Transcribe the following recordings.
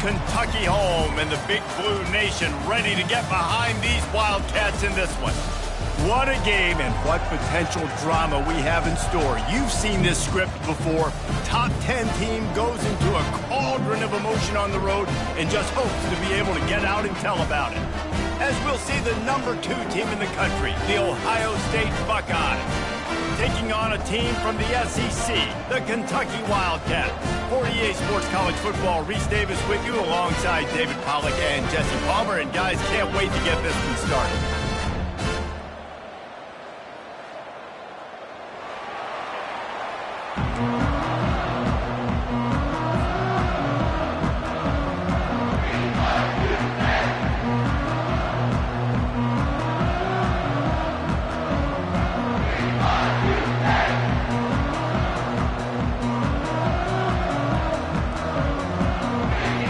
Kentucky home, and the Big Blue Nation ready to get behind these Wildcats in this one. What a game and what potential drama we have in store. You've seen this script before. Top 10 team goes into a cauldron of emotion on the road and just hopes to be able to get out and tell about it. As we'll see the number 2 team in the country, the Ohio State Buckeyes, taking on a team from the SEC, the Kentucky Wildcats. For EA Sports College Football, Reese Davis with you alongside David Pollack and Jesse Palmer. And guys, can't wait to get this one started.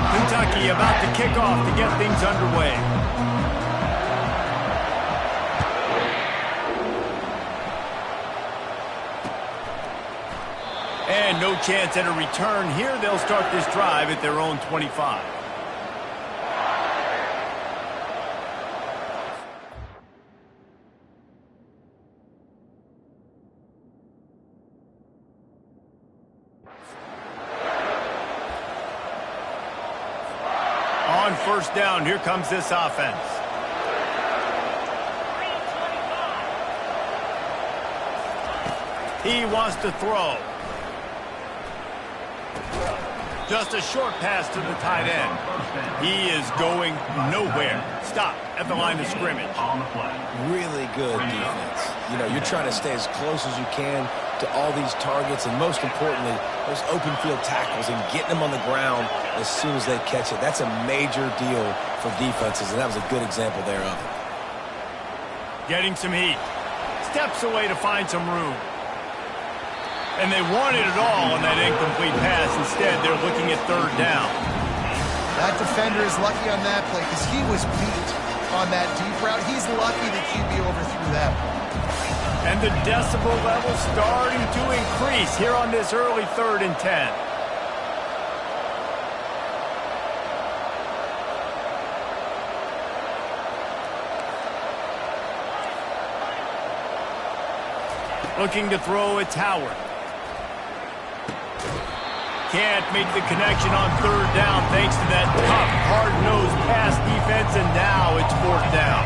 Kentucky about to kick off to get things underway. And no chance at a return here. They'll start this drive at their own 25. On first down, here comes this offense. He wants to throw. Just a short pass to the tight end. He is going nowhere. Stop at the line of scrimmage. Really good defense. You know, you're trying to stay as close as you can to all these targets, and most importantly, those open field tackles and getting them on the ground as soon as they catch it. That's a major deal for defenses, and that was a good example there of it. Getting some heat. Steps away to find some room. And they wanted it all on that incomplete pass. Instead, they're looking at third down. That defender is lucky on that play because he was beat on that deep route. He's lucky the QB overthrew that one. And the decibel level starting to increase here on this early 3rd and 10. Looking to throw, it's Howard. Can't make the connection on third down thanks to that tough, hard-nosed pass defense, and now it's 4th down.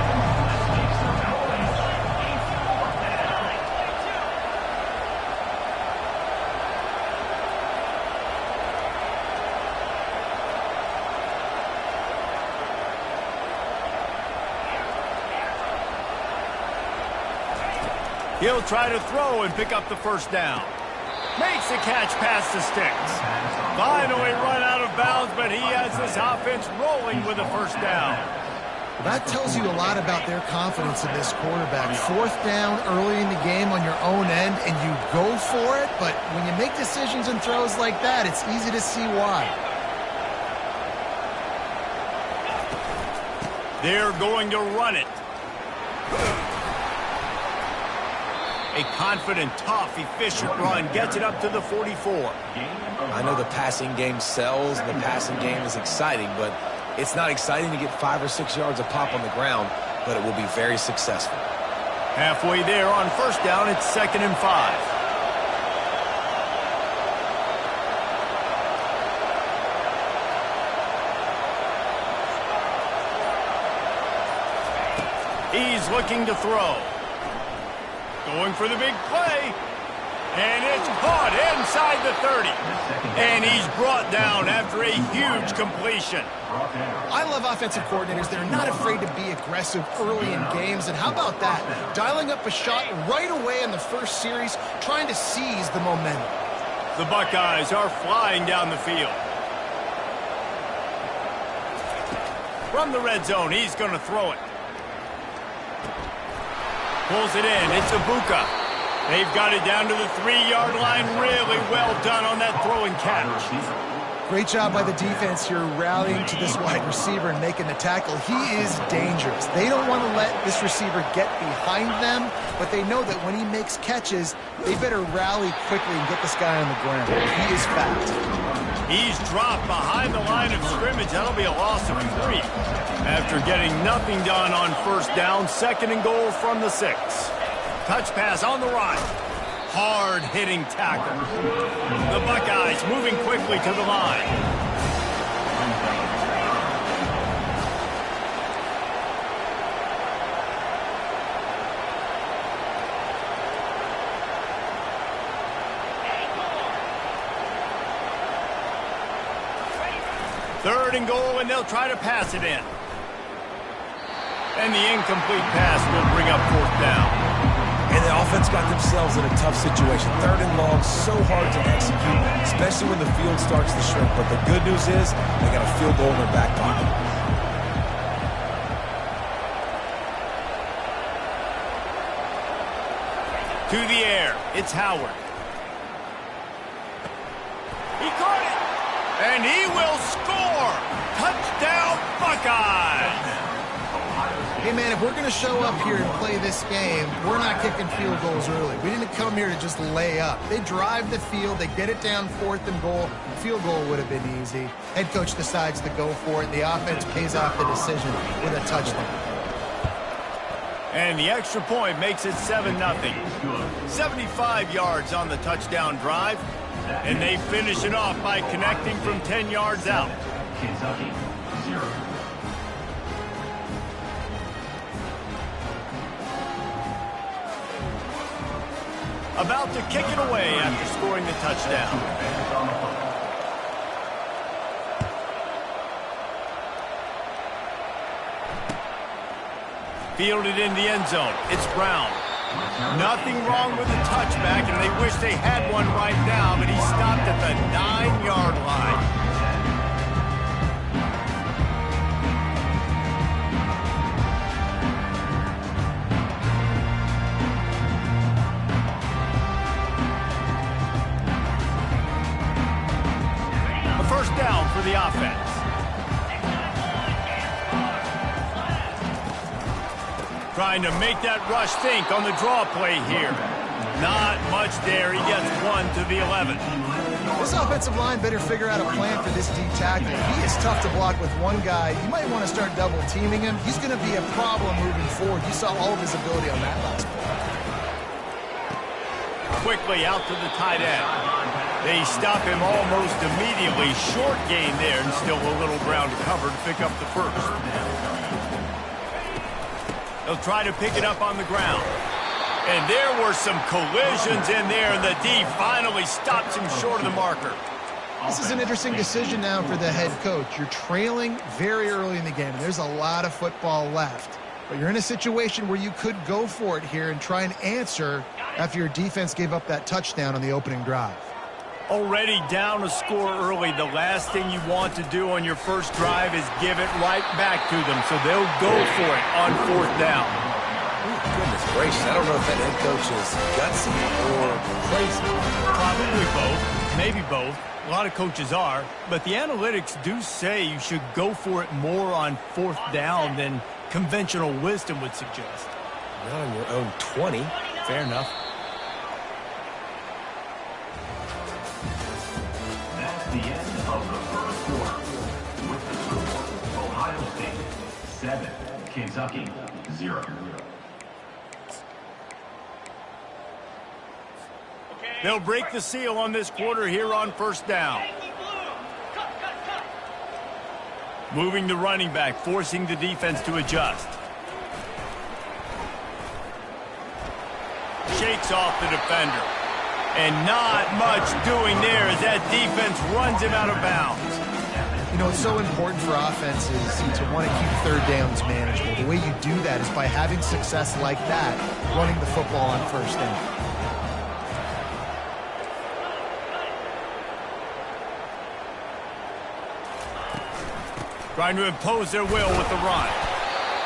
He'll try to throw and pick up the first down. Makes the catch past the sticks. Finally run out of bounds, but he has this offense rolling with a first down. Well, that tells you a lot about their confidence in this quarterback. 4th down early in the game on your own end, and you go for it, but when you make decisions and throws like that, it's easy to see why. They're going to run it. A confident, tough, efficient run gets it up to the 44. I know the passing game sells and the passing game is exciting, but it's not exciting to get 5 or 6 yards a pop on the ground, but it will be very successful. Halfway there on first down, it's 2nd and 5. He's looking to throw. Going for the big play. And it's caught inside the 30. And he's brought down after a huge completion. I love offensive coordinators. They're not afraid to be aggressive early in games. And how about that? Dialing up a shot right away in the first series, trying to seize the momentum. The Buckeyes are flying down the field. From the red zone, he's going to throw it. Pulls it in. It's Ibuka. They've got it down to the 3-yard line. Really well done on that throw and catch. Great job by the defense here rallying to this wide receiver and making the tackle. He is dangerous. They don't want to let this receiver get behind them, but they know that when he makes catches, they better rally quickly and get this guy on the ground. He is fast. He's dropped behind the line of scrimmage. That'll be a loss of 3. After getting nothing done on first down, 2nd and goal from the 6. Touch pass on the right. Hard-hitting tackle. The Buckeyes moving quickly to the line. Third and goal, and they'll try to pass it in. And the incomplete pass will bring up 4th down. And the offense got themselves in a tough situation. 3rd and long, so hard to execute, especially when the field starts to shrink. But the good news is they got a field goal in their back pocket. To the air, it's Howard. He caught it, and he will score. Touchdown, Buckeyes. Hey, man, if we're going to show up here and play this game, we're not kicking field goals early. We didn't come here to just lay up. They drive the field. They get it down 4th and goal. Field goal would have been easy. Head coach decides to go for it. The offense pays off the decision with a touchdown. And the extra point makes it 7-0. 75 yards on the touchdown drive. And they finish it off by connecting from 10 yards out. Kentucky, 0. About to kick it away after scoring the touchdown. Fielded in the end zone. It's Brown. Nothing wrong with the touchback, and they wish they had one right now, but he stopped at the 9-yard line. A first down for the offense. Trying to make that rush think on the draw play here. Not much there. He gets 1 to the 11. This offensive line better figure out a plan for this D tackle. He is tough to block with one guy. You might want to start double teaming him. He's going to be a problem moving forward. You saw all of his ability on that last play. Quickly out to the tight end. They stop him almost immediately. Short gain there, and still a little ground to cover to pick up the first. They'll try to pick it up on the ground. And there were some collisions in there, and the D finally stops him short of the marker. This is an interesting decision now for the head coach. You're trailing very early in the game. There's a lot of football left. But you're in a situation where you could go for it here and try and answer after your defense gave up that touchdown on the opening drive. Already down a score early. The last thing you want to do on your first drive is give it right back to them. So they'll go for it on 4th down. Goodness gracious, I don't know if that head coach is gutsy or crazy. Probably both, maybe both. A lot of coaches are. But the analytics do say you should go for it more on 4th down than conventional wisdom would suggest. Not on your own 20. Fair enough. That's the end of the first quarter. With the score, Ohio State 7, Kentucky 0. They'll break the seal on this quarter here on first down. Moving the running back, forcing the defense to adjust. Shakes off the defender. And not much doing there as that defense runs him out of bounds. You know, it's so important for offenses to want to keep 3rd downs manageable. The way you do that is by having success like that, running the football on first down. Trying to impose their will with the run.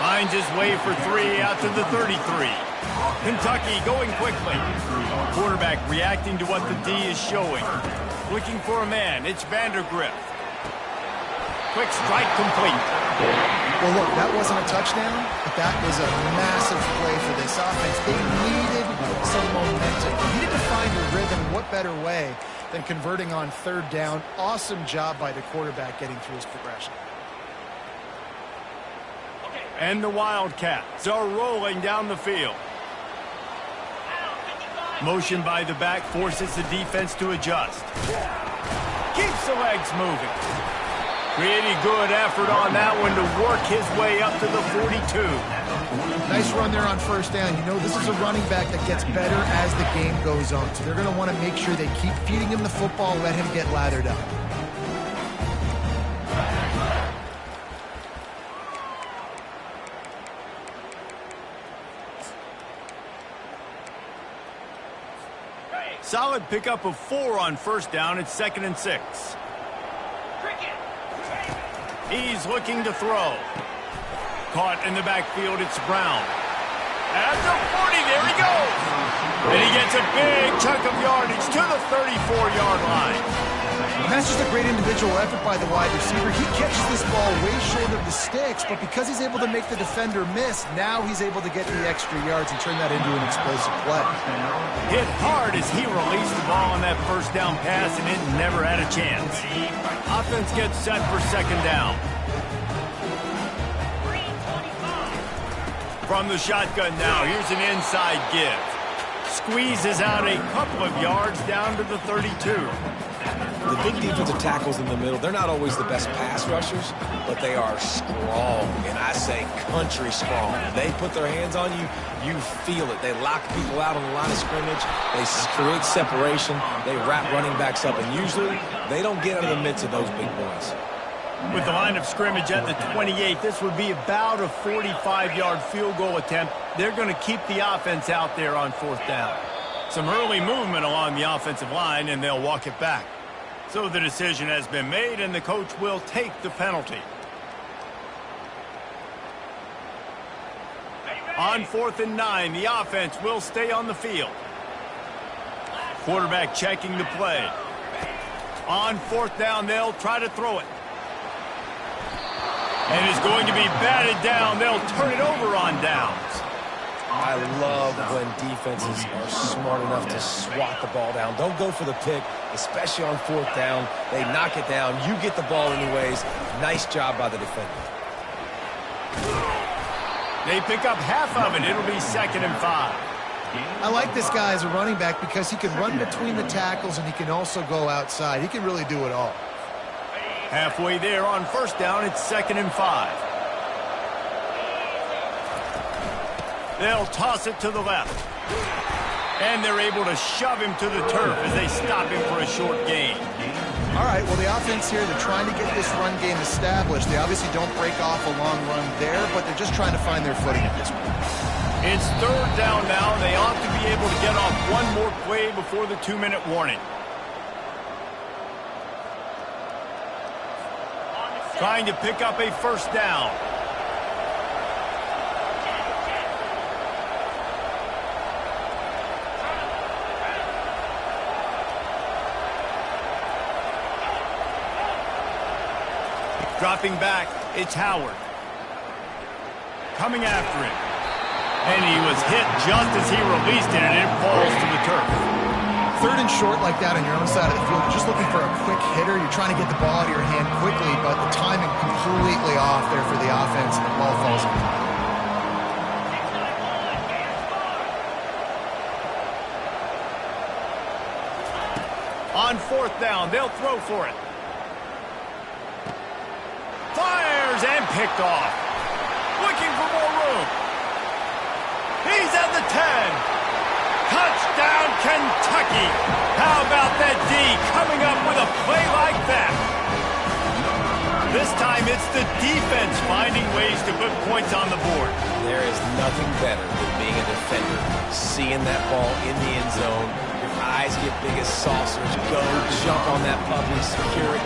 Finds his way for 3 out to the 33. Kentucky going quickly. Quarterback reacting to what the D is showing. Looking for a man. It's Vandergrift. Quick strike complete. Well, look, that wasn't a touchdown, but that was a massive play for this offense. They needed some momentum. They needed to find a rhythm. What better way than converting on third down. Awesome job by the quarterback getting through his progression. And the Wildcats are rolling down the field. Motion by the back forces the defense to adjust. Keeps the legs moving. Pretty good effort on that one to work his way up to the 42. Nice run there on first down. You know, this is a running back that gets better as the game goes on. So they're going to want to make sure they keep feeding him the football, let him get lathered up. Solid pickup of 4 on first down. It's 2nd and 6. He's looking to throw. Caught in the backfield, it's Brown. At the 40, there he goes. And he gets a big chunk of yardage to the 34-yard line. And that's just a great individual effort by the wide receiver. He catches this ball way short of the sticks, but because he's able to make the defender miss, now he's able to get the extra yards and turn that into an explosive play. Hit hard as he released the ball on that first down pass, and it never had a chance. Offense gets set for 2nd down. From the shotgun now, here's an inside give. Squeezes out a couple of yards down to the 32. The big defensive tackles in the middle, they're not always the best pass rushers, but they are strong, and I say country strong. They put their hands on you, you feel it. They lock people out on the line of scrimmage. They create separation. They wrap running backs up, and usually they don't get out of the midst of those big boys. With the line of scrimmage at the 28, this would be about a 45-yard field goal attempt. They're going to keep the offense out there on 4th down. Some early movement along the offensive line, and they'll walk it back. So the decision has been made, and the coach will take the penalty. On 4th and 9, the offense will stay on the field. Quarterback checking the play. On 4th down, they'll try to throw it. And it's going to be batted down. They'll turn it over on downs. I love when defenses are smart enough to swat the ball down. Don't go for the pick, especially on 4th down. They knock it down. You get the ball anyways. Nice job by the defender. They pick up half of it. It'll be 2nd and 5. I like this guy as a running back because he can run between the tackles and he can also go outside. He can really do it all. Halfway there on first down, it's 2nd and 5. They'll toss it to the left. And they're able to shove him to the turf as they stop him for a short gain. All right, well, the offense here, they're trying to get this run game established. They obviously don't break off a long run there, but they're just trying to find their footing at this point. It's 3rd down now. They ought to be able to get off one more play before the 2-minute warning. Trying to pick up a first down. Dropping back, it's Howard. Coming after him. And he was hit just as he released it, and it falls to the turf. 3rd and short like that on your own side of the field. You're just looking for a quick hitter. You're trying to get the ball out of your hand quickly, but the timing completely off there for the offense, and the ball falls in. On 4th down, they'll throw for it. Fires and picked off. Looking for more room. He's at the 10. Touchdown, Kentucky. How about that D coming up with a play like that? This time it's the defense finding ways to put points on the board. There is nothing better than being a defender, seeing that ball in the end zone. Your eyes get big as saucers. Go jump on that puppy, secure it,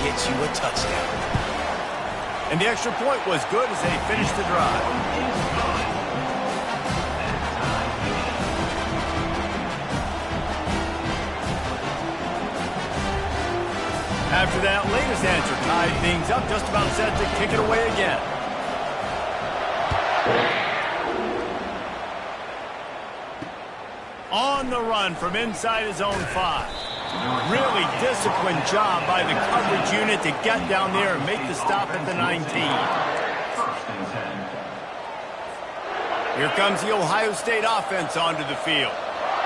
get you a touchdown. And the extra point was good as they finished the drive. After that latest answer tied things up, just about set to kick it away again. On the run from inside his own 5. Really disciplined job by the coverage unit to get down there and make the stop at the 19. Here comes the Ohio State offense onto the field.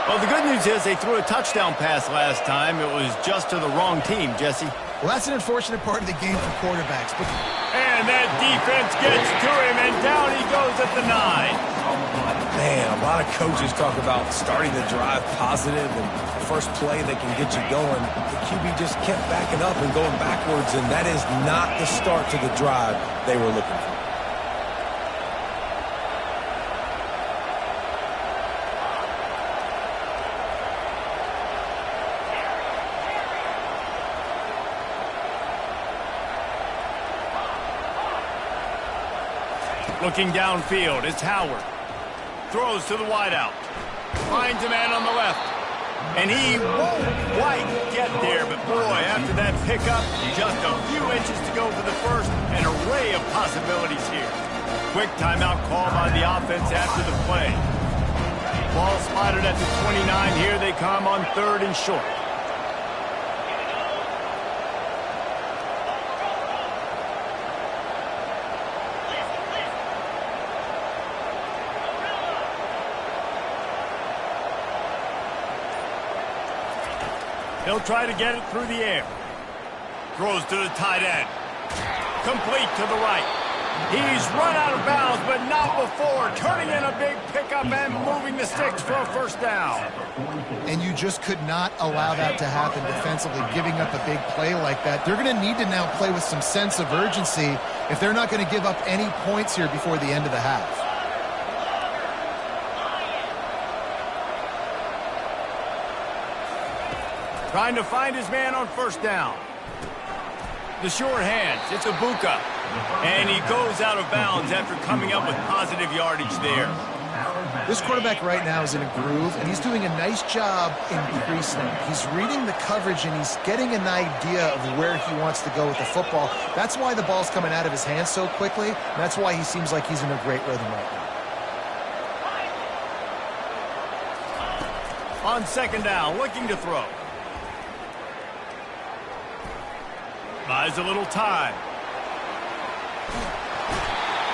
Well, the good news is they threw a touchdown pass last time. It was just to the wrong team, Jesse. Well, that's an unfortunate part of the game for quarterbacks. But and that defense gets to him, and down he goes at the 9. Man, a lot of coaches talk about starting the drive positive and the first play that can get you going. The QB just kept backing up and going backwards, and that is not the start to the drive they were looking for. Looking downfield, it's Howard. Throws to the wideout. Finds a man on the left. And he won't quite get there, but boy, after that pickup, just a few inches to go for the first. An array of possibilities here. Quick timeout call by the offense after the play. Ball spotted at the 29. Here they come on 3rd and short. He'll try to get it through the air. Throws to the tight end. Complete to the right. He's run out of bounds, but not before. Turning in a big pickup and moving the sticks for a first down. And you just could not allow that to happen defensively, giving up a big play like that. They're going to need to now play with some sense of urgency if they're not going to give up any points here before the end of the half. Trying to find his man on first down. The short hands, it's Ibuka. And he goes out of bounds after coming up with positive yardage there. This quarterback right now is in a groove, and he's doing a nice job in pre-snap. He's reading the coverage, and he's getting an idea of where he wants to go with the football. That's why the ball's coming out of his hands so quickly, and that's why he seems like he's in a great rhythm right now. On second down, looking to throw. Buys a little time.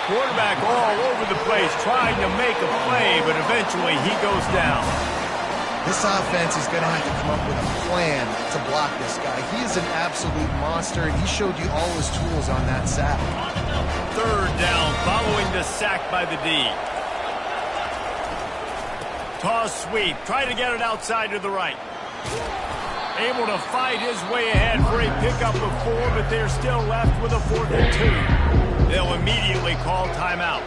Quarterback all over the place trying to make a play, but eventually he goes down. This offense is going to have to come up with a plan to block this guy. He is an absolute monster, and he showed you all his tools on that sack. Third down following the sack by the D. Toss sweep. Try to get it outside to the right. Able to fight his way ahead for a pickup of 4, but they're still left with a 4th and 2. They'll immediately call timeout.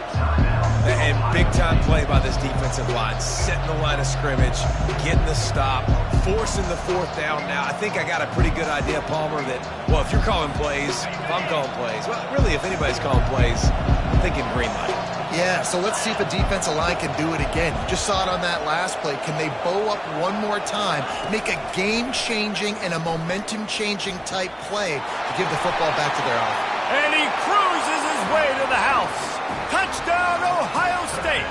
And big-time play by this defensive line. Setting the line of scrimmage, getting the stop, forcing the 4th down now. I think I got a pretty good idea, Palmer, that, well, if you're calling plays, if I'm calling plays, well, really, if anybody's calling plays, I'm thinking green light. Yeah, so let's see if a defensive line can do it again. You just saw it on that last play. Can they bow up one more time, make a game-changing and a momentum-changing type play to give the football back to their offense? And he cruises his way to the house. Touchdown, Ohio State.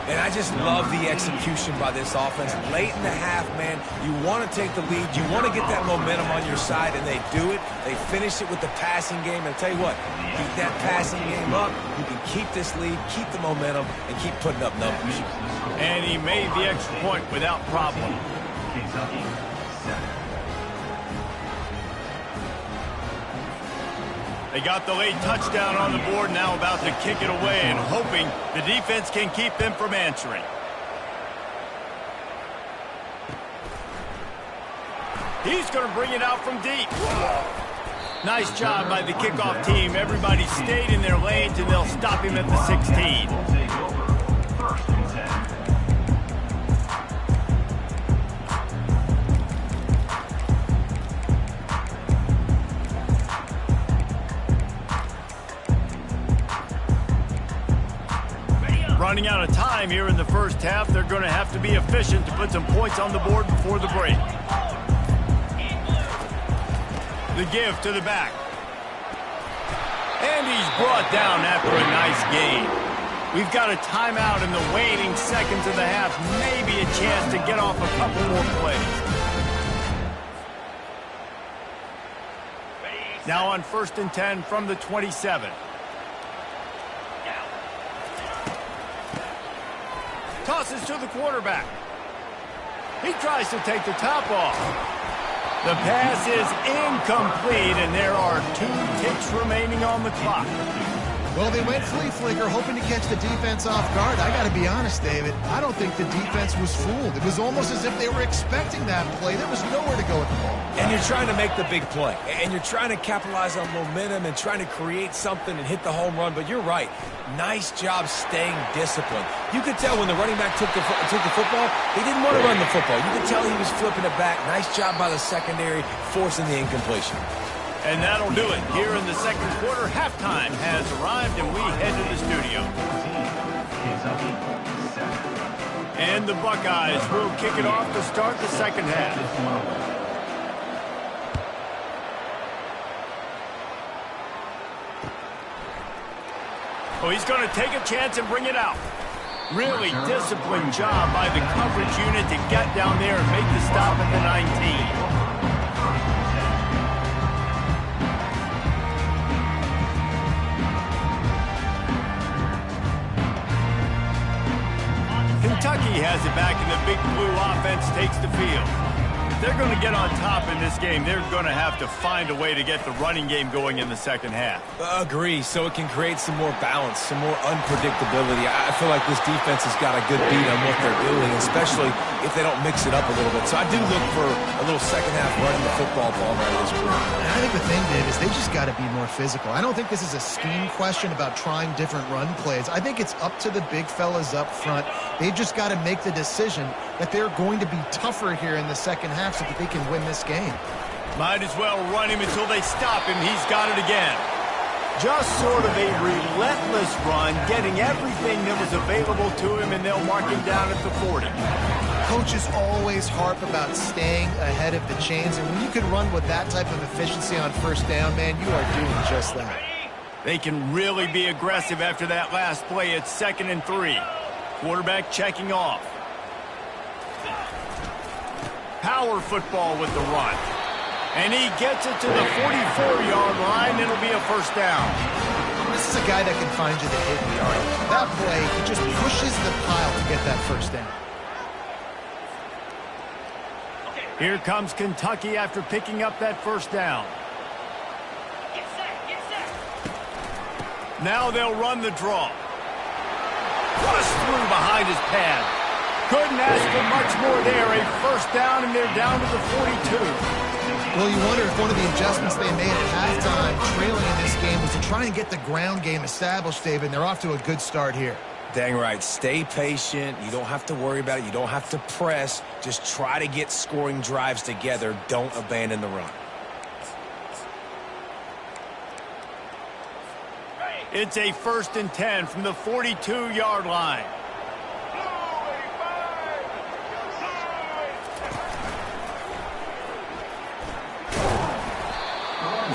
And I just love the execution by this offense. Late in the half, man, you want to take the lead. You want to get that momentum on your side, and they do it. They finish it with the passing game. And I'll tell you what, keep that passing game up. You can keep this lead, keep the momentum, and keep putting up numbers. And he made the extra point without problem. Kentucky, 7. They got the late touchdown on the board, now about to kick it away and hoping the defense can keep them from answering. He's going to bring it out from deep. Nice job by the kickoff team. Everybody stayed in their lanes, and they'll stop him at the 16. Will take over 1st and 10. Running out of time here in the first half. They're going to have to be efficient to put some points on the board before the break. The give to the back. And he's brought down after a nice gain. We've got a timeout in the waning seconds of the half. Maybe a chance to get off a couple more plays. Now on 1st and 10 from the 27. Tosses to the quarterback. He tries to take the top off. The pass is incomplete, and there are 2 ticks remaining on the clock. Well, they went flea flicker, hoping to catch the defense off guard. I got to be honest, David. I don't think the defense was fooled. It was almost as if they were expecting that play. There was nowhere to go with the ball. And you're trying to make the big play. And you're trying to capitalize on momentum and trying to create something and hit the home run. But you're right. Nice job staying disciplined. You could tell when the running back took the football, he didn't want to run the football. You could tell he was flipping it back. Nice job by the secondary, forcing the incompletion. And that'll do it. Here in the second quarter, halftime has arrived, and we head to the studio. And the Buckeyes will kick it off to start the second half. Oh, he's going to take a chance and bring it out. Really disciplined job by the coverage unit to get down there and make the stop at the 19. Kentucky has it back, and the Big Blue offense takes the field. If they're going to get on top in this game, they're going to have to find a way to get the running game going in the second half. Agree, so it can create some more balance, some more unpredictability. I feel like this defense has got a good beat on what they're doing, especially if they don't mix it up a little bit. So I do look for a little second half running the football ball right at this point. I think the thing, Dave, is they just got to be more physical. I don't think this is a scheme question about trying different run plays. I think it's up to the big fellas up front. They've just got to make the decision that they're going to be tougher here in the second half so that they can win this game. Might as well run him until they stop him. He's got it again. Just sort of a relentless run, getting everything that was available to him, and they'll mark him down at the 40. Coaches always harp about staying ahead of the chains, and when you can run with that type of efficiency on first down, man, you are doing just that. They can really be aggressive after that last play. It's 2nd and 3. Quarterback checking off. Power football with the run. And he gets it to the 44-yard line. It'll be a first down. This is a guy that can find you the hidden yard. That play, he just pushes the pile to get that first down. Here comes Kentucky after picking up that first down. Now they'll run the draw. Thrust through behind his pad. Couldn't ask for much more there. A first down, and they're down to the 42. Well, you wonder if one of the adjustments they made at halftime, trailing in this game, was to try and get the ground game established, David, and they're off to a good start here. Dang right. Stay patient. You don't have to worry about it. You don't have to press. Just try to get scoring drives together. Don't abandon the run. It's a 1st and 10 from the 42-yard line.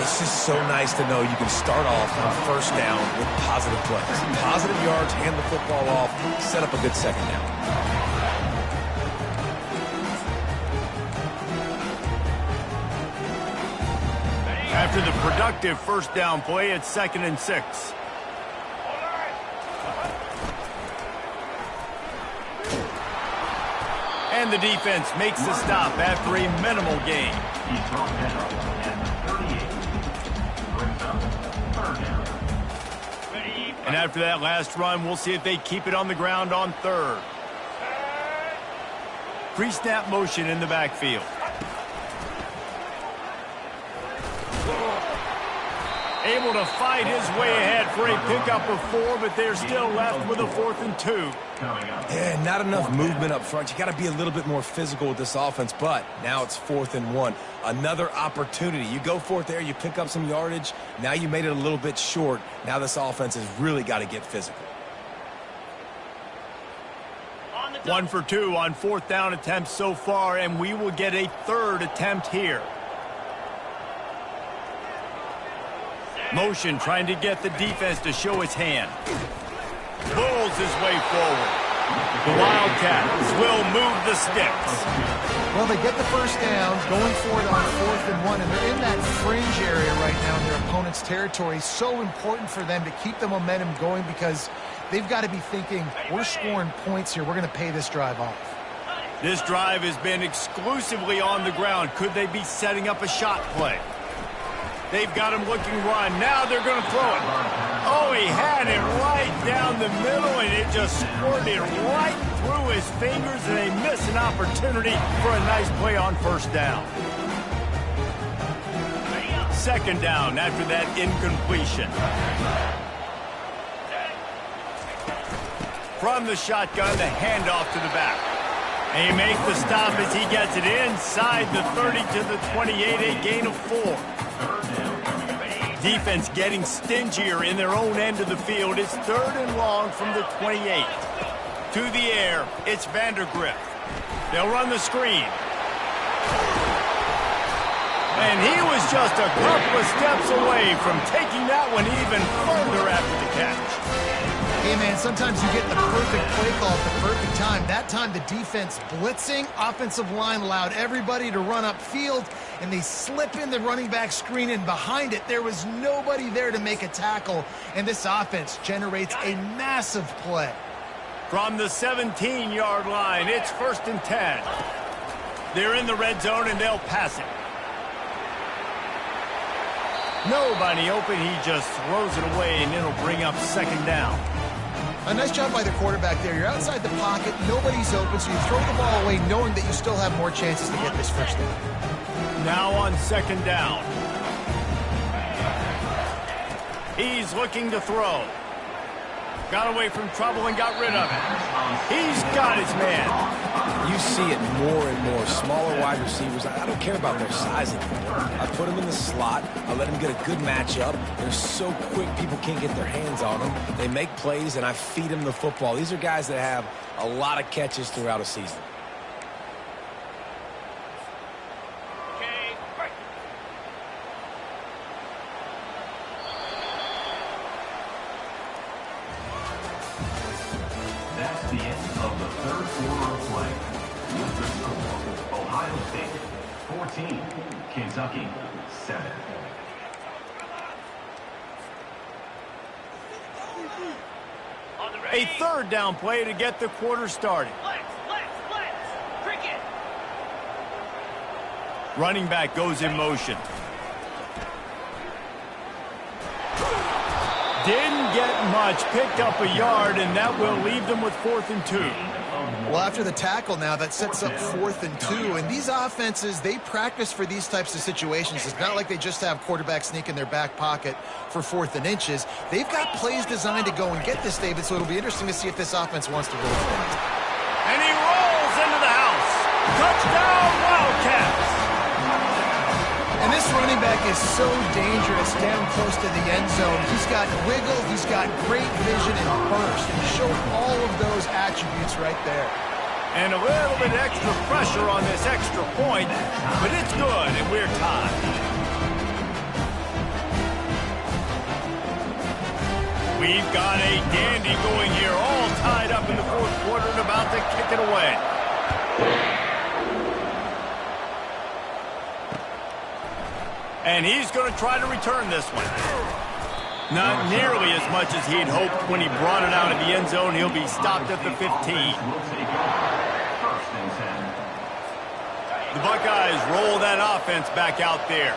It's just so nice to know you can start off on first down with positive plays. Positive yards, hand the football off, set up a good second down. After the productive first down play, it's 2nd and 6. And the defense makes the stop after a minimal gain. And after that last run, we'll see if they keep it on the ground on 3rd. Pre-snap motion in the backfield. Able to fight his way ahead for a pickup of 4, but they're still left with a 4th and 2. Yeah, not enough movement up front. You got to be a little bit more physical with this offense, but now it's 4th and 1. Another opportunity. You go for it there, you pick up some yardage. Now you made it a little bit short. Now this offense has really got to get physical. 1 for 2 on 4th down attempts so far, and we will get a 3rd attempt here. Motion trying to get the defense to show its hand. Pulls his way forward. The Wildcats will move the sticks. Well, they get the first down, going for it on 4th and 1, and they're in that fringe area right now in their opponent's territory. So important for them to keep the momentum going because they've got to be thinking, we're scoring points here. We're going to pay this drive off. This drive has been exclusively on the ground. Could they be setting up a shot play? They've got him looking run. Now they're going to throw it. Oh, he had it right down the middle, and it just squirted right through his fingers, and they miss an opportunity for a nice play on first down. Second down after that incompletion. From the shotgun, the handoff to the back. And he makes the stop as he gets it inside the 30 to the 28, a gain of 4. Defense getting stingier in their own end of the field. It's 3rd and long from the 28. To the air, it's Vandergrift. They'll run the screen. And he was just a couple of steps away from taking that one even further after the catch. Hey, man, sometimes you get the perfect play call at the perfect time. That time the defense blitzing, offensive line allowed everybody to run upfield, and they slip in the running back screen, and behind it there was nobody there to make a tackle, and this offense generates a massive play. From the 17-yard line, it's 1st and 10. They're in the red zone, and they'll pass it. Nobody open, he just throws it away, and it'll bring up 2nd down. A nice job by the quarterback there. You're outside the pocket, nobody's open, so you throw the ball away knowing that you still have more chances to get this first down. Now on 2nd down. He's looking to throw. Got away from trouble and got rid of it. He's got his man. You see it more and more. Smaller wide receivers, I don't care about their size anymore. I put them in the slot. I let them get a good matchup. They're so quick, people can't get their hands on them. They make plays, and I feed them the football. These are guys that have a lot of catches throughout a season. That's the end of the 3rd quarter of play. With the score, Ohio State 14, Kentucky 7. A 3rd down play to get the quarter started. Running back goes in motion. Didn't get much, picked up a yard, and that will leave them with 4th and 2. Well, after the tackle now, that sets up 4th and 2. And these offenses, they practice for these types of situations. It's not like they just have quarterback sneak in their back pocket for 4th and inches. They've got plays designed to go and get this, David, so it'll be interesting to see if this offense wants to go for it. And he rolls into the house. Touchdown, Wildcats! And this running back is so dangerous down close to the end zone. He's got wiggle, he's got great vision and burst, and he showed all of those attributes right there. And a little bit extra pressure on this extra point, but it's good, and we're tied. We've got a dandy going here, all tied up in the 4th quarter and about to kick it away. And he's going to try to return this one. Not nearly as much as he'd hoped when he brought it out of the end zone. He'll be stopped at the 15. The Buckeyes roll that offense back out there.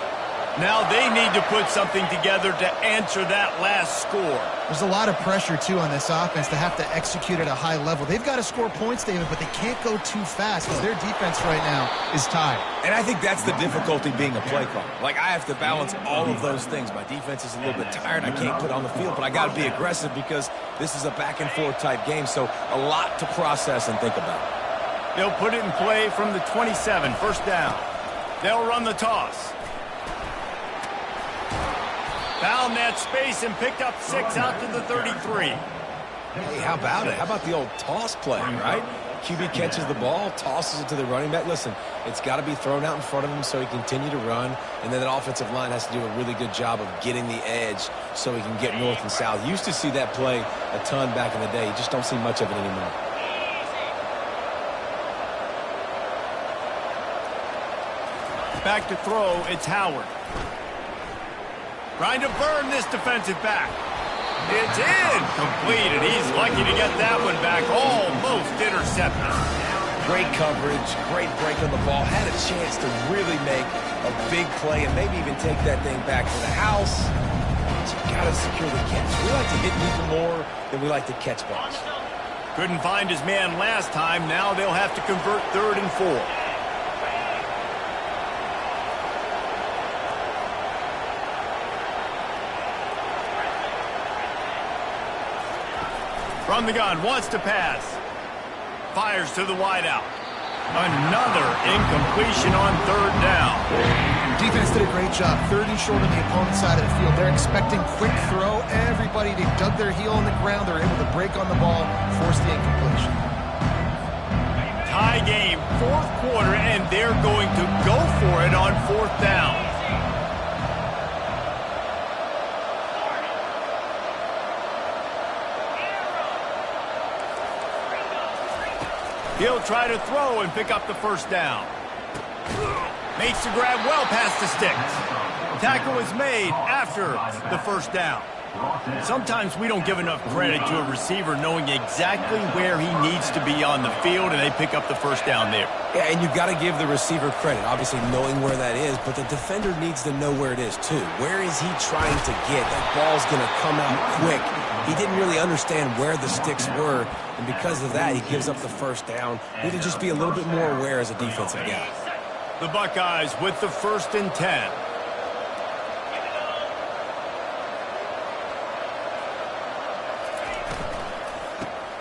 Now they need to put something together to answer that last score. There's a lot of pressure, too, on this offense to have to execute at a high level. They've got to score points, David, but they can't go too fast because their defense right now is tied. And I think that's the difficulty being a play caller. Like, I have to balance all of those things. My defense is a little bit tired. I can't put on the field, but I got to be aggressive because this is a back-and-forth type game, so a lot to process and think about. They'll put it in play from the 27, 1st down. They'll run the toss. Found that space and picked up 6 out to the 33. Hey, how about it? How about the old toss play, right? QB catches the ball, tosses it to the running back. Listen, it's got to be thrown out in front of him so he can continue to run, and then that offensive line has to do a really good job of getting the edge so he can get north and south. Used to see that play a ton back in the day. You just don't see much of it anymore. Back to throw, it's Howard. Trying to burn this defensive back. It's incomplete, and he's lucky to get that one back. Almost intercepted. Great coverage, great break on the ball. Had a chance to really make a big play and maybe even take that thing back to the house. But you got to secure the catch. We like to hit people more than we like to catch balls. Couldn't find his man last time. Now they'll have to convert 3rd and 4. From the gun, wants to pass. Fires to the wideout. Another incompletion on 3rd down. Defense did a great job. 3rd and short on the opponent's side of the field. They're expecting quick throw. Everybody, they dug their heel on the ground. They're able to break on the ball, force the incompletion. Tie game, 4th quarter, and they're going to go for it on 4th down. He'll try to throw and pick up the 1st down. Makes the grab well past the sticks. Tackle is made after the 1st down. Sometimes we don't give enough credit to a receiver knowing exactly where he needs to be on the field, and they pick up the 1st down there. Yeah, and you've got to give the receiver credit, obviously knowing where that is, but the defender needs to know where it is too. Where is he trying to get? That ball's going to come out quick. He didn't really understand where the sticks were, and because of that, he gives up the 1st down. Need to just be a little bit more aware as a defensive guy. The Buckeyes with the 1st and 10.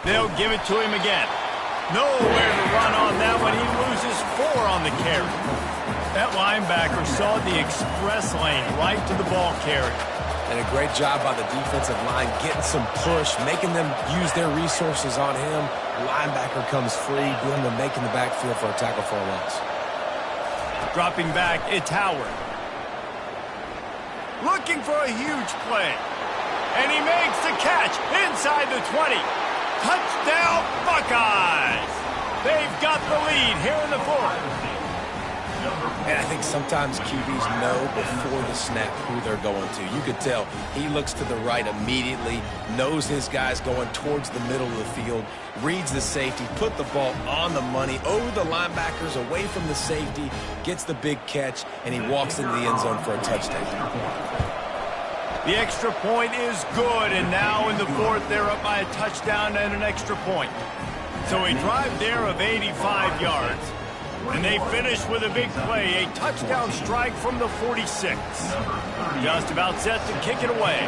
They'll give it to him again. Nowhere to run on that one. He loses 4 on the carry. That linebacker saw the express lane right to the ball carrier. And a great job by the defensive line, getting some push, making them use their resources on him. Linebacker comes free, doing the making the backfield for a tackle for a loss. Dropping back, it's Howard. Looking for a huge play. And he makes the catch inside the 20. Touchdown, Buckeyes! They've got the lead here in the 4th. And I think sometimes QBs know before the snap who they're going to. You could tell he looks to the right immediately, knows his guy's going towards the middle of the field, reads the safety, put the ball on the money, over the linebackers, away from the safety, gets the big catch, and he walks into the end zone for a touchdown. The extra point is good, and now in the 4th, they're up by a touchdown and an extra point. So a drive there of 85 yards. And they finish with a big play, a touchdown strike from the 46. Just about set to kick it away.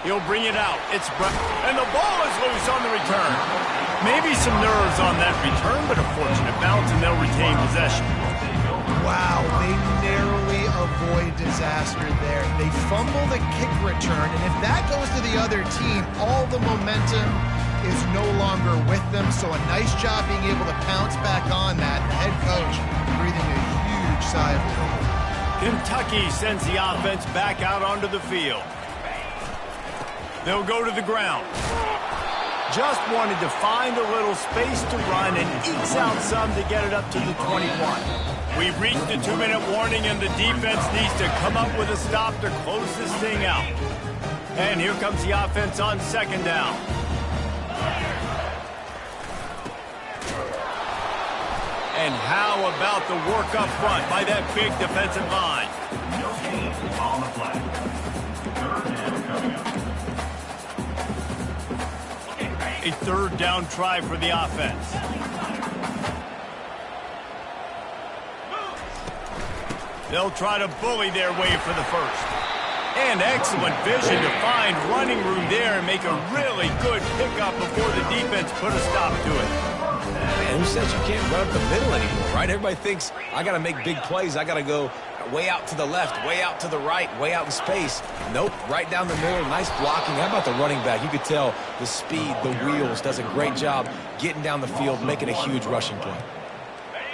He'll bring it out. It's and the ball is loose on the return. Maybe some nerves on that return, but a fortunate bounce, and they'll retain possession. Wow, they narrowly avoid disaster there. They fumble the kick return, and if that goes to the other team, all the momentum is no longer with them. So a nice job being able to pounce back on that. The head coach breathing a huge sigh of relief. Kentucky sends the offense back out onto the field. They'll go to the ground. Just wanted to find a little space to run and ekes out some to get it up to the 21. We've reached the 2-minute warning, and the defense needs to come up with a stop to close this thing out. And here comes the offense on 2nd down. And how about the work up front by that big defensive line? No gain on the play. 3rd down coming up. A 3rd down try for the offense. They'll try to bully their way for the 1st. And excellent vision to find running room there and make a really good pickup before the defense put a stop to it. Man, who says you can't run up the middle anymore, right? Everybody thinks, I got to make big plays. I got to go way out to the left, way out to the right, way out in space. Nope, right down the middle, nice blocking. How about the running back? You could tell the speed, the wheels, does a great job getting down the field, making a huge rushing play.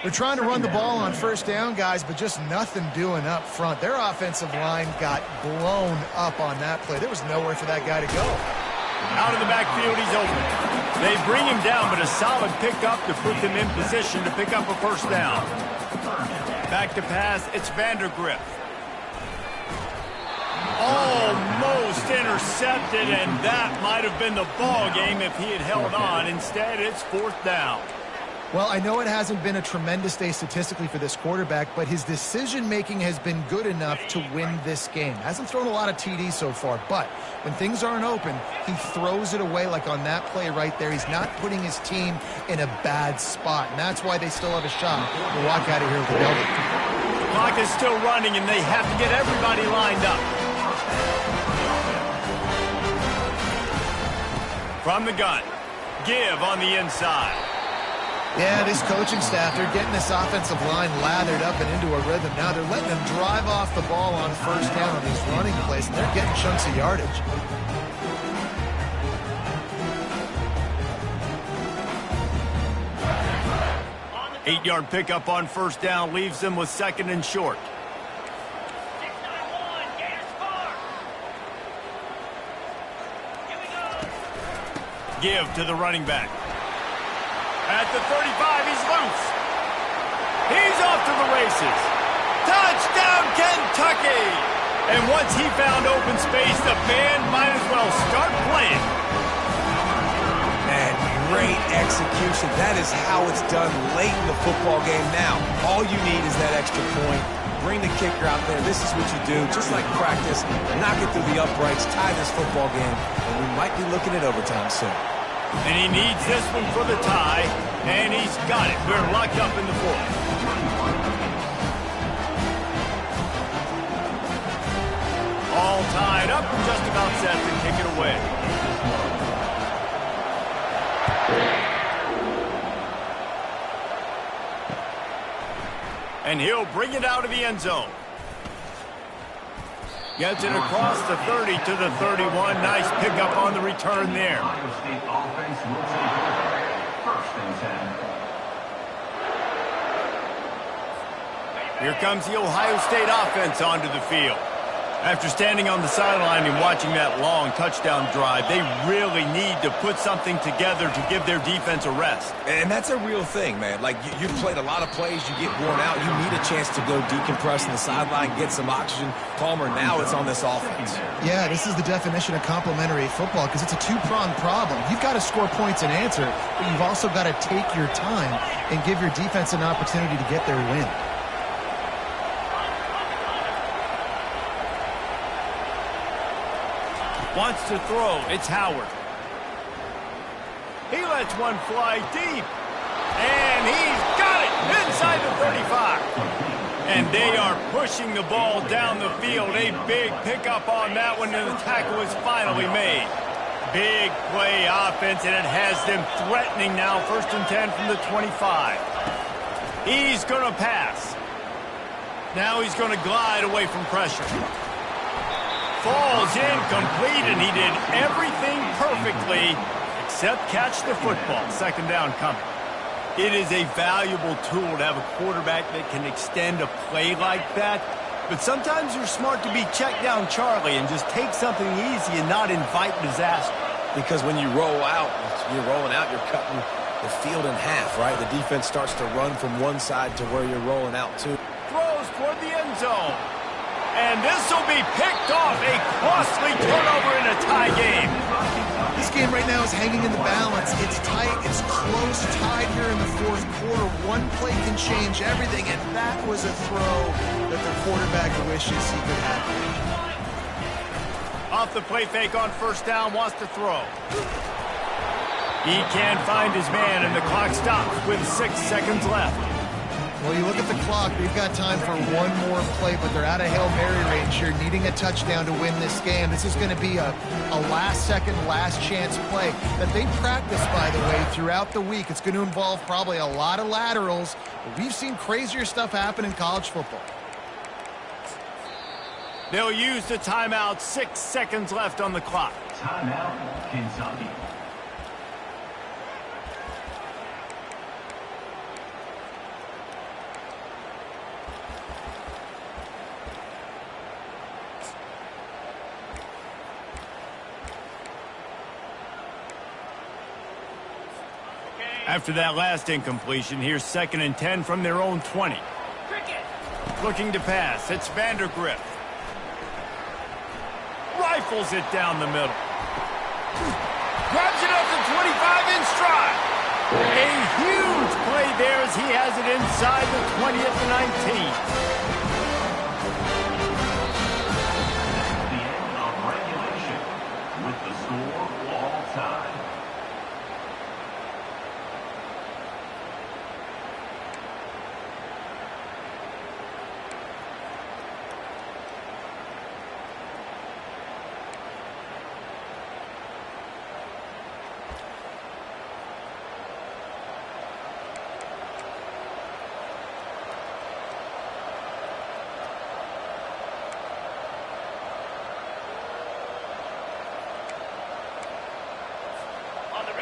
They're trying to run the ball on 1st down, guys, but just nothing doing up front. Their offensive line got blown up on that play. There was nowhere for that guy to go. Out of the backfield, he's open. They bring him down, but a solid pickup to put them in position to pick up a first down. Back to pass, it's Vandergrift. Almost intercepted, and that might have been the ball game if he had held on. Instead, it's fourth down. Well, I know it hasn't been a tremendous day statistically for this quarterback, but his decision-making has been good enough to win this game. Hasn't thrown a lot of TDs so far, but when things aren't open, he throws it away like on that play right there. He's not putting his team in a bad spot, and that's why they still have a shot to walk out of here with the W. The clock is still running, and they have to get everybody lined up. From the gun, Give on the inside. Yeah, this coaching staff, they're getting this offensive line lathered up and into a rhythm. Now they're letting them drive off the ball on first down on these running plays, and they're getting chunks of yardage. Eight-yard pickup on first down leaves them with second and short. Give to the running back. At the 35, he's loose. He's off to the races. Touchdown, Kentucky! And once he found open space, the band might as well start playing. Man, great execution. That is how it's done late in the football game now. All you need is that extra point. Bring the kicker out there. This is what you do. Just like practice, knock it through the uprights, tie this football game, and we might be looking at overtime soon. And he needs this one for the tie, and he's got it. We're locked up in the fourth. All tied up and just about set to kick it away. And he'll bring it out of the end zone. Gets it across the 30 to the 31. Nice pickup on the return there. Ohio State offense will take over. First and 10. Here comes the Ohio State offense onto the field. After standing on the sideline and watching that long touchdown drive, they really need to put something together to give their defense a rest. And that's a real thing, man. Like, you've played a lot of plays, you get worn out, you need a chance to go decompress on the sideline, get some oxygen. Palmer, now it's on this offense. Yeah, this is the definition of complementary football because it's a two-pronged problem. You've got to score points and answer, but you've also got to take your time and give your defense an opportunity to get their win. Wants to throw. It's Howard. He lets one fly deep. And he's got it inside the 35. And they are pushing the ball down the field. A big pickup on that one, and the tackle is finally made. Big play offense, and it has them threatening now. First and 10 from the 25. He's going to pass. Now he's going to glide away from pressure. Falls incomplete, and he did everything perfectly except catch the football. Second down coming. It is a valuable tool to have a quarterback that can extend a play like that, but sometimes you're smart to be check down Charlie and just take something easy and not invite disaster. Because when you roll out, you're cutting the field in half, right? The defense starts to run from one side to where you're rolling out to. Throws toward the end zone. And this will be picked off. A costly turnover in a tie game. This game right now is hanging in the balance. It's tight. It's close. Tied here in the fourth quarter. One play can change everything, and that was a throw that the quarterback wishes he could have. Off the play fake on first down. Wants to throw. He can't find his man, and the clock stops with 6 seconds left. Well, you look at the clock, they've got time for one more play, but they're out of Hail Mary range here, needing a touchdown to win this game. This is going to be a last-second, last-chance play that they practice, by the way, throughout the week. It's going to involve probably a lot of laterals, but we've seen crazier stuff happen in college football. They'll use the timeout. 6 seconds left on the clock. Timeout, Kentucky. After that last incompletion, here's 2nd and 10 from their own 20. Looking to pass, it's Vandergrift. Rifles it down the middle. Grabs it up to 25 in stride. A huge play there as he has it inside the 20 at the 19. The end of regulation with the score all time.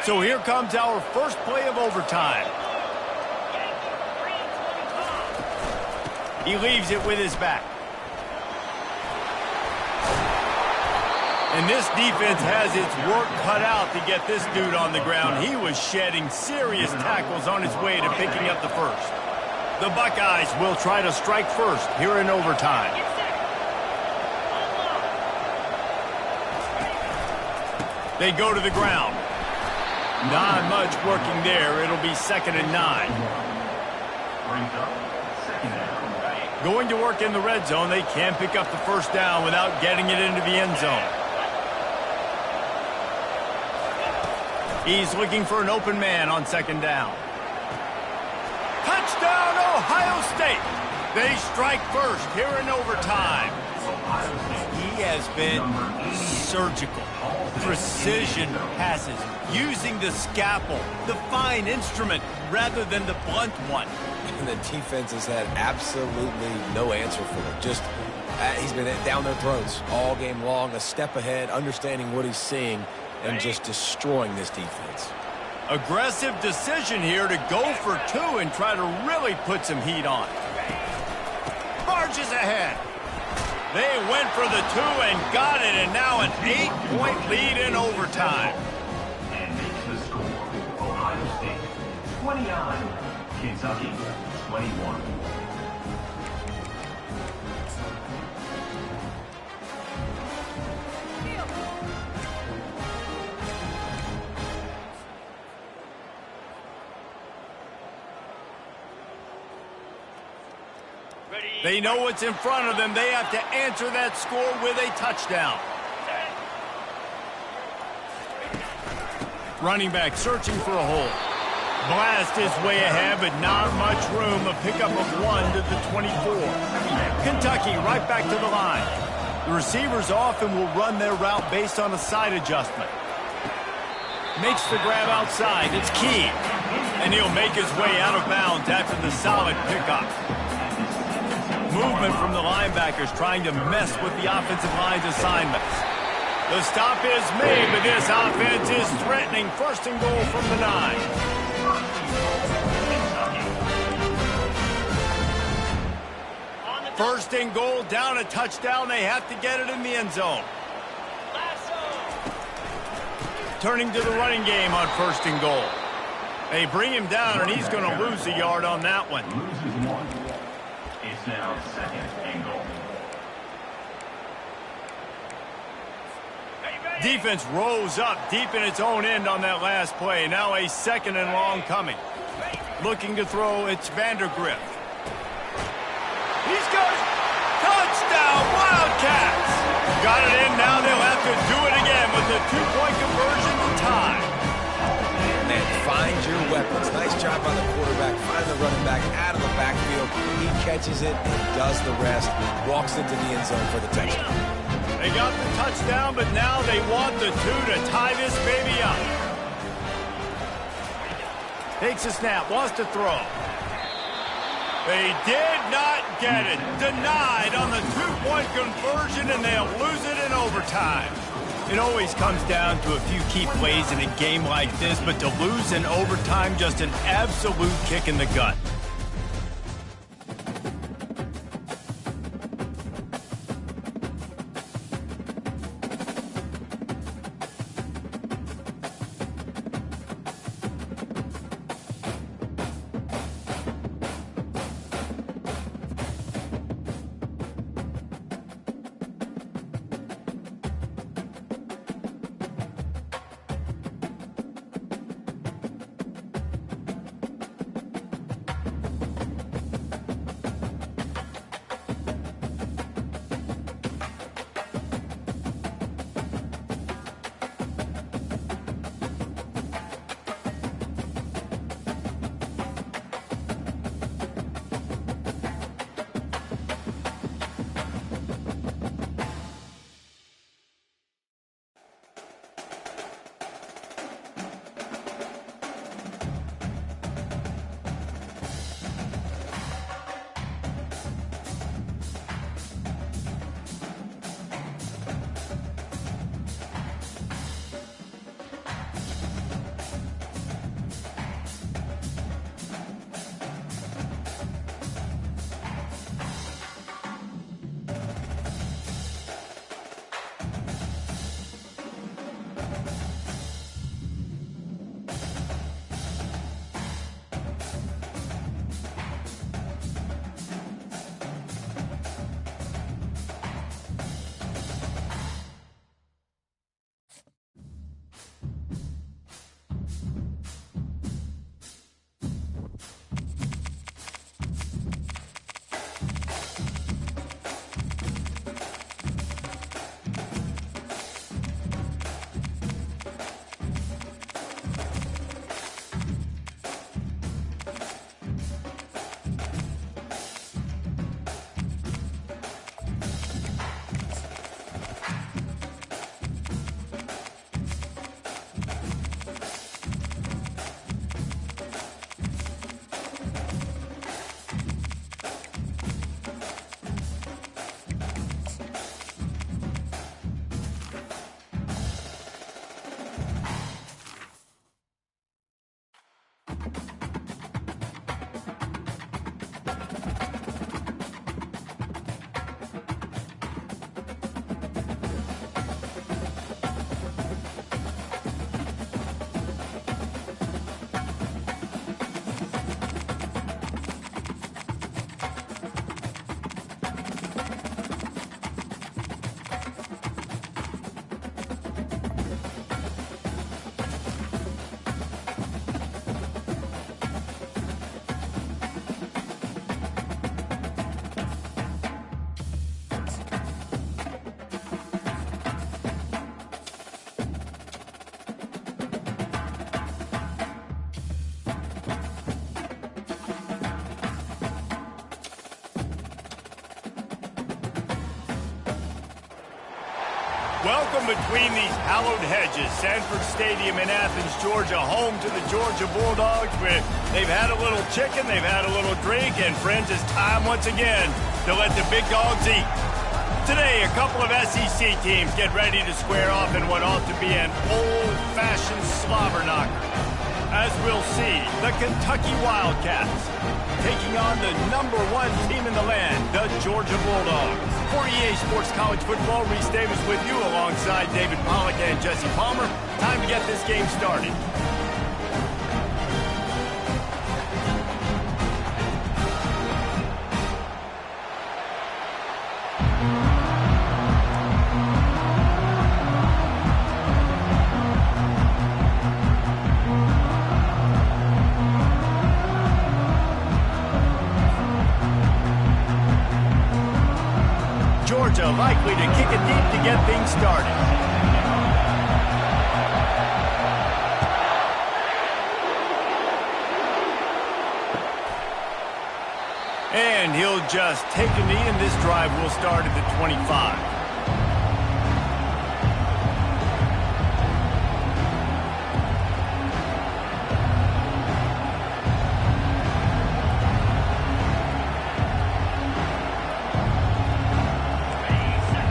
So here comes our first play of overtime. He leaves it with his back. And this defense has its work cut out to get this dude on the ground. He was shedding serious tackles on his way to picking up the first. The Buckeyes will try to strike first here in overtime. They go to the ground. Not much working there. It'll be 2nd and 9. Brings up 2nd down. Going to work in the red zone. They can't pick up the first down without getting it into the end zone. He's looking for an open man on 2nd down. Touchdown, Ohio State. They strike first here in overtime. He has been surgical. Precision passes, using the scalpel, the fine instrument, rather than the blunt one. And the defense has had absolutely no answer for him. Just, he's been down their throats all game long, a step ahead, understanding what he's seeing, and just destroying this defense. Aggressive decision here to go for 2 and try to really put some heat on. Barges ahead. They went for the 2 and got it, and now an 8-point lead in overtime. And makes the score Ohio State 29, Kentucky 21. They know what's in front of them. They have to answer that score with a touchdown. Running back searching for a hole. Blast his way ahead, but not much room. A pickup of 1 to the 24. Kentucky right back to the line. The receivers often will run their route based on a side adjustment. Makes the grab outside. It's key. And he'll make his way out of bounds after the solid pickup. Movement from the linebackers trying to mess with the offensive line's assignments. The stop is made, but this offense is threatening. 1st and goal from the 9. First and goal, down a touchdown. They have to get it in the end zone. Turning to the running game on 1st and goal. They bring him down, and he's going to lose a yard on that one. Loses 1. It's now 2nd and goal. Defense rose up deep in its own end on that last play. Now a 2nd and long coming. Looking to throw, it's Vandergrift. He's got it. Touchdown, Wildcats. Got it in, now they'll have to do it again with the 2-point conversion to tie. Man, find your weapons. Nice job by the quarterback, finding the running back out of the backfield. He catches it and does the rest. Walks into the end zone for the touchdown. They got the touchdown, but now they want the 2 to tie this baby up. Takes a snap, wants to throw. They did not get it. Denied on the 2-point conversion, and they'll lose it in overtime. It always comes down to a few key plays in a game like this, but to lose in overtime, just an absolute kick in the gut. Welcome between these hallowed hedges. Sanford Stadium in Athens, Georgia, home to the Georgia Bulldogs. They've had a little chicken, they've had a little drink, and friends, it's time once again to let the big dogs eat. Today, a couple of SEC teams get ready to square off in what ought to be an old-fashioned slobber knocker. As we'll see, the Kentucky Wildcats taking on the #1 team in the land, the Georgia Bulldogs. For EA Sports College Football, Reese Davis with you alongside David Pollack and Jesse Palmer. Time to get this game started. Georgia likely to kick it deep to get things started. And he'll just take a knee, and this drive will start at the 25.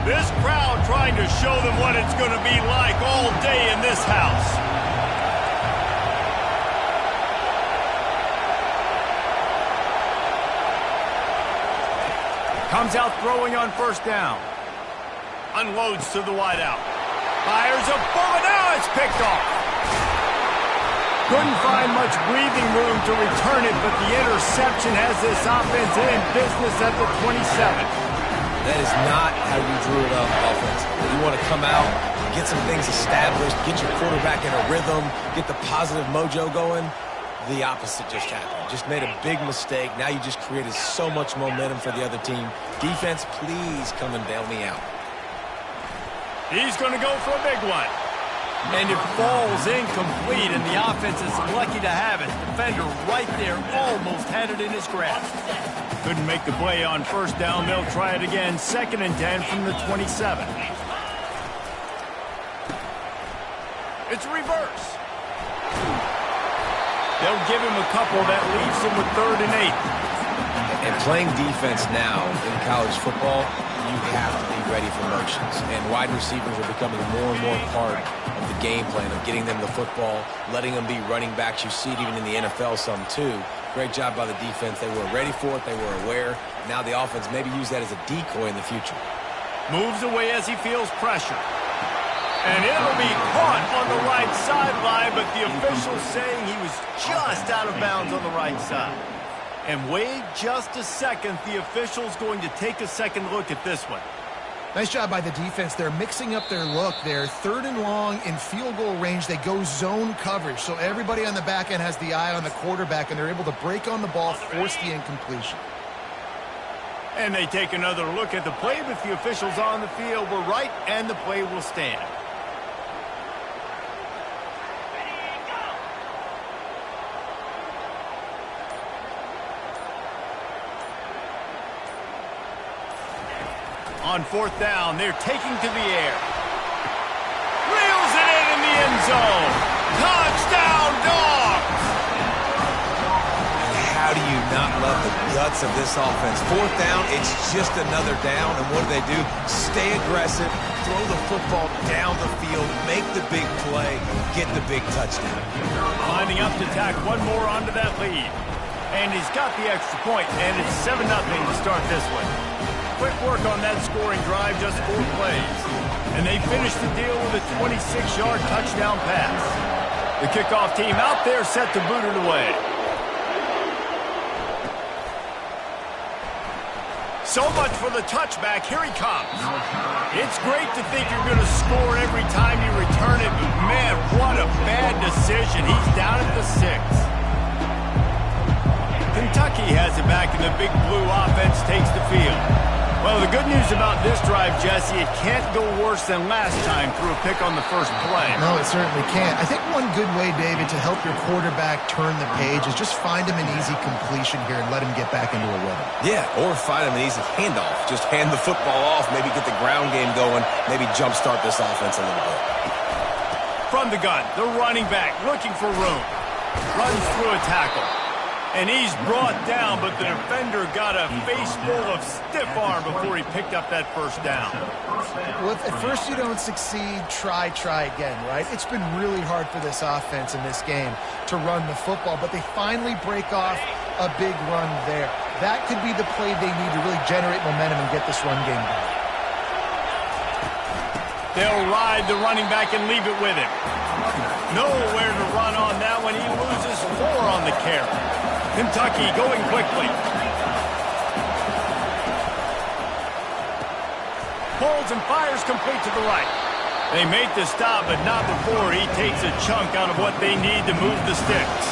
This crowd trying to show them what it's going to be like all day in this house. Comes out throwing on first down. Unloads to the wideout. Fires a bullet. Now it's picked off. Couldn't find much breathing room to return it, but the interception has this offense in business at the 27. That is not how you drew it up offensively. You want to come out, get some things established, get your quarterback in a rhythm, get the positive mojo going. The opposite just happened. Just made a big mistake. Now you just created so much momentum for the other team. Defense, please come and bail me out. He's going to go for a big one. And it falls incomplete, and the offense is lucky to have it. Defender right there almost had it in his grasp. Couldn't make the play on first down. They'll try it again. 2nd and 10 from the 27. It's a reverse. They'll give him a couple. That leaves him with 3rd and 8. And playing defense now in college football, you have to be ready for motions. And wide receivers are becoming more and more part of the game plan of getting them the football, letting them be running backs. You see it even in the NFL some too. Great job by the defense. They were ready for it. They were aware. Now the offense maybe use that as a decoy in the future. Moves away as he feels pressure. And it'll be caught on the right sideline, but the officials saying he was just out of bounds on the right side. And wait just a second. The official's going to take a second look at this one. Nice job by the defense. They're mixing up their look. They're 3rd and long in field goal range. They go zone coverage. So everybody on the back end has the eye on the quarterback, and they're able to break on the ball, force the incompletion. And they take another look at the play, but the officials on the field were right, and the play will stand. On 4th down, they're taking to the air. Reels it in the end zone. Touchdown, Dogs! How do you not love the guts of this offense? 4th down, it's just another down. And what do? Stay aggressive, throw the football down the field, make the big play, get the big touchdown. Lining up to tack one more onto that lead. And he's got the extra point, and it's 7-0 to start this one. Quick work on that scoring drive, just 4 plays. And they finish the deal with a 26-yard touchdown pass. The kickoff team out there set to boot it away. So much for the touchback. Here he comes. It's great to think you're going to score every time you return it, but man, what a bad decision. He's down at the 6. Kentucky has it back, and the big blue offense takes the field. Well, the good news about this drive, Jesse, it can't go worse than last time through a pick on the first play. No, it certainly can't. I think one good way, David, to help your quarterback turn the page is just find him an easy completion here and let him get back into a rhythm. Yeah, or find him an easy handoff. Just hand the football off, maybe get the ground game going, maybe jumpstart this offense a little bit. From the gun, the running back looking for room. Runs through a tackle. And he's brought down, but the defender got a face full of stiff arm before he picked up that first down. Well, if at first you don't succeed, try again, right? It's been really hard for this offense in this game to run the football, but they finally break off a big run there. That could be the play they need to really generate momentum and get this run game going. They'll ride the running back and leave it with him. Nowhere to run on that one. He loses 4 on the carry. Kentucky going quickly. Pulls and fires complete to the right. They make the stop, but not before he takes a chunk out of what they need to move the sticks.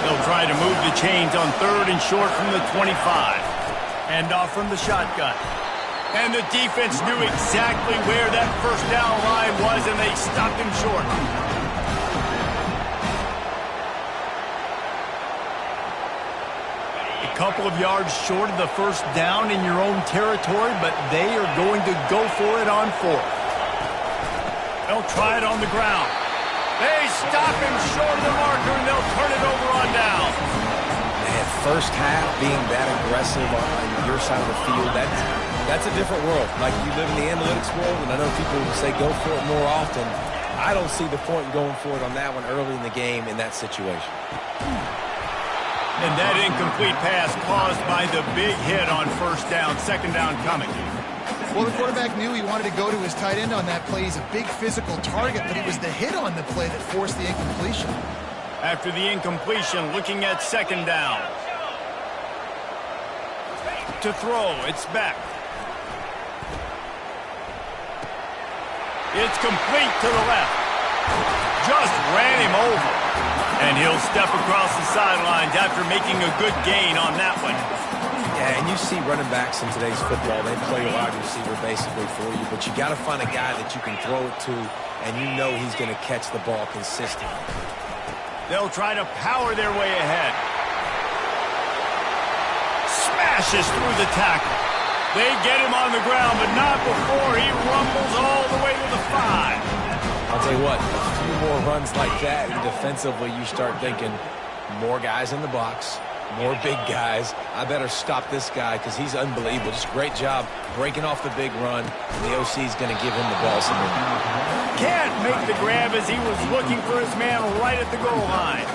They'll try to move the chains on 3rd and short from the 25. Hand off from the shotgun. And the defense knew exactly where that first down line was, and they stopped him short. Couple of yards short of the first down in your own territory, but they are going to go for it on 4th. They'll try it on the ground. They stop him short of the marker, and they'll turn it over on down. Man, first half being that aggressive on your side of the field, that's a different world. Like, you live in the analytics world, and I know people say go for it more often. I don't see the point in going for it on that one early in the game in that situation. And that incomplete pass caused by the big hit on first down, 2nd down coming. Well, the quarterback knew he wanted to go to his tight end on that play. He's a big physical target, but it was the hit on the play that forced the incompletion. After the incompletion, looking at 2nd down. To throw, it's back. It's complete to the left. Just ran him over. And he'll step across the sidelines after making a good gain on that one. Yeah, and you see running backs in today's football, they play a wide receiver basically for you, but you got to find a guy that you can throw it to, and you know he's going to catch the ball consistently. They'll try to power their way ahead. Smashes through the tackle. They get him on the ground, but not before he rumbles all the way to the 5. I'll tell you what, a few more runs like that, and defensively you start thinking, more guys in the box, more big guys. I better stop this guy because he's unbelievable. Just great job breaking off the big run, and the OC is going to give him the ball some more. Can't make the grab as he was looking for his man right at the goal line.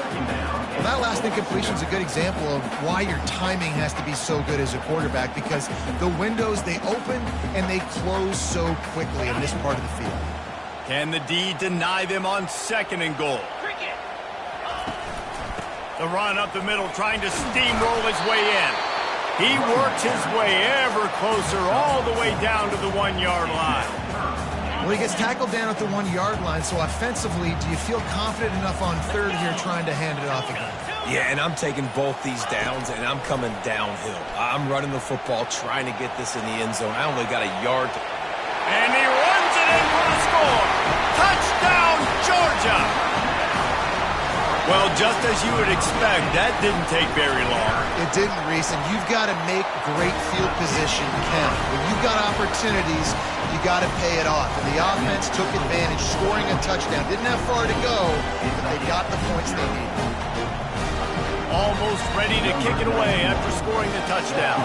Well, that last incompletion is a good example of why your timing has to be so good as a quarterback, because the windows, they open and they close so quickly in this part of the field. Can the D deny them on 2nd and goal? The run up the middle, trying to steamroll his way in. He works his way ever closer, all the way down to the 1-yard line. Well, he gets tackled down at the 1-yard line, so offensively, do you feel confident enough on 3rd here trying to hand it off again? Yeah, and I'm taking both these downs, and I'm coming downhill. I'm running the football, trying to get this in the end zone. I only got a yard. And he runs it in for the score. Touchdown, Georgia! Well, just as you would expect, that didn't take very long. It didn't, Reese, and you've got to make great field position count. When you've got opportunities, you got to pay it off. And the offense took advantage, scoring a touchdown. Didn't have far to go, but they got the points they needed. Almost ready to kick it away after scoring the touchdown.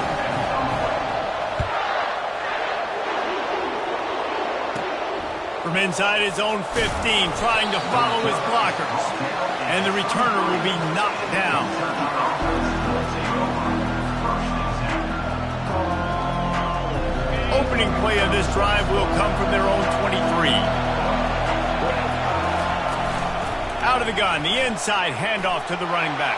From inside his own 15, trying to follow his blockers. And the returner will be knocked down. Opening play of this drive will come from their own 23. Out of the gun, the inside handoff to the running back.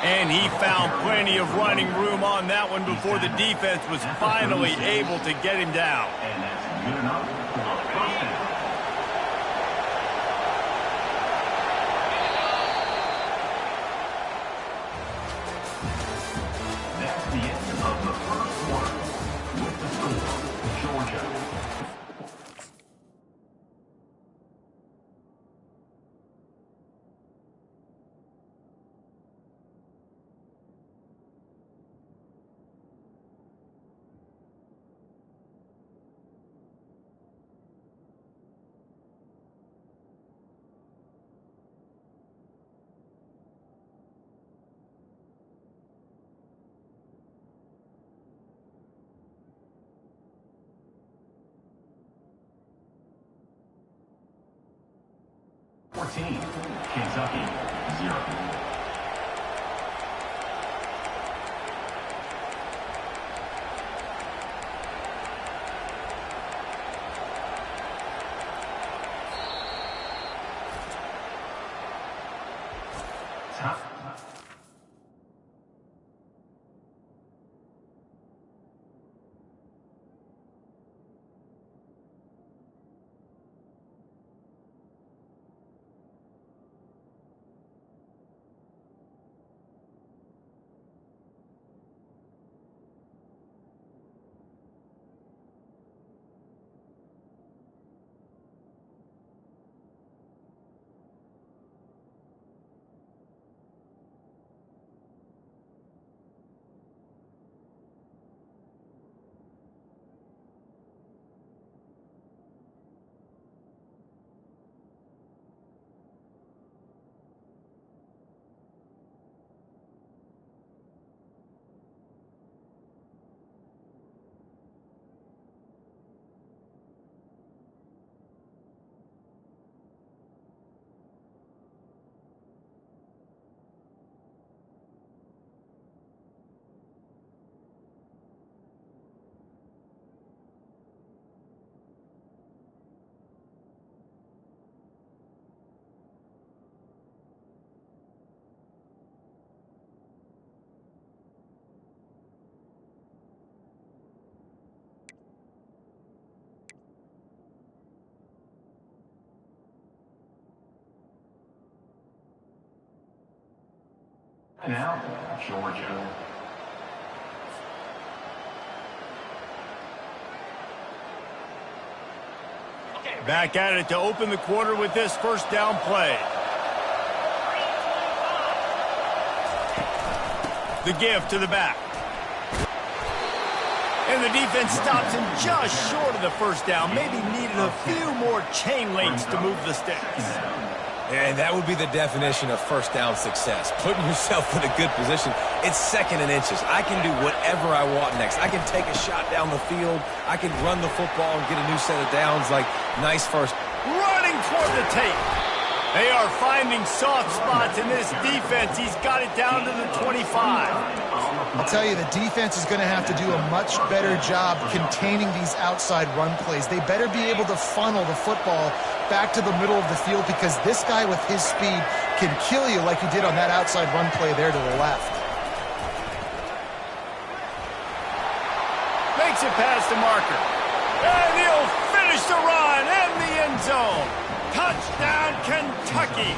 And he found plenty of running room on that one before the defense was finally able to get him down. And that's good enough for first down. That's the end of the first quarter with the score Kentucky 0. Now, Georgia. Back at it to open the quarter with this first down play. The give to the back. And the defense stops him just short of the first down. Maybe needed a few more chain links to move the sticks. And that would be the definition of first down success. Putting yourself in a good position. It's second and inches. I can do whatever I want next. I can take a shot down the field. I can run the football and get a new set of downs. Like, nice first. Running toward the tape. They are finding soft spots in this defense. He's got it down to the 25. I'll tell you, the defense is going to have to do a much better job containing these outside run plays. They better be able to funnel the football back to the middle of the field, because this guy with his speed can kill you like he did on that outside run play there to the left. Makes it past the marker. And he'll finish the run in the end zone. Touchdown, Kentucky.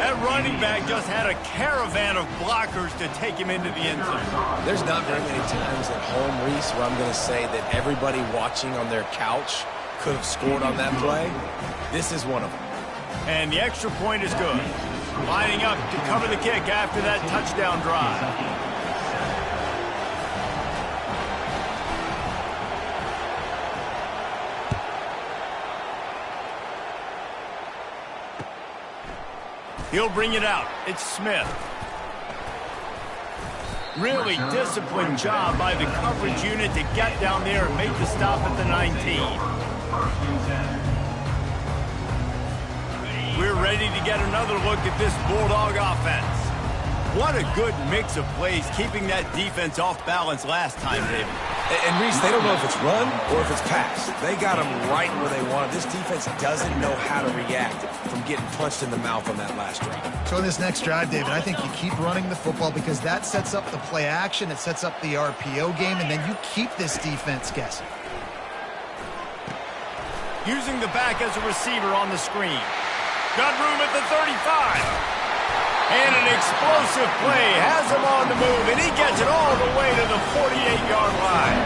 That running back just had a caravan of blockers to take him into the end zone. There's not very many times at home, Reese, where I'm going to say that everybody watching on their couch could have scored on that play. This is one of them. And the extra point is good. Lining up to cover the kick after that touchdown drive. He'll bring it out. It's Smith. Really disciplined job by the coverage unit to get down there and make the stop at the 19. We're ready to get another look at this Bulldog offense. What a good mix of plays, keeping that defense off balance last time, David. And Reese, they don't know if it's run or if it's pass. They got them right where they want it. This defense doesn't know how to react from getting punched in the mouth on that last drive. So in this next drive, David, I think you keep running the football, because that sets up the play action, it sets up the RPO game, and then you keep this defense guessing. Using the back as a receiver on the screen. Got room at the 35. And an explosive play has him on the move, and he gets it all the way to the 48-yard line.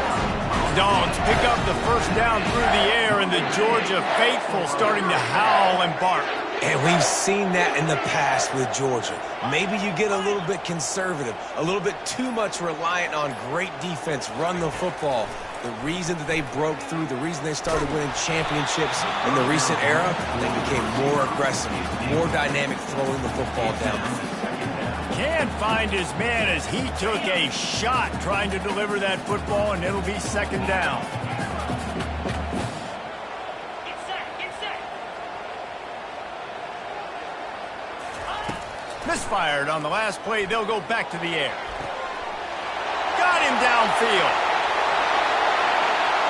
Dogs pick up the first down through the air, and the Georgia faithful starting to howl and bark. And we've seen that in the past with Georgia. Maybe you get a little bit conservative, a little bit too much reliant on great defense, run the football. The reason that they broke through, the reason they started winning championships in the recent era, they became more aggressive, more dynamic throwing the football down the field. Can't find his man as he took a shot trying to deliver that football, and it'll be second down. Misfired on the last play. They'll go back to the air. Got him downfield.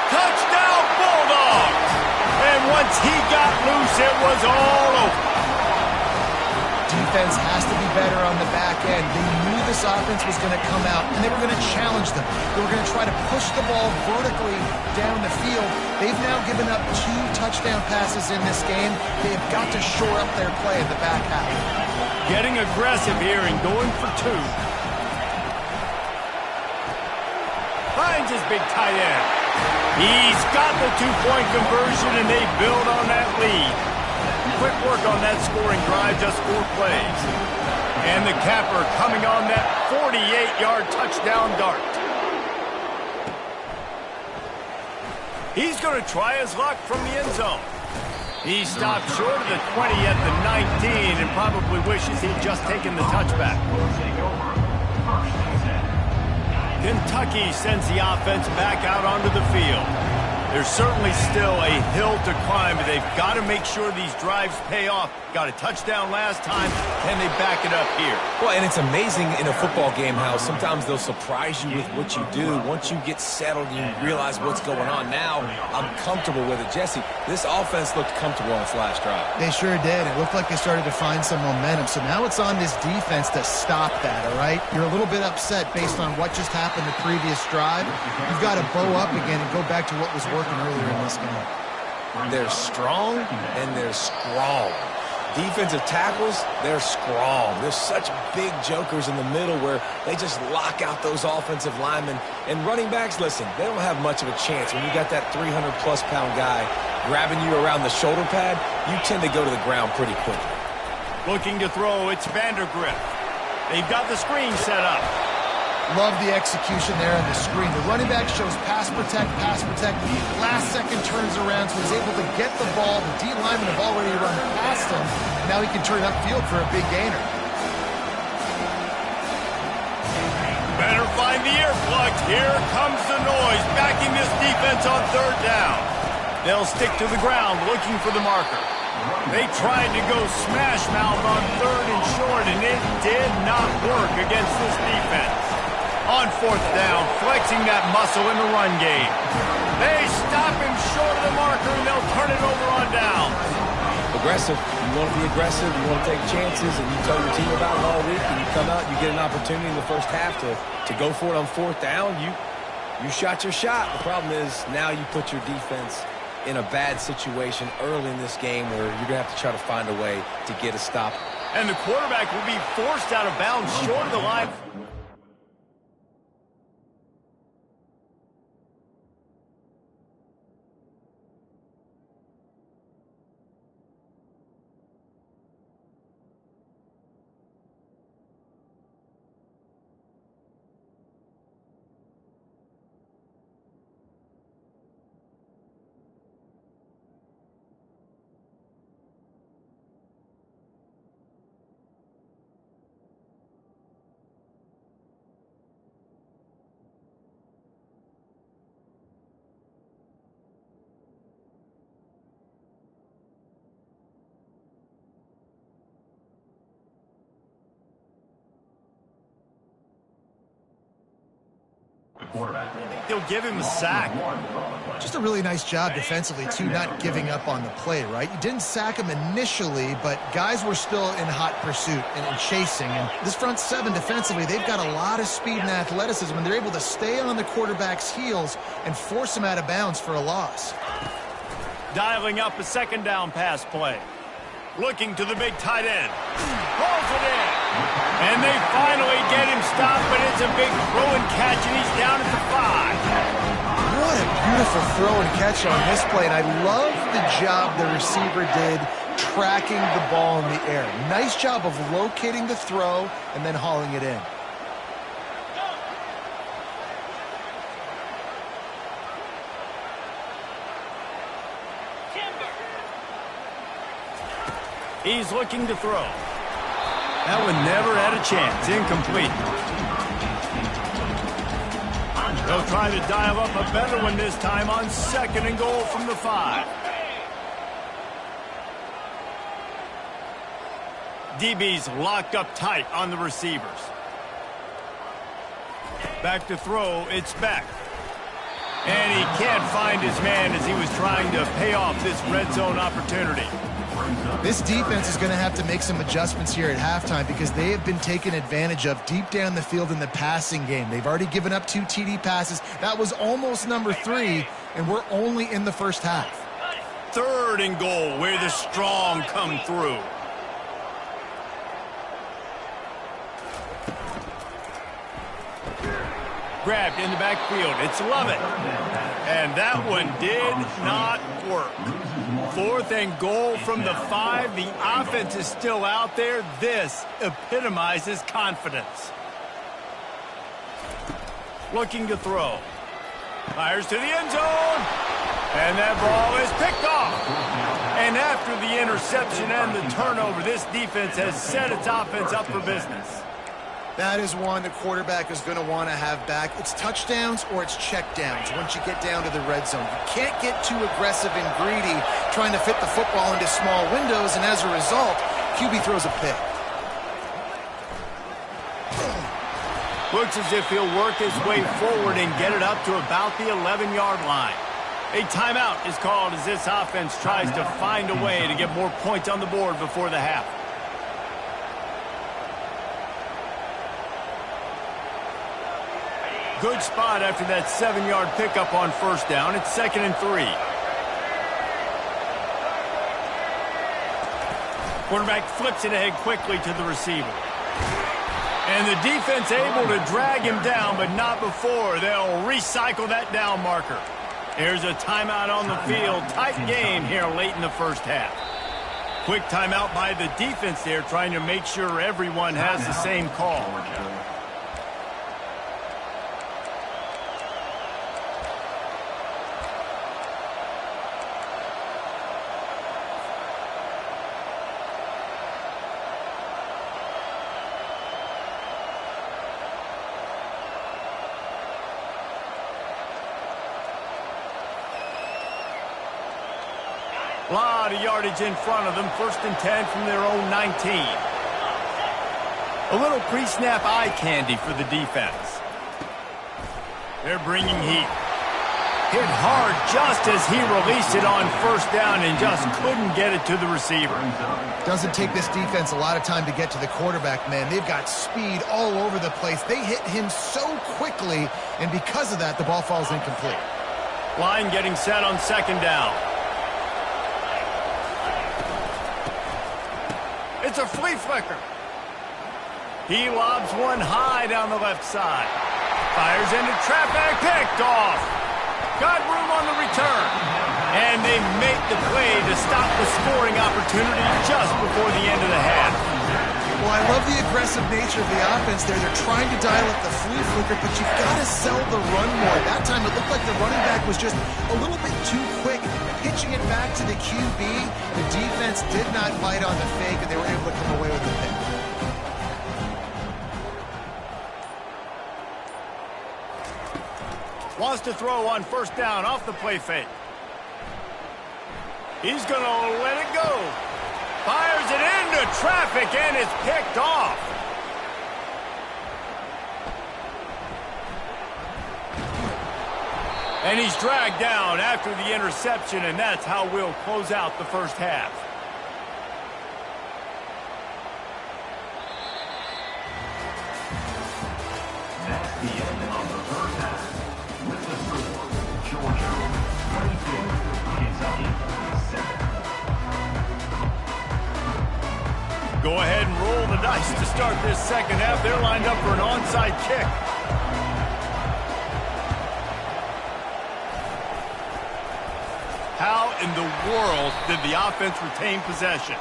Touchdown, Bulldogs! And once he got loose, it was all over. Defense has to be better on the back end. They knew this offense was going to come out, and they were going to challenge them. They were going to try to push the ball vertically down the field. They've now given up 2 touchdown passes in this game. They have got to shore up their play in the back half. Getting aggressive here and going for 2. Finds his big tight end. He's got the 2-point conversion, and they build on that lead. Quick work on that scoring drive, just 4 plays. And the capper coming on that 48-yard touchdown dart. He's going to try his luck from the end zone. He stopped short of the 20 at the 19 and probably wishes he'd just taken the touchback. Kentucky sends the offense back out onto the field. There's certainly still a hill to climb, but they've got to make sure these drives pay off. Got a touchdown last time, and they back it up here. Well, and it's amazing in a football game how sometimes they'll surprise you with what you do. Once you get settled, you realize what's going on. Now, I'm comfortable with it. Jesse, this offense looked comfortable on its last drive. They sure did. It looked like they started to find some momentum. So now it's on this defense to stop that, all right? You're a little bit upset based on what just happened the previous drive. You've got to bow up again and go back to what was working earlier in this game. They're strong and they're strong. Defensive tackles, they're strong. There's such big jokers in the middle where they just lock out those offensive linemen. And running backs, listen, they don't have much of a chance. When you got that 300-plus pound guy grabbing you around the shoulder pad, you tend to go to the ground pretty quickly. Looking to throw, it's Vandergrift. They've got the screen set up. Love the execution there on the screen. The running back shows pass protect. Last second turns around, so he's able to get the ball. The D linemen have already run past him. Now he can turn upfield for a big gainer. Better find the earplugs. Here comes the noise, backing this defense on 3rd down. They'll stick to the ground, looking for the marker. They tried to go smash mouth on 3rd and short, and it did not work against this defense. On 4th down, flexing that muscle in the run game. They stop him short of the marker, and they'll turn it over on down. Aggressive. You want to be aggressive. You want to take chances, and you tell your team about it all week, and you come out, you get an opportunity in the first half to go for it on 4th down. You shot your shot. The problem is now you put your defense in a bad situation early in this game where you're going to have to try to find a way to get a stop. And the quarterback will be forced out of bounds short of the line. They'll give him a sack. Just a really nice job defensively, too, not giving up on the play, right? You didn't sack him initially, but guys were still in hot pursuit and chasing. And this front 7 defensively, they've got a lot of speed and athleticism, and they're able to stay on the quarterback's heels and force him out of bounds for a loss. Dialing up a 2nd down pass play. Looking to the big tight end. Pulls it in. And they finally get him stopped, but it's a big throw and catch, and he's down at the 5. What a beautiful throw and catch on this play, and I love the job the receiver did tracking the ball in the air. Nice job of locating the throw and then hauling it in. He's looking to throw. That one never had a chance. Incomplete. They'll try to dial up a better one this time on 2nd and goal from the 5. DB's locked up tight on the receivers. Back to throw, it's Beck. And he can't find his man as he was trying to pay off this red zone opportunity. This defense is going to have to make some adjustments here at halftime because they have been taken advantage of deep down the field in the passing game. They've already given up 2 TD passes. That was almost number 3, and we're only in the first half. 3rd and goal, where the strong come through. Grabbed in the backfield. It's Lovett. And that one did not work. 4th and goal from the 5. The offense is still out there. This epitomizes confidence. Looking to throw. Fires to the end zone. And that ball is picked off. And after the interception and the turnover, this defense has set its offense up for business. That is one the quarterback is going to want to have back. It's touchdowns or it's checkdowns once you get down to the red zone. You can't get too aggressive and greedy trying to fit the football into small windows, and as a result, QB throws a pick. Looks as if he'll work his way forward and get it up to about the 11-yard line. A timeout is called as this offense tries to find a way to get more points on the board before the half. Good spot after that 7-yard pickup on first down. It's 2nd and 3. Quarterback flips it ahead quickly to the receiver. And the defense able to drag him down, but not before they'll recycle that down marker. Here's a timeout on the field. Tight game here late in the first half. Quick timeout by the defense there, trying to make sure everyone has the same call. A lot of yardage in front of them. 1st and 10 from their own 19. A little pre-snap eye candy for the defense. They're bringing heat. Hit hard just as he released it on first down and just couldn't get it to the receiver. Doesn't take this defense a lot of time to get to the quarterback, man. They've got speed all over the place. They hit him so quickly, and because of that, the ball falls incomplete. Line getting set on 2nd down. It's a flea flicker. He lobs one high down the left side. Fires into traffic, picked off. Got room on the return. And they make the play to stop the scoring opportunity just before the end of the half. Well, I love the aggressive nature of the offense there. They're trying to dial up the flea flicker, but you've got to sell the run more. That time it looked like the running back was just a little bit too quick, pitching it back to the QB. The defense did not bite on the fake, and they were able to come away with the pick. Wants to throw on first down off the play fake. He's going to let it go. Fires it into traffic, and it's picked off. And he's dragged down after the interception, and that's how we'll close out the first half. That's the end of the first half. With the score, Georgia 22, Kentucky 7. Go ahead and roll the dice to start this second half. They're lined up for an onside kick. How in the world did the offense retain possession?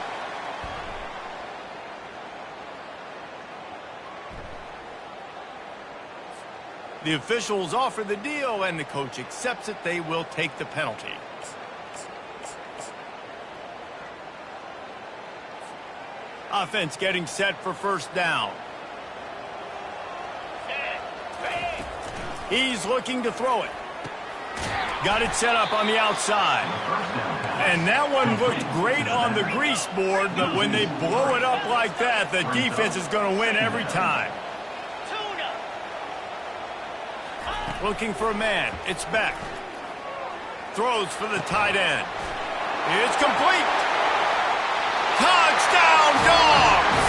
The officials offer the deal, and the coach accepts it. They will take the penalty. Offense getting set for first down. He's looking to throw it. Got it set up on the outside. And that one looked great on the grease board, but when they blow it up like that, the defense is going to win every time. Looking for a man. It's Beck. Throws for the tight end. It's complete. Touchdown, Dogs!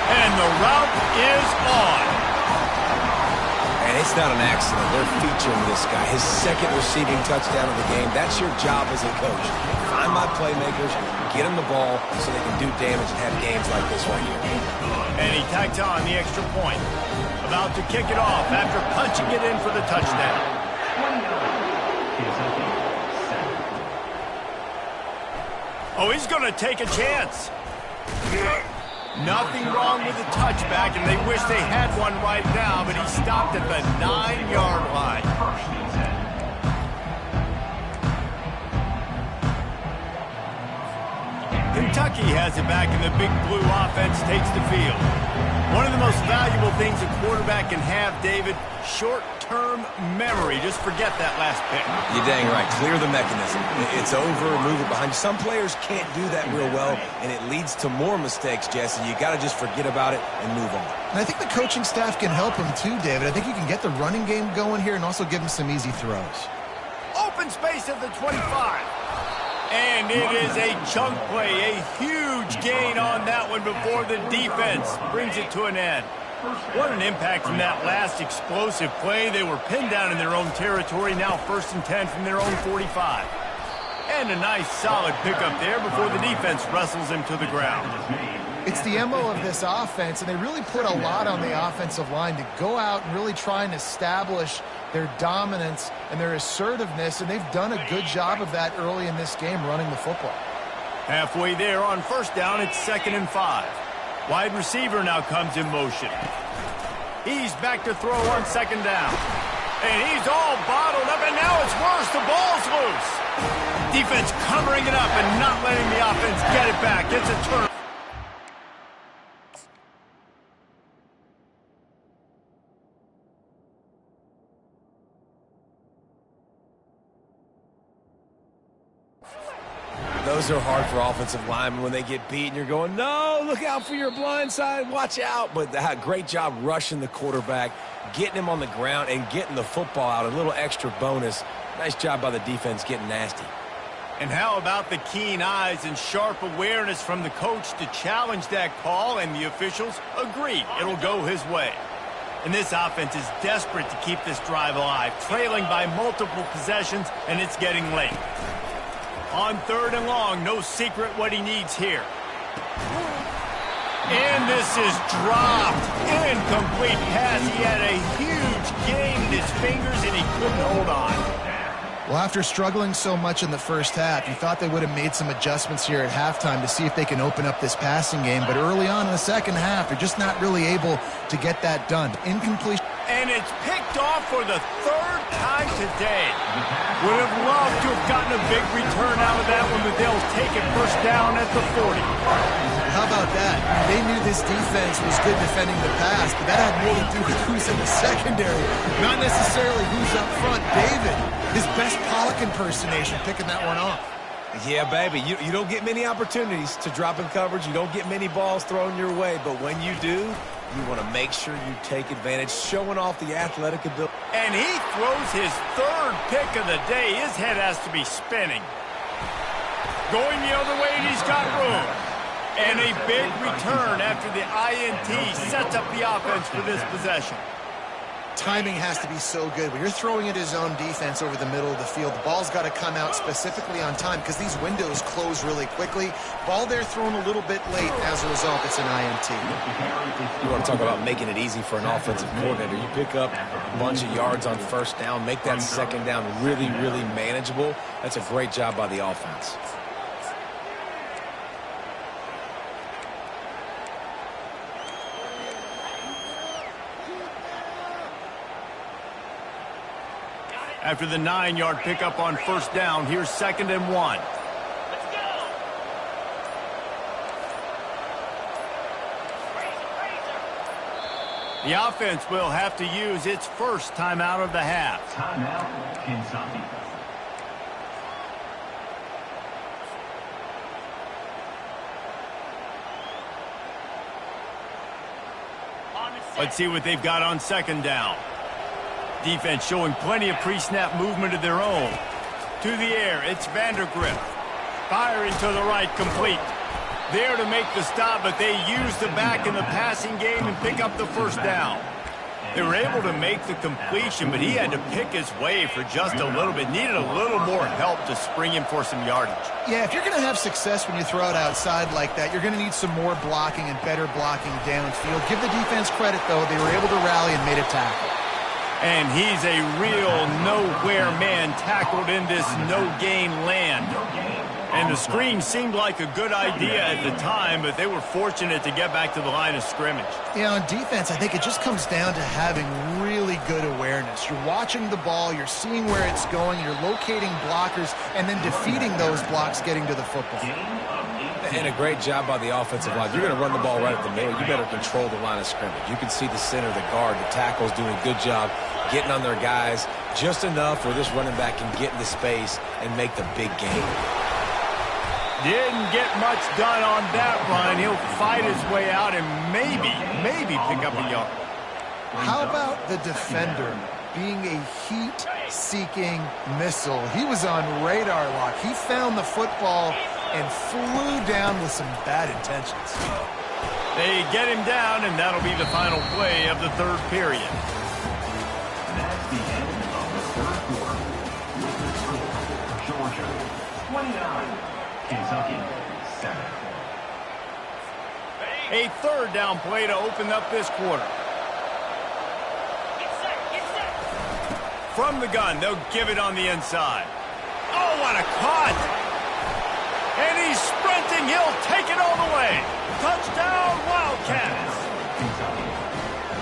And the route is on. And it's not an accident. They're featuring this guy. His second receiving touchdown of the game. That's your job as a coach. Find my playmakers, get them the ball so they can do damage and have games like this right here. And he tacked on the extra point. About to kick it off after punching it in for the touchdown. Oh, he's going to take a chance. Nothing wrong with the touchback, and they wish they had one right now, but he stopped at the 9-yard line. Kentucky has it back, and the Big Blue offense takes the field. One of the most valuable things a quarterback can have, David, short-term memory. Just forget that last pick. You're dang right. Clear the mechanism. It's over, move it behind you. Some players can't do that real well, and it leads to more mistakes, Jesse. You got to just forget about it and move on. And I think the coaching staff can help him too, David. I think you can get the running game going here and also give him some easy throws. Open space at the 25. And it is a chunk play, a huge gain on that one before the defense brings it to an end. What an impact from that last explosive play. They were pinned down in their own territory, now 1st and 10 from their own 45. And a nice solid pickup there before the defense wrestles him to the ground. It's the MO of this offense, and they really put a lot on the offensive line to go out and really try and establish their dominance and their assertiveness, and they've done a good job of that early in this game running the football. Halfway there on 1st down, it's 2nd and 5. Wide receiver now comes in motion. He's back to throw on 2nd down. And he's all bottled up, and now it's worse. The ball's loose. Defense covering it up and not letting the offense get it back. It's a turn. Those are hard for offensive linemen when they get beat and you're going, no, look out for your blind side, watch out. But great job rushing the quarterback, getting him on the ground, and getting the football out. A little extra bonus. Nice job by the defense getting nasty. And how about the keen eyes and sharp awareness from the coach to challenge that call, and the officials agree it'll go his way. And this offense is desperate to keep this drive alive, trailing by multiple possessions, and it's getting late. On 3rd and long, no secret what he needs here. And this is dropped. Incomplete pass. He had a huge gain in his fingers, and he couldn't hold on. Well, after struggling so much in the first half, you thought they would have made some adjustments here at halftime to see if they can open up this passing game. But early on in the second half, they're just not really able to get that done. Incompletion. And it's picked off for the 3rd time today. Would have loved to have gotten a big return out of that one, but they'll take it 1st down at the 40. How about that? They knew this defense was good defending the pass, but that had more to do with who's in the secondary, not necessarily who's up front. David, his best Pollock impersonation, picking that one off. Yeah, baby, you don't get many opportunities to drop in coverage. You don't get many balls thrown your way, but when you do, you want to make sure you take advantage, showing off the athletic ability. And he throws his 3rd pick of the day. His head has to be spinning. Going the other way, and he's got room. And a big return after the INT sets up the offense for this possession. Timing has to be so good. When you're throwing at his own defense over the middle of the field, the ball's got to come out specifically on time because these windows close really quickly. Ball there thrown a little bit late. As a result, it's an INT. You want to talk about making it easy for an offensive coordinator. You pick up a bunch of yards on 1st down, make that 2nd down really, really manageable. That's a great job by the offense. After the 9-yard pickup on 1st down, here's 2nd and 1. The offense will have to use its 1st timeout of the half. Timeout, Kentucky. Let's see what they've got on second down. Defense showing plenty of pre-snap movement of their own. To the air, it's Vandergrift. Firing to the right, complete. There to make the stop, but they used the back in the passing game and pick up the first down. They were able to make the completion, but he had to pick his way for just a little bit. Needed a little more help to spring him for some yardage. Yeah, if you're going to have success when you throw it outside like that, you're going to need some more blocking and better blocking downfield. Give the defense credit, though. They were able to rally and made a tackle. And he's a real nowhere man, tackled in this no-gain land. And the screen seemed like a good idea at the time, but they were fortunate to get back to the line of scrimmage. Yeah, on defense, I think it just comes down to having really good awareness. You're watching the ball, you're seeing where it's going, you're locating blockers, and then defeating those blocks getting to the football. And a great job by the offensive line. You're going to run the ball right at the middle. You better control the line of scrimmage. You can see the center, the guard, the tackles doing a good job getting on their guys just enough where this running back can get into space and make the big game. Didn't get much done on that run. He'll fight his way out and maybe pick up a yard. How about the defender being a heat-seeking missile? He was on radar lock. He found the football and flew down with some bad intentions. They get him down, and that'll be the final play of the third period. That's the end of the third quarter. With the score, Georgia 29, Kentucky 7. A third down play to open up this quarter. From the gun, they'll give it on the inside. Oh, what a cut! And he's sprinting. He'll take it all the way. Touchdown, Wildcats.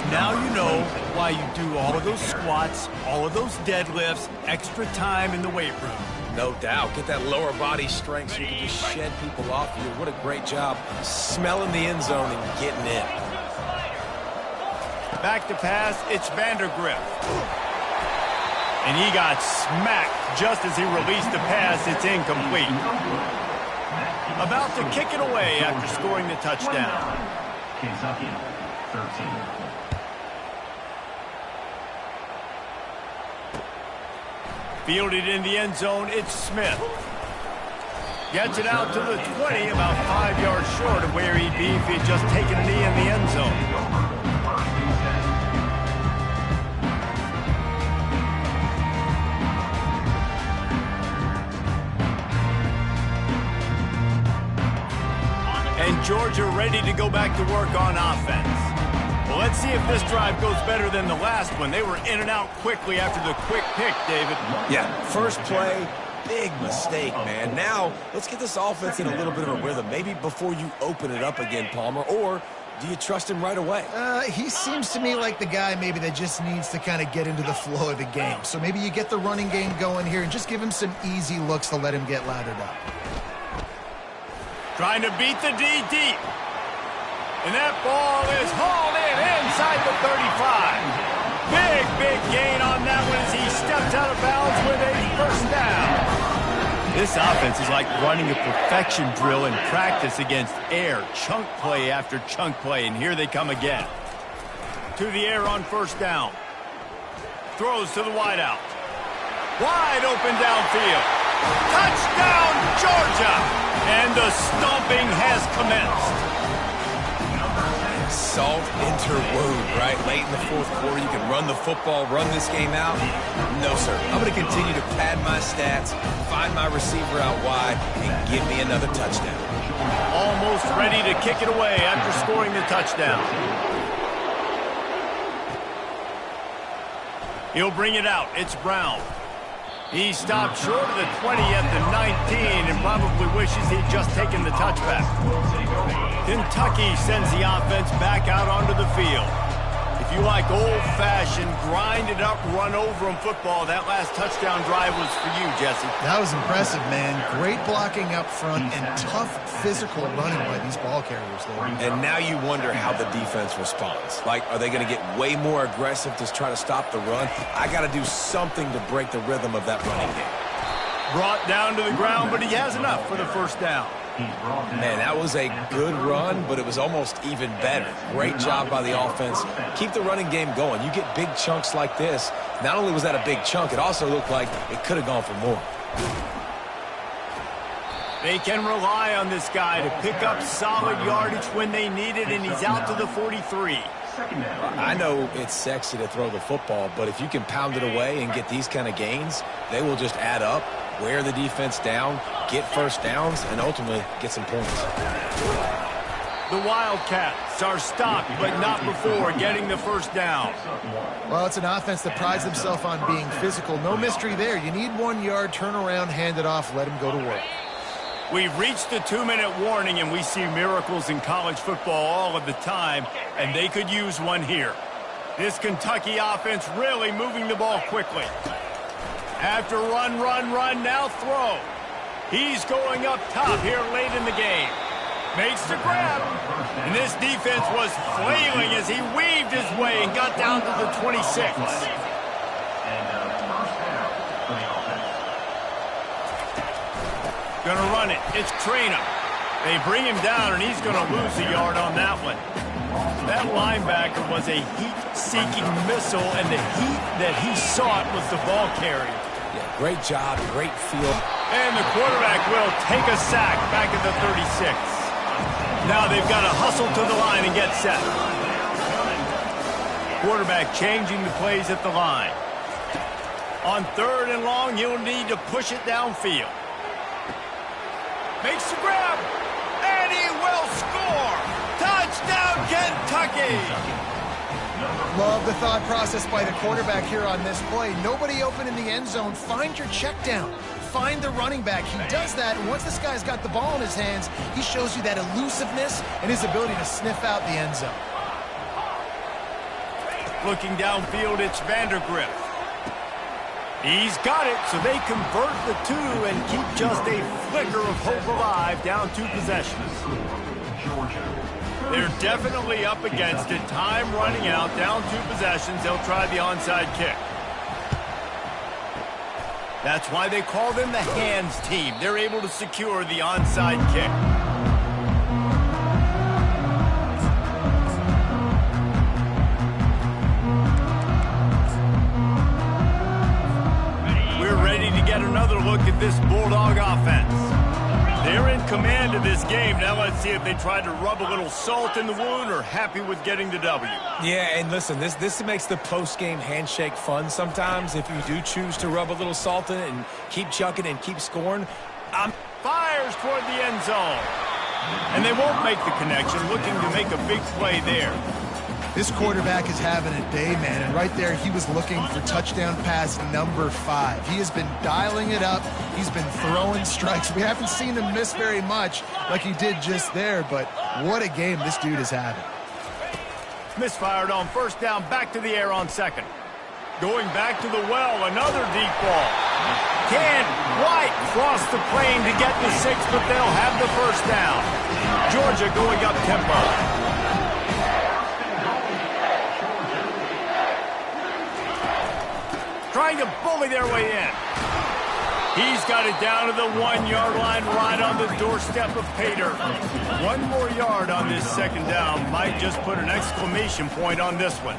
Now you know why you do all of those squats, all of those deadlifts, extra time in the weight room. No doubt. Get that lower body strength so you can just shed people off you. What a great job smelling the end zone and getting in. Back to pass, it's Vandergrift. And he got smacked just as he released the pass. It's incomplete. About to kick it away after scoring the touchdown. Kentucky 13. Fielded in the end zone, it's Smith. Gets it out to the 20, about 5 yards short of where he'd be if he'd just taken a knee in the end zone. And Georgia ready to go back to work on offense. Well, let's see if this drive goes better than the last one. They were in and out quickly after the quick pick, David. Yeah, first play, big mistake, man. Now, let's get this offense in a little bit of a rhythm. Maybe before you open it up again, Palmer, or do you trust him right away? He seems to me like the guy maybe that just needs to kind of get into the flow of the game. So maybe you get the running game going here and just give him some easy looks to let him get lathered up. Trying to beat the D deep. And that ball is hauled in inside the 35. Big gain on that one as he stepped out of bounds with a first down. This offense is like running a perfection drill in practice against air. Chunk play after chunk play, and here they come again. To the air on first down. Throws to the wideout. Wide open downfield. Touchdown, Georgia! And the stomping has commenced. Salt interwove, right? Late in the fourth quarter, you can run the football, run this game out. No, sir. I'm going to continue to pad my stats, find my receiver out wide, and give me another touchdown. Almost ready to kick it away after scoring the touchdown. He'll bring it out. It's Brown. He stopped short of the 20 at the 19 and probably wishes he'd just taken the touchback. Kentucky sends the offense back out onto the field. If you like old-fashioned, grind-it-up, run-over-'em football, that last touchdown drive was for you, Jesse. That was impressive, man. Great blocking up front and tough physical running by these ball carriers there. And now you wonder how the defense responds. Like, are they going to get way more aggressive to try to stop the run? I got to do something to break the rhythm of that running game. Brought down to the ground, but he has enough for the first down. Man, that was a good run, but it was almost even better. Great job by the offense. Keep the running game going. You get big chunks like this. Not only was that a big chunk, it also looked like it could have gone for more. They can rely on this guy to pick up solid yardage when they need it, and he's out to the 43. I know it's sexy to throw the football, but if you can pound it away and get these kind of gains, they will just add up, wear the defense down, get first downs, and ultimately get some points. The Wildcats are stopped, but not before getting the first down. Well, it's an offense that prides themselves on being physical. No mystery there. You need 1 yard, turn around, hand it off, let him go to work. We've reached the 2-minute warning, and we see miracles in college football all of the time, and they could use one here. This Kentucky offense really moving the ball quickly. After run, now throw. He's going up top here late in the game. Makes the grab. And this defense was flailing as he weaved his way and got down to the 26. Gonna run it. It's Traynor. They bring him down, and he's gonna lose a yard on that one. That linebacker was a heat-seeking missile, and the heat that he sought was the ball carrier. Yeah, great job, great feel. And the quarterback will take a sack back at the 36. Now they've got to hustle to the line and get set. Quarterback changing the plays at the line. On 3rd and long, he'll need to push it downfield. Makes the grab, and he will score! Touchdown, Kentucky! Love the thought process by the quarterback here on this play. Nobody open in the end zone. Find your check down. Find the running back. He does that, and once this guy's got the ball in his hands, he shows you that elusiveness and his ability to sniff out the end zone. Looking downfield, it's Vandergrift. He's got it, so they convert the 2 and keep just a flicker of hope alive, down 2 possessions. They're definitely up against it. Time running out, down 2 possessions. They'll try the onside kick. That's why they call them the hands team. They're able to secure the onside kick. We're ready to get another look at this Bulldog offense. They're in command of this game. Now let's see if they try to rub a little salt in the wound or happy with getting the W. Yeah, and listen, this makes the post-game handshake fun sometimes if you do choose to rub a little salt in it and keep chucking and keep scoring. Fires toward the end zone. And they won't make the connection, looking to make a big play there. This quarterback is having a day, man, and right there he was looking for touchdown pass number 5. He has been dialing it up. He's been throwing strikes. We haven't seen him miss very much like he did just there, but what a game this dude is having. Misfired on 1st down, back to the air on 2nd. Going back to the well, another deep ball. Can White cross the plane to get the 6, but they'll have the 1st down. Georgia going up tempo. Trying to bully their way in. He's got it down to the 1-yard line, right on the doorstep of Pater. 1 more yard on this 2nd down might just put an exclamation point on this one.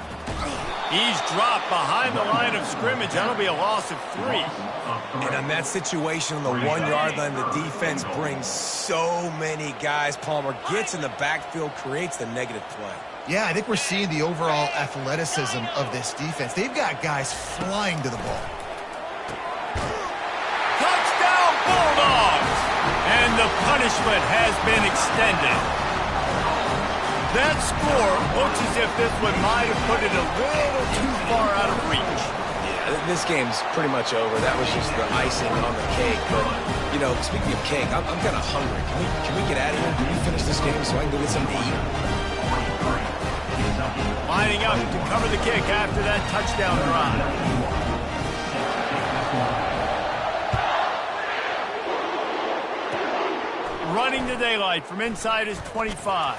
He's dropped behind the line of scrimmage. That'll be a loss of 3. And on that situation on the 1-yard line, the defense brings so many guys. Palmer gets in the backfield, creates the negative play. Yeah, I think we're seeing the overall athleticism of this defense. They've got guys flying to the ball. Touchdown, Bulldogs! And the punishment has been extended. That score looks as if this one might have put it a little too far out of reach. Yeah, this game's pretty much over. That was just the icing on the cake. But, you know, speaking of cake, I'm kind of hungry. Can we get out of here? Can we finish this game so I can go get something to eat? Lining up to cover the kick after that touchdown drive. Running to daylight from inside his 25.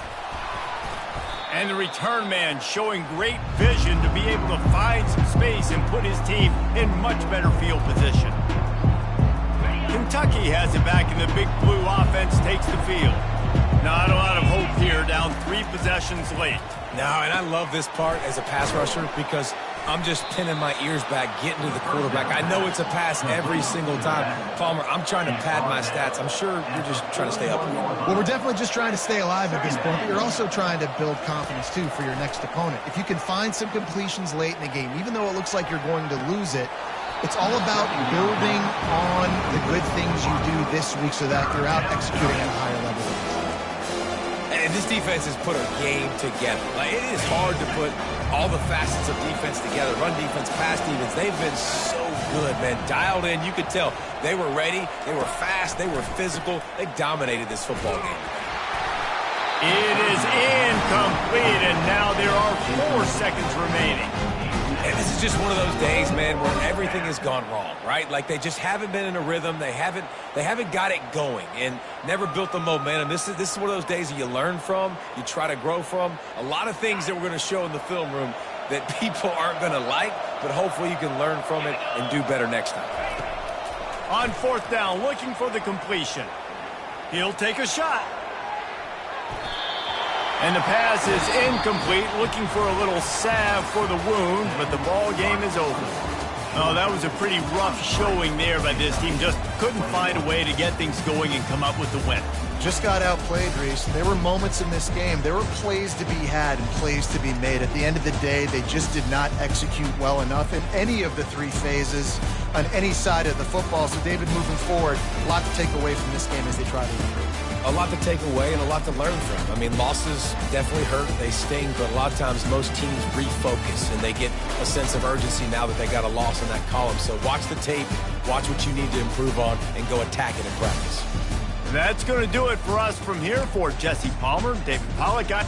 And the return man showing great vision to be able to find some space and put his team in much better field position. Kentucky has it back, and the Big Blue offense takes the field. Not a lot of hope here, down 3 possessions late. No, and I love this part as a pass rusher because I'm just pinning my ears back, getting to the quarterback. I know it's a pass every single time. Palmer, I'm trying to pad my stats. I'm sure you're just trying to stay up. Well, we're definitely just trying to stay alive at this point, but you're also trying to build confidence, too, for your next opponent. If you can find some completions late in the game, even though it looks like you're going to lose it, it's all about building on the good things you do this week so that you're out executing at a higher level. And this defense has put a game together. Like, it is hard to put all the facets of defense together. Run defense, pass defense. They've been so good, man. Dialed in. You could tell they were ready. They were fast. They were physical. They dominated this football game. It is incomplete, and now there are 4 seconds remaining. And this is just one of those days, man, where everything has gone wrong, right? Like, they just haven't been in a rhythm. They haven't got it going and never built the momentum. This is one of those days that you learn from, you try to grow from. A lot of things that we're going to show in the film room that people aren't going to like, but hopefully you can learn from it and do better next time. On 4th down, looking for the completion. He'll take a shot. And the pass is incomplete, looking for a little salve for the wound, but the ball game is over. Oh, that was a pretty rough showing there by this team. Just couldn't find a way to get things going and come up with the win. Just got outplayed, Reese. There were moments in this game. There were plays to be had and plays to be made. At the end of the day, they just did not execute well enough in any of the 3 phases on any side of the football. So, David, moving forward, a lot to take away from this game as they try to improve. A lot to take away and a lot to learn from. I mean, losses definitely hurt. They sting, but a lot of times most teams refocus and they get a sense of urgency now that they got a loss in that column. So watch the tape, watch what you need to improve on, and go attack it in practice. That's going to do it for us from here. For Jesse Palmer, David Pollack.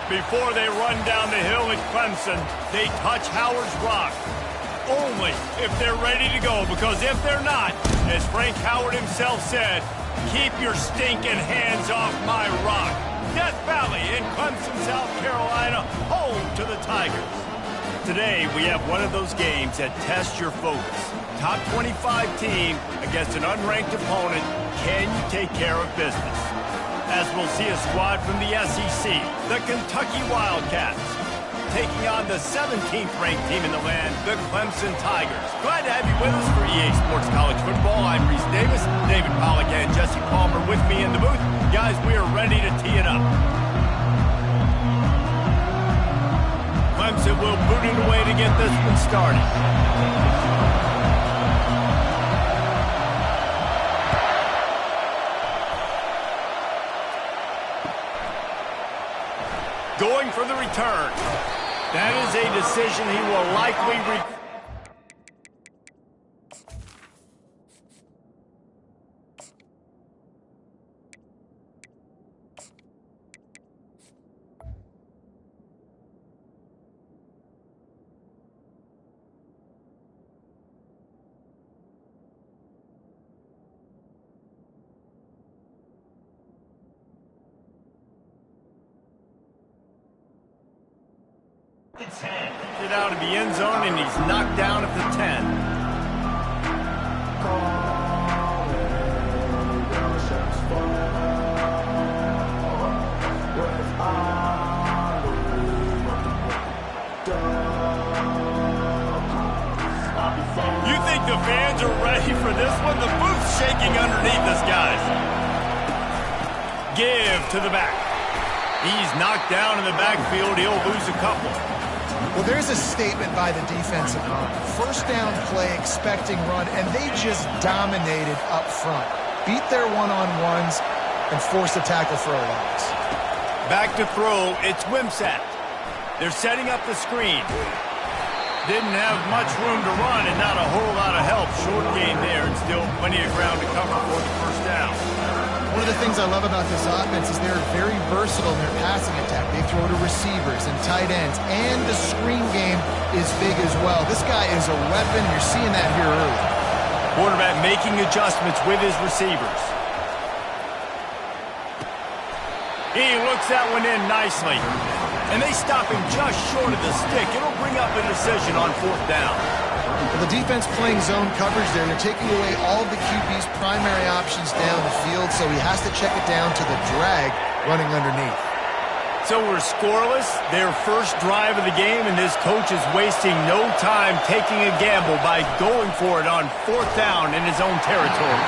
Before they run down the hill at Clemson, they touch Howard's Rock. Only if they're ready to go, because if they're not, as Frank Howard himself said, keep your stinking hands off my rock. Death Valley in Clemson, South Carolina, home to the Tigers. Today, we have one of those games that tests your focus. Top 25 team against an unranked opponent. Can you take care of business? As we'll see a squad from the SEC, the Kentucky Wildcats, taking on the 17th ranked team in the land, the Clemson Tigers. Glad to have you with us for EA Sports College Football. I'm Reese Davis, David Pollack and Jesse Palmer with me in the booth. Guys, we are ready to tee it up. Clemson will boot it away to get this one started. Going for the return. That is a decision he will likely The 10. Get out of the end zone, and he's knocked down at the 10. You think the fans are ready for this one? The booth's shaking underneath us, guys. Give to the back. He's knocked down in the backfield. He'll lose a couple. Well, there's a statement by the defensive line. First down play, expecting run, and they just dominated up front. Beat their one-on-ones and forced a tackle for a loss. Back to throw. It's Wimsatt. They're setting up the screen. Didn't have much room to run and not a whole lot of help. Short gain there and still plenty of ground to cover for the first down. One of the things I love about this offense is they're very versatile in their passing attack. They throw to receivers and tight ends, and the screen game is big as well. This guy is a weapon. You're seeing that here early. Quarterback making adjustments with his receivers. He looks that one in nicely. And they stop him just short of the stick. It'll bring up a decision on fourth down. Well, the defense playing zone coverage there. They're taking away all of the QB's primary options down the field, so he has to check it down to the drag running underneath. So we're scoreless, their first drive of the game, and this coach is wasting no time taking a gamble by going for it on fourth down in his own territory.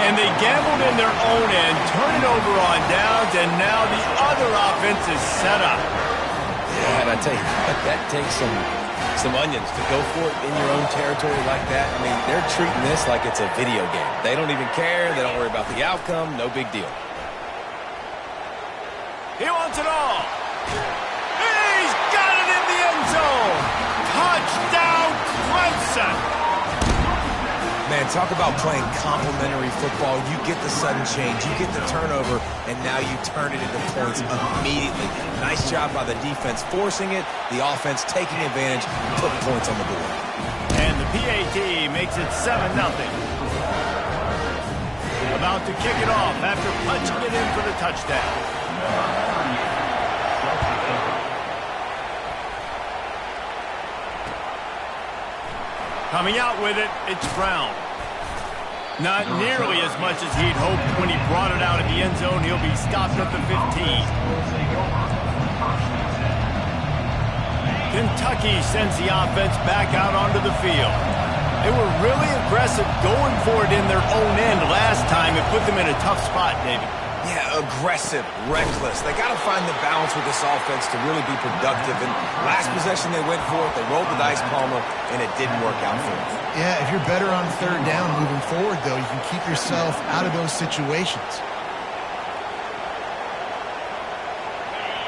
And they gambled in their own end, turn it over on downs, and now the other offense is set up. Yeah, and I tell you, that takes some onions to go for it in your own territory like that. I mean, they're treating this like it's a video game. They don't even care. They don't worry about the outcome. No big deal. He wants it all. He's got it in the end zone. Touchdown, Clemson. Man, talk about playing complementary football. You get the sudden change, you get the turnover, and now you turn it into points immediately. Nice job by the defense forcing it, the offense taking advantage, putting points on the board. And the PAT makes it 7-0. About to kick it off after punching it in for the touchdown. Coming out with it, it's Brown. Not nearly as much as he'd hoped when he brought it out of the end zone. He'll be stopped at the 15. Kentucky sends the offense back out onto the field. They were really aggressive going for it in their own end last time. It put them in a tough spot, David. Yeah, aggressive, reckless. They got to find the balance with this offense to really be productive. And last possession they went for it, they rolled the dice, Palmer, and it didn't work out for them. Yeah, if you're better on third down moving forward, though, you can keep yourself out of those situations.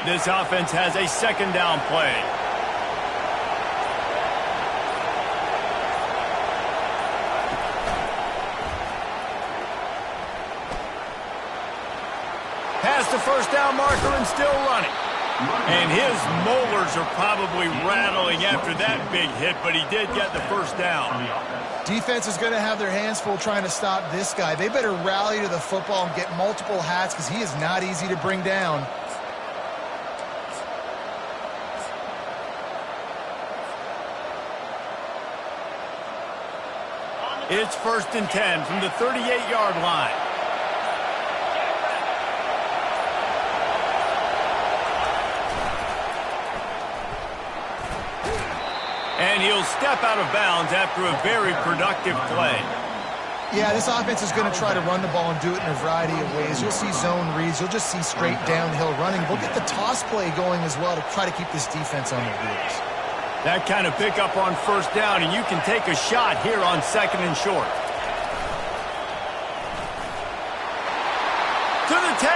This offense has a second down play. Past the first down marker and still running. And his molars are probably rattling after that big hit, but he did get the first down. Defense is going to have their hands full trying to stop this guy. They better rally to the football and get multiple hats because he is not easy to bring down. It's 1st and 10 from the 38-yard line. And he'll step out of bounds after a very productive play. Yeah, this offense is going to try to run the ball and do it in a variety of ways. You'll see zone reads. You'll just see straight downhill running. We'll get the toss play going as well to try to keep this defense on their heels. That kind of pickup on first down, and you can take a shot here on 2nd and short. To the 10.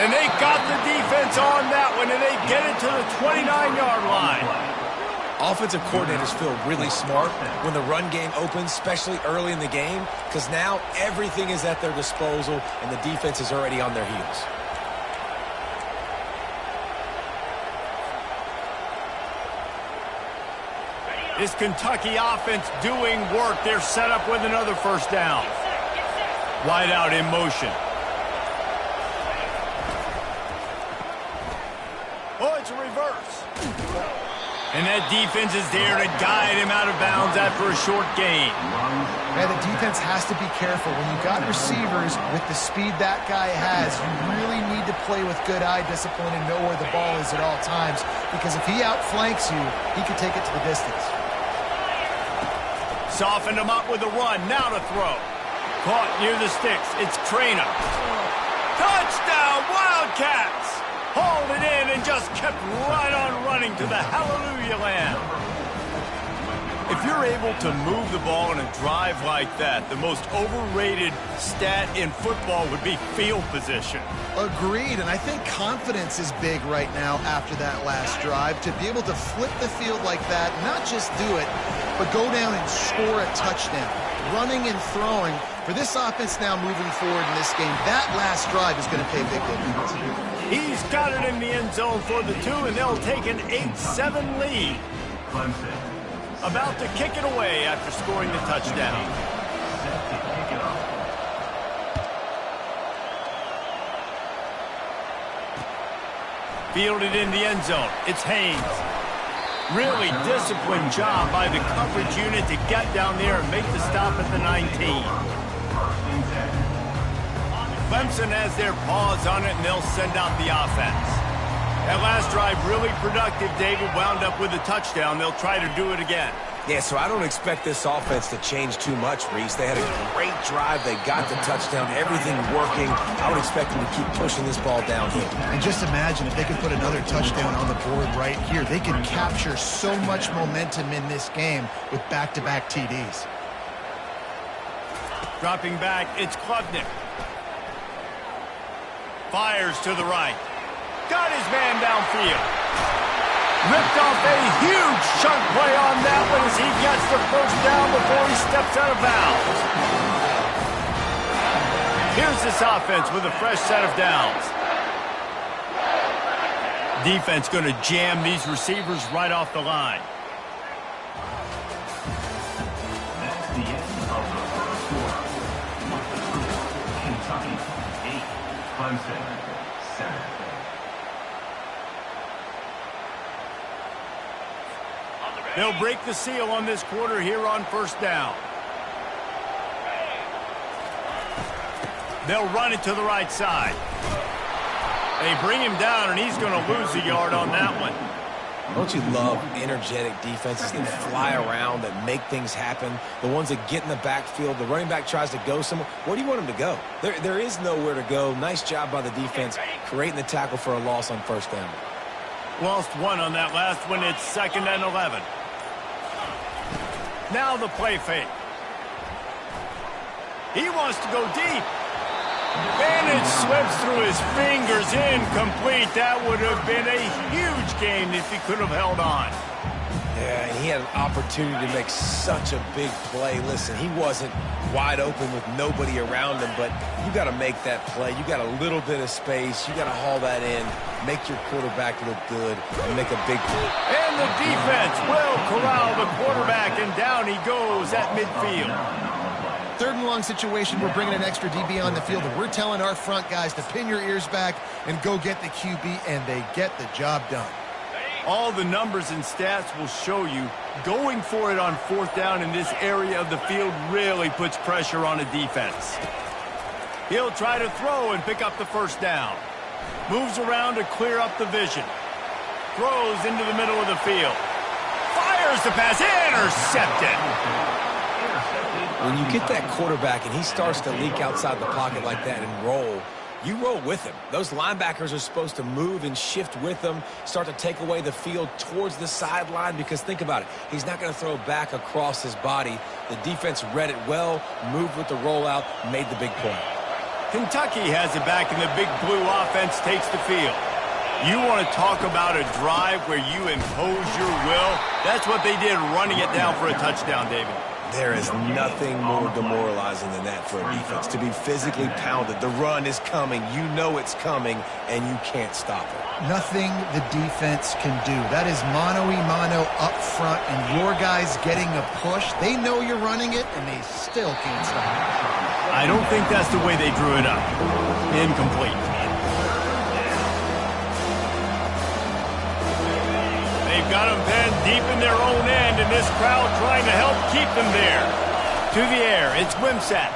And they got the defense on that one, and they get it to the 29-yard line. Offensive coordinators feel really smart when the run game opens, especially early in the game, because now everything is at their disposal, and the defense is already on their heels. This Kentucky offense doing work. They're set up with another first down. Wide out in motion. Oh, it's a reverse. And that defense is there to guide him out of bounds after a short gain. Yeah, the defense has to be careful. When you've got receivers with the speed that guy has, you really need to play with good eye discipline and know where the ball is at all times. Because if he outflanks you, he can take it to the distance. Softened him up with a run. Now to throw. Caught near the sticks. It's Trainer. Touchdown, Wildcats! Hauled it in and just kept right on running to the hallelujah land. If you're able to move the ball in a drive like that, the most overrated stat in football would be field position. Agreed, and I think confidence is big right now after that last drive. To be able to flip the field like that, not just do it, but go down and score a touchdown. Running and throwing, for this offense now moving forward in this game, that last drive is going to pay big dividends. He's got it in the end zone for the 2, and they'll take an 8-7 lead. About to kick it away after scoring the touchdown. Fielded in the end zone. It's Haynes. Really disciplined job by the coverage unit to get down there and make the stop at the 19. Clemson has their paws on it, and they'll send out the offense. That last drive really productive. David wound up with a touchdown. They'll try to do it again. Yeah, so I don't expect this offense to change too much, Reese. They had a great drive. They got the touchdown. Everything working. I would expect them to keep pushing this ball downhill. And just imagine if they could put another touchdown on the board right here. They could capture so much momentum in this game with back-to-back TDs. Dropping back, it's Klubnik. Fires to the right. Got his man downfield. Ripped off a huge chunk play on that one as he gets the first down before he steps out of bounds. Here's this offense with a fresh set of downs. Defense going to jam these receivers right off the line. That's the end of the first quarter. Kentucky 8, Clemson 7. They'll break the seal on this quarter here on first down. They'll run it to the right side. They bring him down, and he's going to lose a yard on that one. Don't you love energetic defenses that fly around, that make things happen? The ones that get in the backfield, the running back tries to go somewhere. Where do you want him to go? There is nowhere to go. Nice job by the defense, creating the tackle for a loss on first down. Lost one on that last one. It's 2nd and 11. Now the play fake. He wants to go deep. And it slips through his fingers, incomplete. That would have been a huge gain if he could have held on. Yeah, and he had an opportunity to make such a big play. Listen, he wasn't wide open with nobody around him, but you got to make that play. You got a little bit of space. You got to haul that in, make your quarterback look good, and make a big play. And the defense will corral the quarterback, and down he goes at midfield. 3rd and long situation, we're bringing an extra DB on the field, and we're telling our front guys to pin your ears back and go get the QB, and they get the job done. All the numbers and stats will show you going for it on 4th down in this area of the field really puts pressure on a defense. He'll try to throw and pick up the first down. Moves around to clear up the vision. Throws into the middle of the field. Fires the pass. Intercepted. When you get that quarterback and he starts to leak outside the pocket like that and roll, you roll with him. Those linebackers are supposed to move and shift with him, start to take away the field towards the sideline, because think about it. He's not going to throw back across his body. The defense read it well, moved with the rollout, made the big play. Kentucky has it back, and the Big Blue offense takes the field. You want to talk about a drive where you impose your will? That's what they did, running it down for a touchdown, David. There is nothing more demoralizing than that for a defense, to be physically pounded. The run is coming. You know it's coming, and you can't stop it. Nothing the defense can do. That is mano-a-mano up front, and your guys getting a push. They know you're running it, and they still can't stop it. I don't think that's the way they drew it up. Incomplete. They got them pinned deep in their own end, and this crowd trying to help keep them there. To the air, it's Wimsatt.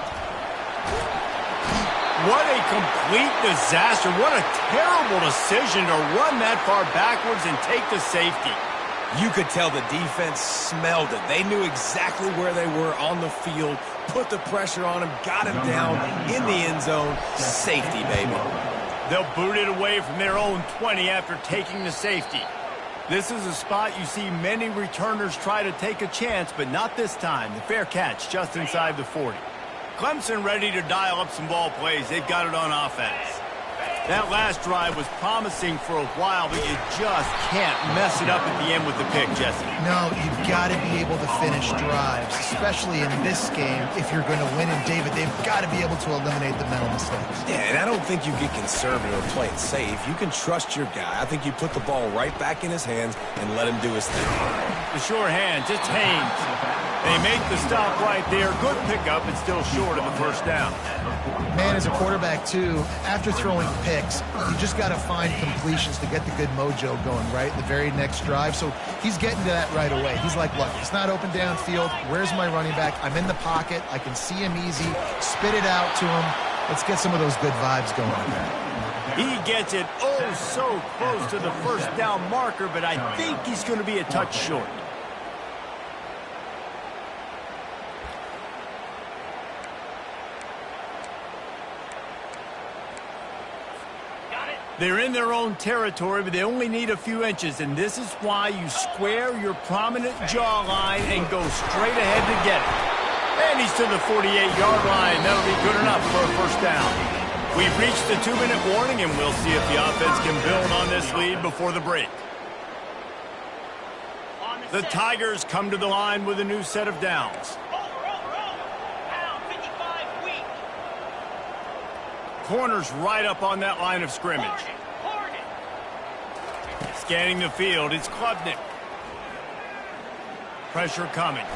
What a complete disaster. What a terrible decision to run that far backwards and take the safety. You could tell the defense smelled it. They knew exactly where they were on the field, put the pressure on him, got him down in the end zone. Safety, baby. They'll boot it away from their own 20 after taking the safety. This is a spot you see many returners try to take a chance, but not this time. The fair catch just inside the 40. Clemson ready to dial up some ball plays. They've got it on offense. That last drive was promising for a while, but you just can't mess it up at the end with the pick, Jesse. No, you've got to be able to finish drives, especially in this game. If you're going to win, and David, they've got to be able to eliminate the mental mistakes. Yeah, and I don't think you get conservative or play it safe. You can trust your guy. I think you put the ball right back in his hands and let him do his thing. The sure hand, just Haynes. They make the stop right there. Good pickup, but still short of the first down. Man, as a quarterback, too, after throwing picks, you just got to find completions to get the good mojo going, right? The very next drive. So he's getting to that right away. He's like, look, it's not open downfield. Where's my running back? I'm in the pocket. I can see him easy. Spit it out to him. Let's get some of those good vibes going again. He gets it oh so close to the first down marker, but I think he's going to be a touch short. They're in their own territory, but they only need a few inches, and this is why you square your prominent jawline and go straight ahead to get it. And he's to the 48-yard line. That'll be good enough for a first down. We've reached the 2-minute warning, and we'll see if the offense can build on this lead before the break. The Tigers come to the line with a new set of downs. Corners right up on that line of scrimmage. Scanning the field, it's Klubnik. Pressure coming.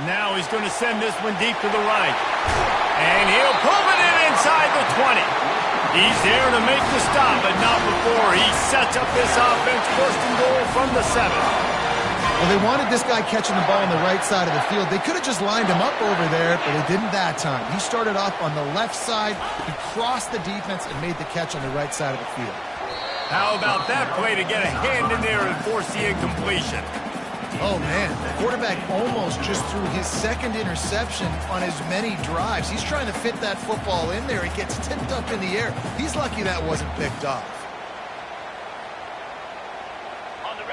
Now he's going to send this one deep to the right. And he'll pull it in inside the 20. He's there to make the stop, but not before he sets up this offense first and goal from the 7. Well, they wanted this guy catching the ball on the right side of the field. They could have just lined him up over there, but they didn't that time. He started off on the left side. He crossed the defense and made the catch on the right side of the field. How about that play to get a hand in there and force the incompletion? Oh, man. The quarterback almost just threw his second interception on as many drives. He's trying to fit that football in there. It gets tipped up in the air. He's lucky that wasn't picked off.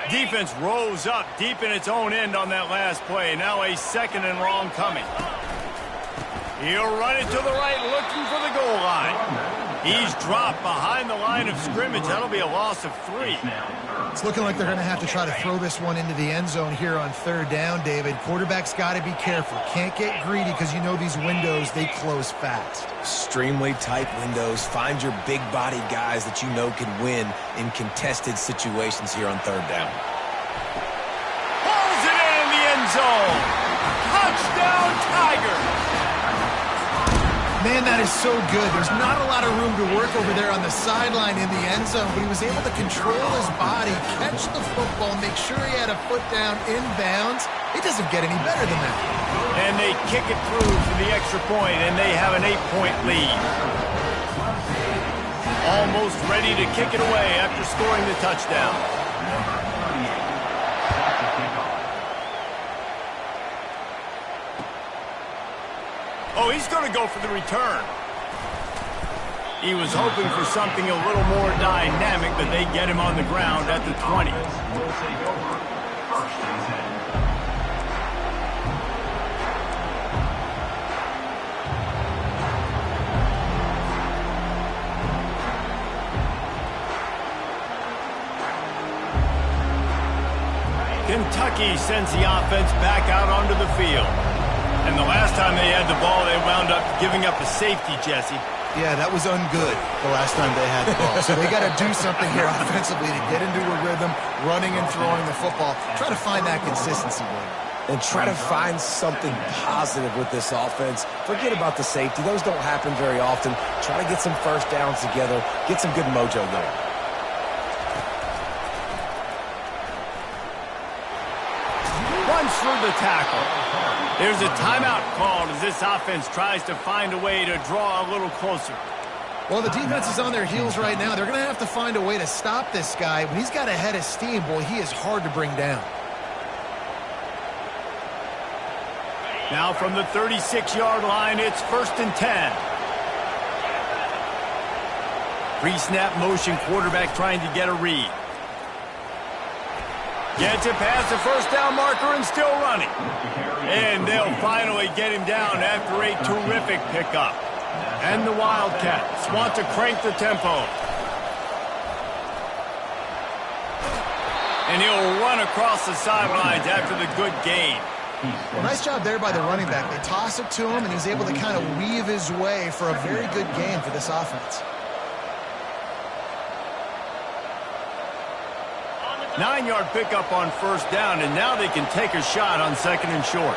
Defense rose up deep in its own end on that last play. Now a second and long coming. He'll run it to the right, looking for the goal line. He's dropped behind the line of scrimmage. That'll be a loss of 3. It's looking like they're going to have to try to throw this one into the end zone here on third down, David. Quarterback's got to be careful. Can't get greedy because you know these windows, they close fast. Extremely tight windows. Find your big body guys that you know can win in contested situations here on third down. Pulls it in the end zone. Touchdown, Tigers. Man, that is so good. There's not a lot of room to work over there on the sideline in the end zone, but he was able to control his body, catch the football, make sure he had a foot down inbounds. It doesn't get any better than that. And they kick it through for the extra point, and they have an 8-point lead. Almost ready to kick it away after scoring the touchdown. Oh, he's going to go for the return. He was hoping for something a little more dynamic, but they get him on the ground at the 20. Will take over. First and 10. Kentucky sends the offense back out onto the field. And the last time they had the ball, they wound up giving up a safety, Jesse. Yeah, that was ungood the last time they had the ball. So they got to do something here offensively to get into a rhythm, running and throwing the football. Try to find that consistency, boy. And try to find something positive with this offense. Forget about the safety. Those don't happen very often. Try to get some first downs together. Get some good mojo going. runs through the tackle. There's a timeout called as this offense tries to find a way to draw a little closer. Well, the defense is on their heels right now. They're going to have to find a way to stop this guy. When he's got a head of steam, boy, he is hard to bring down. Now from the 36-yard line, it's 1st and 10. Pre-snap motion, quarterback trying to get a read. Gets it past the first down marker and still running. And they'll finally get him down after a terrific pickup. And the Wildcats want to crank the tempo. And he'll run across the sidelines after the good gain. Well, nice job there by the running back. They toss it to him, and he's able to kind of weave his way for a very good gain for this offense. 9-yard pickup on 1st down, and now they can take a shot on 2nd and short.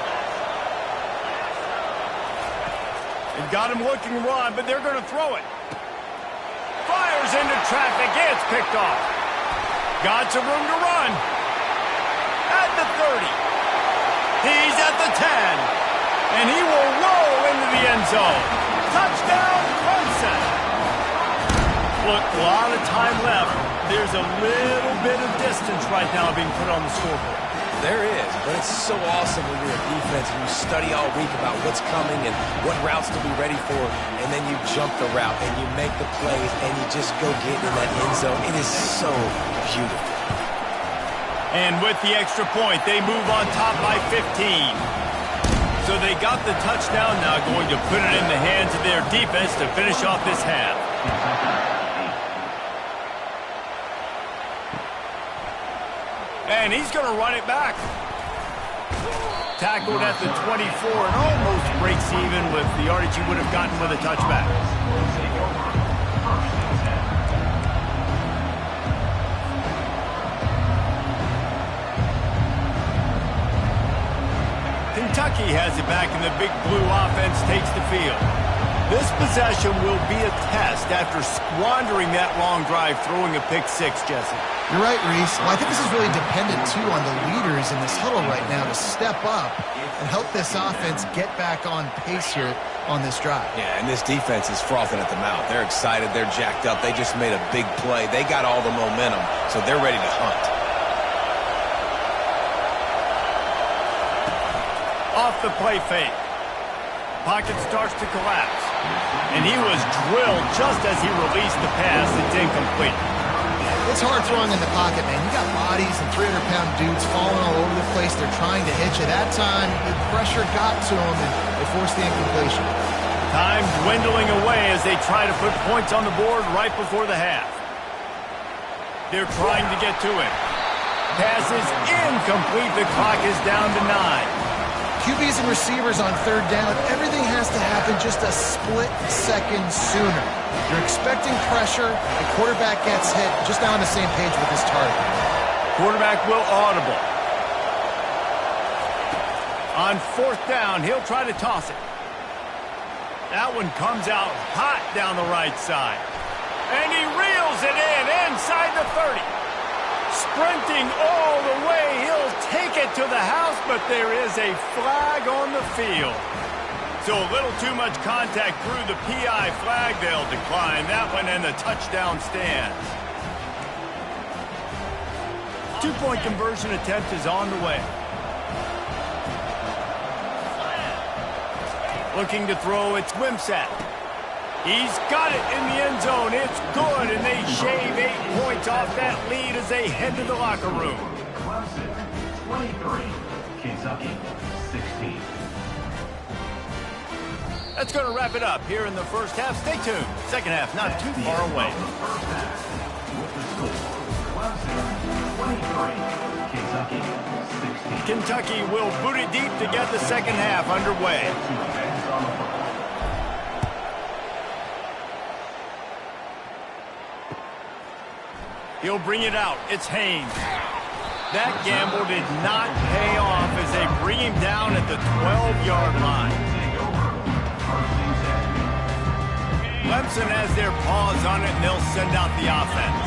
They've got him looking to run, but they're going to throw it. Fires into traffic. It's picked off. Got some room to run. At the 30. He's at the 10. And he will roll into the end zone. Touchdown, Clemson. Look, a lot of time left. There's a little bit of distance right now being put on the scoreboard. There is, but it's so awesome when you're a defense and you study all week about what's coming and what routes to be ready for, and then you jump the route and you make the plays and you just go get in that end zone. It is so beautiful. And with the extra point, they move on top by 15. So they got the touchdown, now going to put it in the hands of their defense to finish off this half. And he's going to run it back. Tackled at the 24 and almost breaks even with the yardage he would have gotten with a touchback. Kentucky has it back, and the Big Blue offense takes the field. This possession will be a test after squandering that long drive, throwing a pick six, Jesse. You're right, Reese. Well, I think this is really dependent, too, on the leaders in this huddle right now to step up and help this offense get back on pace here on this drive. Yeah, and this defense is frothing at the mouth. They're excited. They're jacked up. They just made a big play. They got all the momentum, so they're ready to hunt. Off the play fake. Pocket starts to collapse. And he was drilled just as he released the pass. It's incomplete. It's hard throwing in the pocket, man. You got bodies and 300-pound dudes falling all over the place. They're trying to hit you. That time, the pressure got to them, and they forced the incompletion. Time dwindling away as they try to put points on the board right before the half. They're trying to get to him. Pass is incomplete. The clock is down to 9. QBs and receivers on 3rd down, everything has to happen just a split second sooner. You're expecting pressure, the quarterback gets hit, just not on the same page with his target. Quarterback will audible. On 4th down, he'll try to toss it. That one comes out hot down the right side. And he reels it in inside the 30. Sprinting all the way, he'll take it to the house, but there is a flag on the field. So a little too much contact through the PI flag. They'll decline that one, and the touchdown stands. 2-point conversion attempt is on the way. Looking to throw, it's Wimsatt. He's got it in the end zone. It's good, and they shave 8 points off that lead as they head to the locker room. Clemson 23, Kentucky 16. That's going to wrap it up here in the first half. Stay tuned. Second half not too far away. First half with the score, Clemson 23, Kentucky 16. Kentucky will boot it deep to get the second half underway. He'll bring it out. It's Haynes. That gamble did not pay off as they bring him down at the 12-yard line. Clemson has their paws on it, and they'll send out the offense.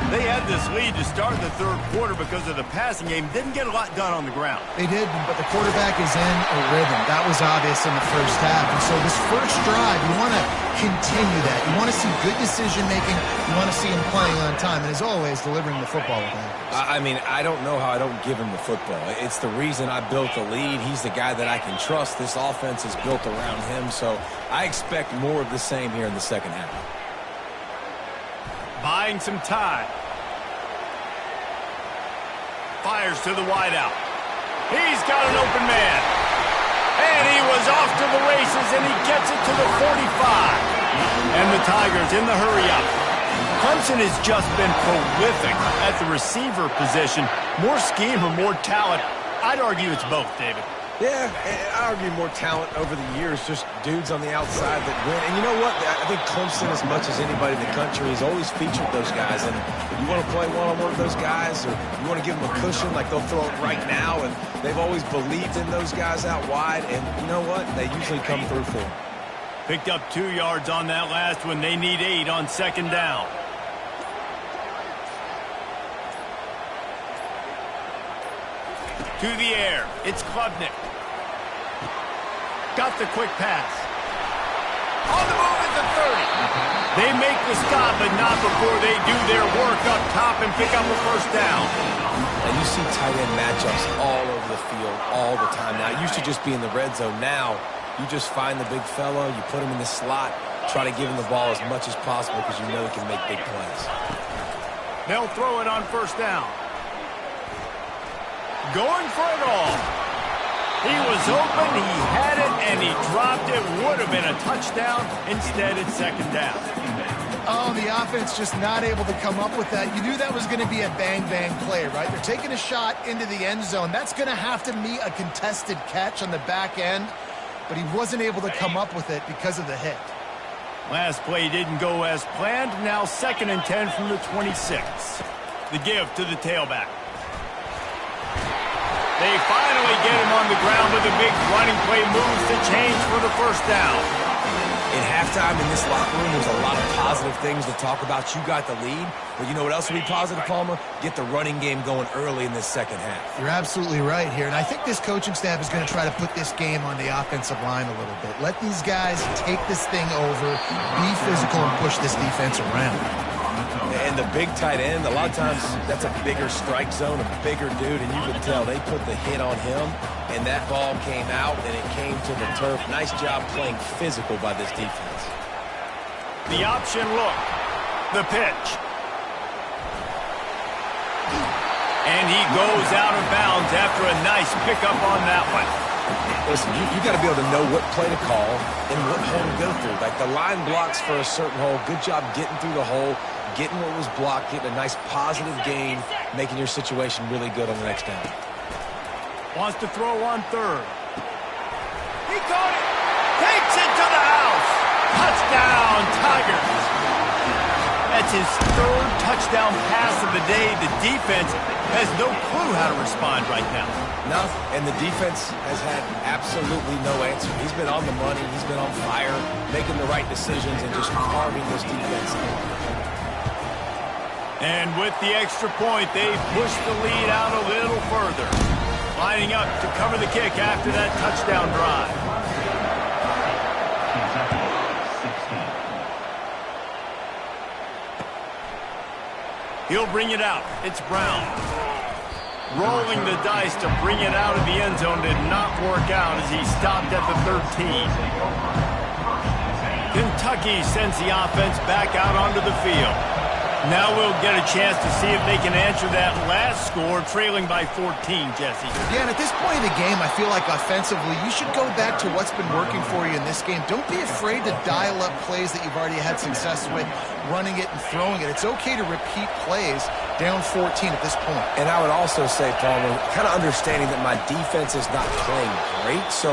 They had this lead to start the third quarter because of the passing game. Didn't get a lot done on the ground. They did, but the quarterback is in a rhythm. That was obvious in the first half. And so this first drive, you want to continue that. You want to see good decision-making. You want to see him playing on time. And as always, delivering the football with accuracy. I mean, I don't know how I don't give him the football. It's the reason I built the lead. He's the guy that I can trust. This offense is built around him. So I expect more of the same here in the second half. Buying some time. Fires to the wideout. He's got an open man. And he was off to the races, and he gets it to the 45. And the Tigers in the hurry-up. Clemson has just been prolific at the receiver position. More scheme or more talent? I'd argue it's both, David. Yeah, I argue more talent over the years, just dudes on the outside that win. And you know what? I think Clemson, as much as anybody in the country, has always featured those guys. And if you want to play one-on-one with those guys, or you want to give them a cushion, like they'll throw it right now, and they've always believed in those guys out wide. And you know what? They usually come through for them. Picked up 2 yards on that last one. They need 8 on second down. To the air. It's Klubnik. Got the quick pass. On the move at the 30. They make the stop, but not before they do their work up top and pick up a first down. And you see tight end matchups all over the field all the time now. It used to just be in the red zone. Now you just find the big fella, you put him in the slot, try to give him the ball as much as possible because you know he can make big plays. They'll throw it on first down. Going for it all. He was open, he had it, and he dropped it. Would have been a touchdown. Instead, it's second down. Oh, the offense just not able to come up with that. You knew that was going to be a bang-bang play, right? They're taking a shot into the end zone. That's going to have to meet a contested catch on the back end, but he wasn't able to come up with it because of the hit. Last play didn't go as planned. Now 2nd and 10 from the 26. The give to the tailback. They finally get him on the ground with a big running play, moves the change for the first down. In halftime in this locker room, there's a lot of positive things to talk about. You got the lead, but you know what else will be positive, Palmer? Get the running game going early in this second half. You're absolutely right here, and I think this coaching staff is going to try to put this game on the offensive line a little bit. Let these guys take this thing over, be physical, and push this defense around. And the big tight end, a lot of times that's a bigger strike zone, a bigger dude, and you can tell they put the hit on him, and that ball came out, and it came to the turf. Nice job playing physical by this defense. The option look. The pitch. And he goes out of bounds after a nice pickup on that one. Listen, you got to be able to know what play to call and what hole to go through. Like the line blocks for a certain hole. Good job getting through the hole, getting what was blocked, getting a nice positive gain, making your situation really good on the next down. Wants to throw on third. He caught it. Takes it to the house. Touchdown, Tigers. That's his 3rd touchdown pass of the day. The defense has no clue how to respond right now. No, and the defense has had absolutely no answer. He's been on the money. He's been on fire, making the right decisions and just carving this defense out. And with the extra point, they push the lead out a little further. Lining up to cover the kick after that touchdown drive. He'll bring it out. It's Brown. Rolling the dice to bring it out of the end zone did not work out as he stopped at the 13. Kentucky sends the offense back out onto the field. Now we'll get a chance to see if they can answer that last score, trailing by 14, Jesse. Yeah, and at this point in the game, I feel like offensively, you should go back to what's been working for you in this game. Don't be afraid to dial up plays that you've already had success with, running it and throwing it. It's okay to repeat plays down 14 at this point. And I would also say, Palmer, kind of understanding that my defense is not playing great, so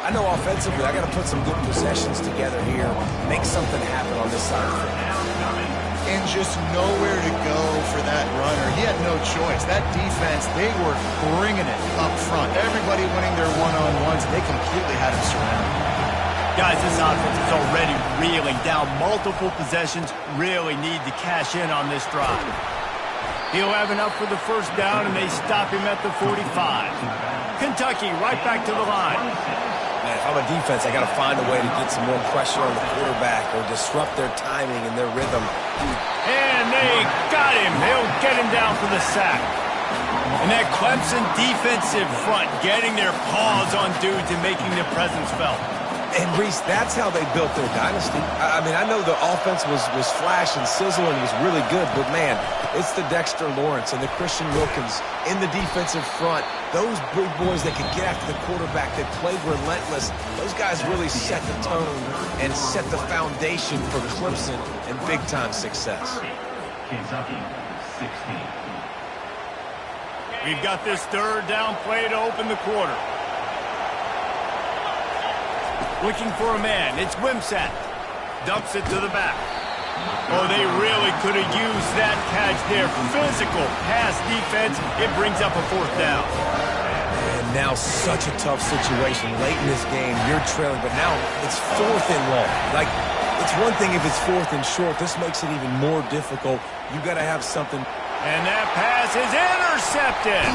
I know offensively I got to put some good possessions together here, make something happen on this side of the field. And just nowhere to go for that runner. He had no choice. That defense, they were bringing it up front. Everybody winning their one-on-ones. They completely had him surrounded. Guys, this offense is already reeling down multiple possessions. Really need to cash in on this drive. He'll have enough for the first down, and they stop him at the 45. Kentucky right back to the line. Man, if I'm a defense, I got to find a way to get some more pressure on the quarterback or disrupt their timing and their rhythm. And they got him. They'll get him down for the sack. And that Clemson defensive front getting their paws on dudes and making their presence felt. And, Reese, that's how they built their dynasty. I mean, I know the offense was flash and sizzle and was really good, but, man, it's the Dexter Lawrence and the Christian Wilkins in the defensive front. Those big boys that could get after the quarterback, that played relentless, those guys really set the tone and set the foundation for Clemson and big-time success. Kentucky, 16. We've got this third down play to open the quarter. Looking for a man. It's Wimsatt. Dumps it to the back. Oh, they really could have used that catch there. Physical pass defense. It brings up a fourth down. And now such a tough situation. Late in this game, you're trailing, but now it's fourth and long. Like, it's one thing if it's fourth and short. This makes it even more difficult. You got to have something. And that pass is intercepted.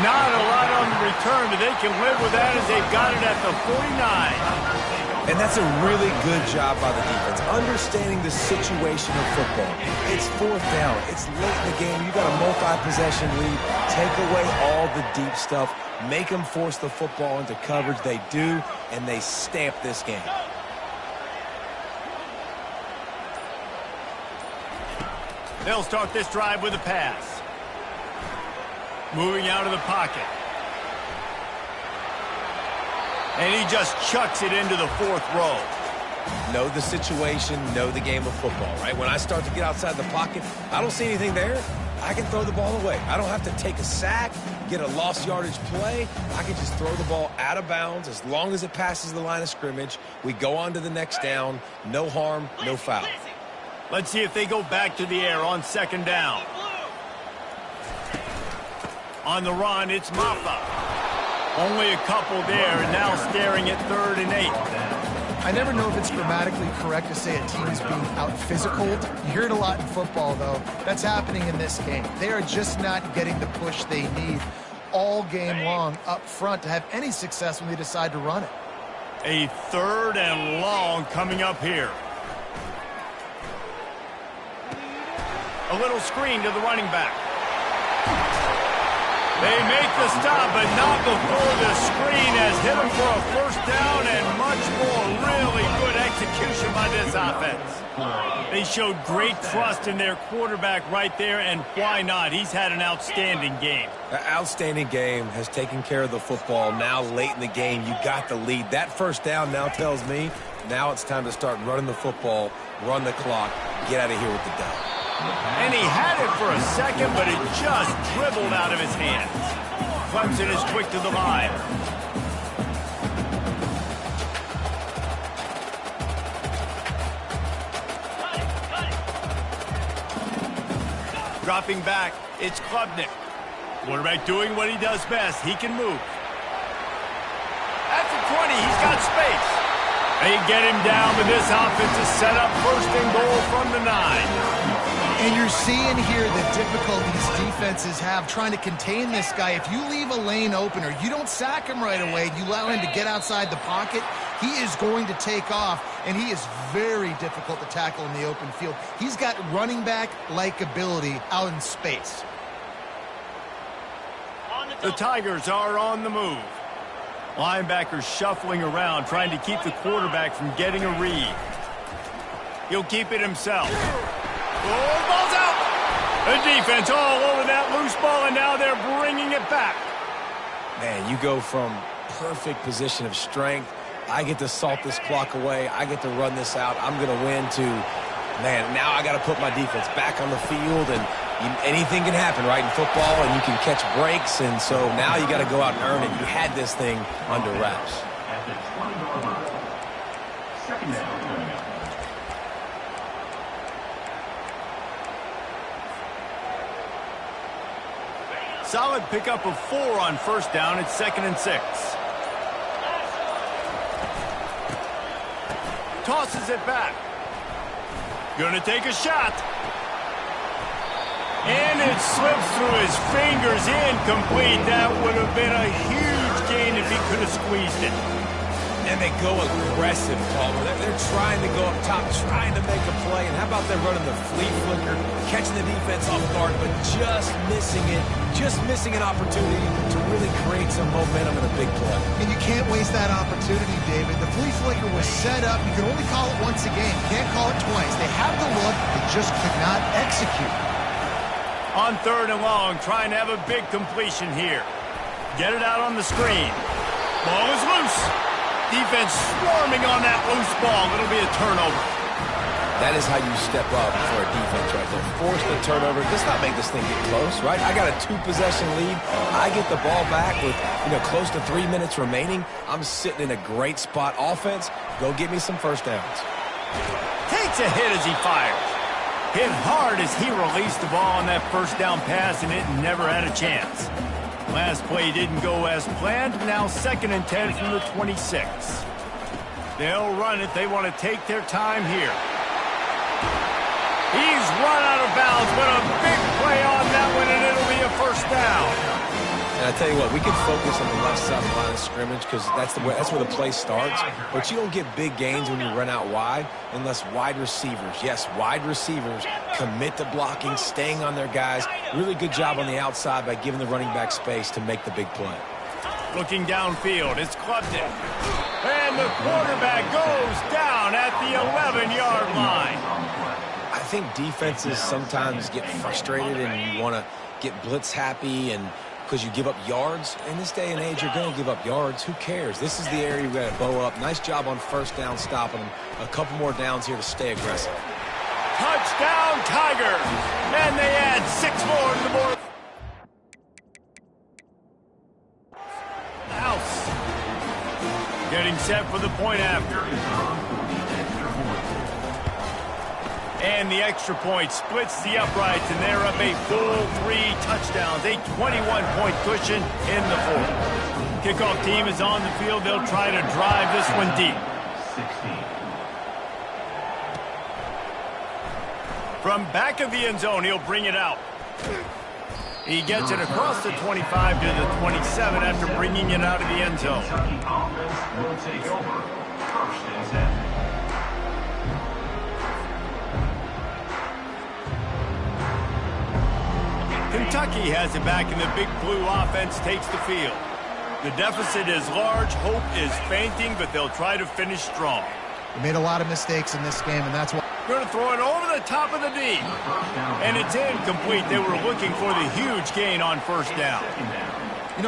Not a lot on the return, but they can live with that as they've got it at the 49. And that's a really good job by the defense, understanding the situation of football. It's fourth down. It's late in the game. You got a multi-possession lead. Take away all the deep stuff. Make them force the football into coverage. They do, and they stamp this game. They'll start this drive with a pass. Moving out of the pocket. And he just chucks it into the fourth row. Know the situation, know the game of football, right? When I start to get outside the pocket, I don't see anything there. I can throw the ball away. I don't have to take a sack, get a lost yardage play. I can just throw the ball out of bounds as long as it passes the line of scrimmage. We go on to the next down. No harm, no foul. Let's see if they go back to the air on second down. On the run, it's Maffa. Only a couple there, and now staring at 3rd and 8. I never know if it's grammatically correct to say a team is being out-physicaled. You hear it a lot in football, though. That's happening in this game. They are just not getting the push they need all game long up front to have any success when they decide to run it. A 3rd and long coming up here. A little screen to the running back. They make the stop, but not before the screen has hit them for a first down and much more. Really good execution by this offense. They showed great trust in their quarterback right there, and why not? He's had an outstanding game. An outstanding game, has taken care of the football. Now late in the game, you got the lead. That first down now tells me now it's time to start running the football, run the clock, get out of here with the dub. And he had it for a second, but it just dribbled out of his hands. Clemson is quick to the line. Dropping back, it's Klubnik. Quarterback doing what he does best. He can move. At the 20, he's got space. They get him down, but this offense is set up 1st and goal from the 9. And you're seeing here the difficulties defenses have trying to contain this guy. If you leave a lane open or you don't sack him right away, you allow him to get outside the pocket, he is going to take off, and he is very difficult to tackle in the open field. He's got running back-like ability out in space. The Tigers are on the move. Linebackers shuffling around, trying to keep the quarterback from getting a read. He'll keep it himself. Oh, ball's out! The defense all over that loose ball, and now they're bringing it back. Man, you go from perfect position of strength. I get to salt this clock away. I get to run this out. I'm going to win to, man, now I got to put my defense back on the field, and anything can happen, right, in football, and you can catch breaks, and so now you got to go out and earn it. You had this thing under wraps. At the 20-yard line. Second down. Solid pickup of 4 on first down. It's 2nd and 6. Tosses it back. Gonna take a shot. And it slips through his fingers, incomplete. That would have been a huge gain if he could have squeezed it. And they go aggressive, Palmer. They're trying to go up top, trying to make a play. And how about them running the flea flicker, catching the defense off guard, but just missing it, just missing an opportunity to really create some momentum in a big play. And you can't waste that opportunity, David. The flea flicker was set up. You can only call it once a game. You can't call it twice. They have the look. They just could not execute. On 3rd and long, trying to have a big completion here. Get it out on the screen. Ball is loose. Defense swarming on that loose ball. It'll be a turnover. That is how you step up for a defense right there. Force the turnover. Let's not make this thing get close, right? I got a 2-possession lead. I get the ball back with, close to 3 minutes remaining. I'm sitting in a great spot. Offense, go get me some first downs. Takes a hit as he fires. Hit hard as he released the ball on that first down pass, and it never had a chance. Last play didn't go as planned. Now 2nd and 10 from the 26. They'll run it. They want to take their time here. He's run out of bounds, but a big play on that one, and it'll be a first down. And I tell you what, we can focus on the left side of the line of scrimmage because that's where the play starts. But you don't get big gains when you run out wide unless wide receivers, yes, wide receivers, commit to blocking, staying on their guys. Really good job on the outside by giving the running back space to make the big play. Looking downfield, it's Klubnik. And the quarterback goes down at the 11-yard line. I think defenses sometimes get frustrated and you want to get blitz happy and because you give up yards. In this day and age, you're going to give up yards. Who cares? This is the area we got to bow up. Nice job on first down stopping them. A couple more downs here to stay aggressive. Touchdown, Tigers! And they add 6 more to the board. House. Getting set for the point after. And the extra point splits the uprights, and they're up a full 3 touchdowns, a 21-point cushion in the 4th. Kickoff team is on the field. They'll try to drive this one deep. 16. From back of the end zone, he'll bring it out. He gets it across the 25 to the 27 after bringing it out of the end zone. Kentucky offense will take over. 1st and 10. Kentucky has it back, and the Big Blue offense takes the field. The deficit is large. Hope is fainting, but they'll try to finish strong. They made a lot of mistakes in this game, and that's why. Going to throw it over the top of the D. And it's incomplete. They were looking for the huge gain on 1st down.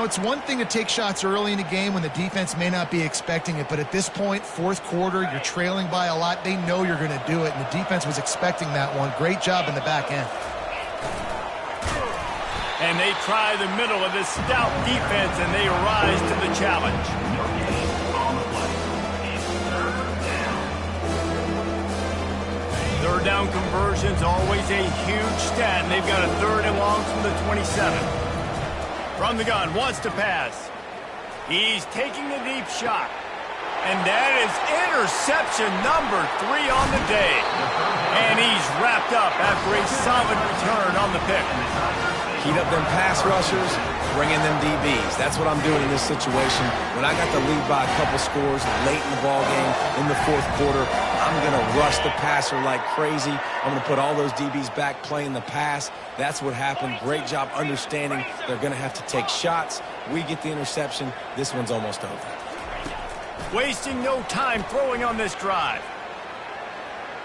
It's one thing to take shots early in the game when the defense may not be expecting it, but at this point, 4th quarter, you're trailing by a lot. They know you're going to do it, and the defense was expecting that one. Great job in the back end. And they try the middle of this stout defense, and they rise to the challenge. Third down conversions, always a huge stat, and they've got a 3rd and long from the 27. From the gun, wants to pass. He's taking the deep shot. And that is interception number 3 on the day. And he's wrapped up after a solid return on the pick. Heat up them pass rushers, bring in them DBs. That's what I'm doing in this situation. When I got the lead by a couple scores late in the ball game in the 4th quarter, I'm going to rush the passer like crazy. I'm going to put all those DBs back playing the pass. That's what happened. Great job understanding they're going to have to take shots. We get the interception. This one's almost over. Wasting no time throwing on this drive.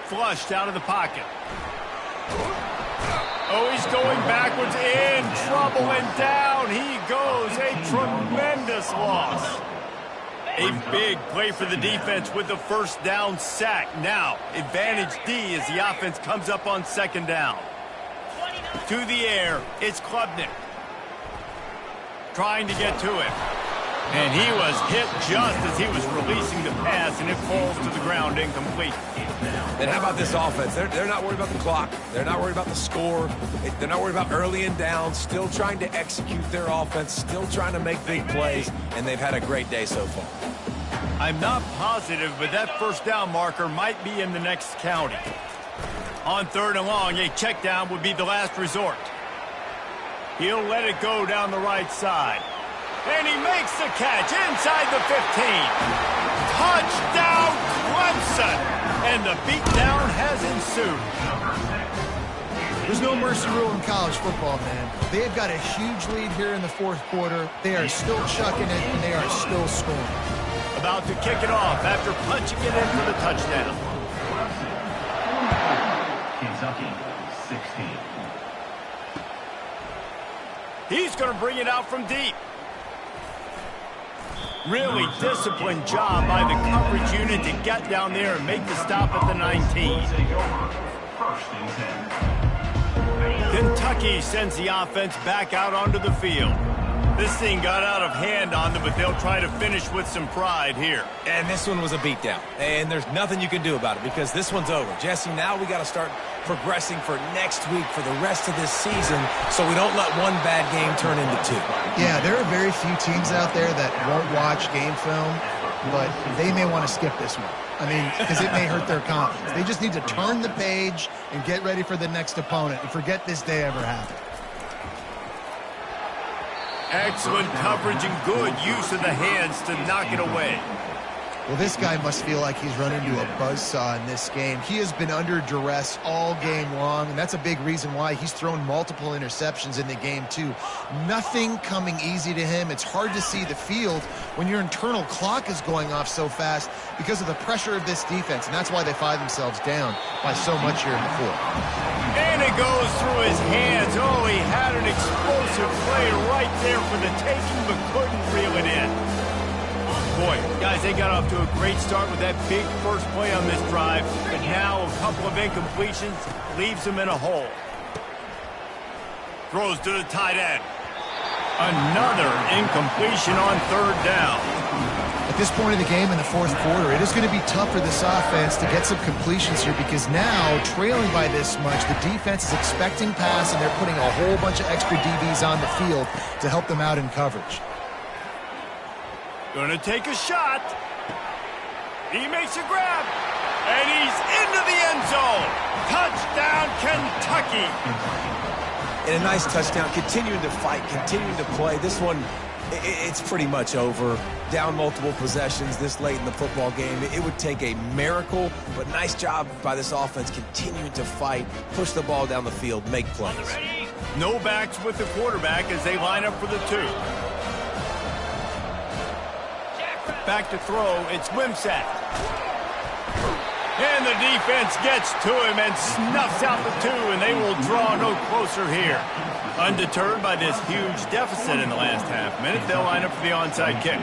Flushed out of the pocket. Oh, he's going backwards, in trouble, and down he goes. A tremendous loss. A big play for the defense with the 1st down sack. Now, advantage D as the offense comes up on 2nd down. To the air, it's Klubnik. Trying to get to it. And he was hit just as he was releasing the pass, and it falls to the ground incomplete. And how about this offense? They're not worried about the clock. They're not worried about the score. They're not worried about early and down. Still trying to execute their offense. Still trying to make big plays. And they've had a great day so far. I'm not positive, but that 1st down marker might be in the next county. On 3rd and long, a check down would be the last resort. He'll let it go down the right side. And he makes the catch inside the 15. Touchdown, Clemson! And the beatdown has ensued. There's no mercy rule in college football, man. They've got a huge lead here in the fourth quarter. They are still chucking it, and they are still scoring. About to kick it off after punching it in for the touchdown. Kentucky, 16. He's going to bring it out from deep. Really disciplined job by the coverage unit to get down there and make the stop at the 19. First and 10. Kentucky sends the offense back out onto the field. This thing got out of hand on them, but they'll try to finish with some pride here. And this one was a beatdown. And there's nothing you can do about it because this one's over. Jesse, now we got to start progressing for next week for the rest of this season so we don't let one bad game turn into two. Yeah, there are very few teams out there that won't watch game film, but they may want to skip this one. I mean, because it may hurt their confidence. They just need to turn the page and get ready for the next opponent and forget this day ever happened. Excellent coverage and good use of the hands to knock it away. Well, this guy must feel like he's run into a buzzsaw in this game. He has been under duress all game long, and that's a big reason why he's thrown multiple interceptions in the game, too. Nothing coming easy to him. It's hard to see the field when your internal clock is going off so fast because of the pressure of this defense, and that's why they find themselves down by so much here in the fourth. And it goes through his hands. Oh, he had an explosive play right there for the taking, but couldn't reel it in. Boy, guys, they got off to a great start with that big first play on this drive, but now a couple of incompletions leaves them in a hole. Throws to the tight end. Another incompletion on third down. At this point of the game in the fourth quarter, it is going to be tough for this offense to get some completions here because now, trailing by this much, the defense is expecting pass, and they're putting a whole bunch of extra DBs on the field to help them out in coverage. Gonna take a shot. He makes a grab. And he's into the end zone. Touchdown, Kentucky. And a nice touchdown, continuing to fight, continuing to play. This one, it's pretty much over. Down multiple possessions this late in the football game. It would take a miracle, but nice job by this offense continuing to fight, push the ball down the field, make plays. No backs with the quarterback as they line up for the two. Back to throw, it's Wimsatt. And the defense gets to him and snuffs out the two, and they will draw no closer here. Undeterred by this huge deficit in the last half minute, they'll line up for the onside kick.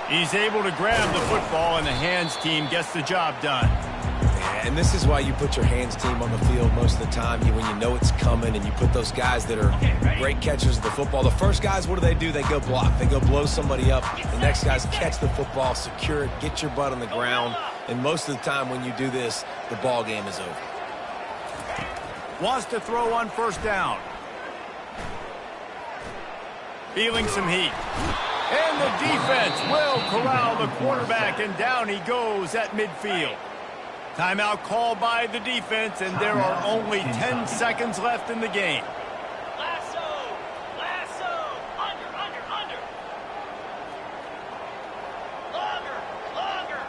He's able to grab the football, and the hands team gets the job done. And this is why you put your hands team on the field most of the time when you know it's coming, and you put those guys that are great catchers of the football. The first guys, what do? They go block. They go blow somebody up. The next guys catch the football, secure it, get your butt on the ground. And most of the time when you do this, the ball game is over. Wants to throw on first down. Feeling some heat. And the defense will corral the quarterback, and down he goes at midfield. Timeout called by the defense, and there are only 10 seconds left in the game. Lasso! Under. Longer!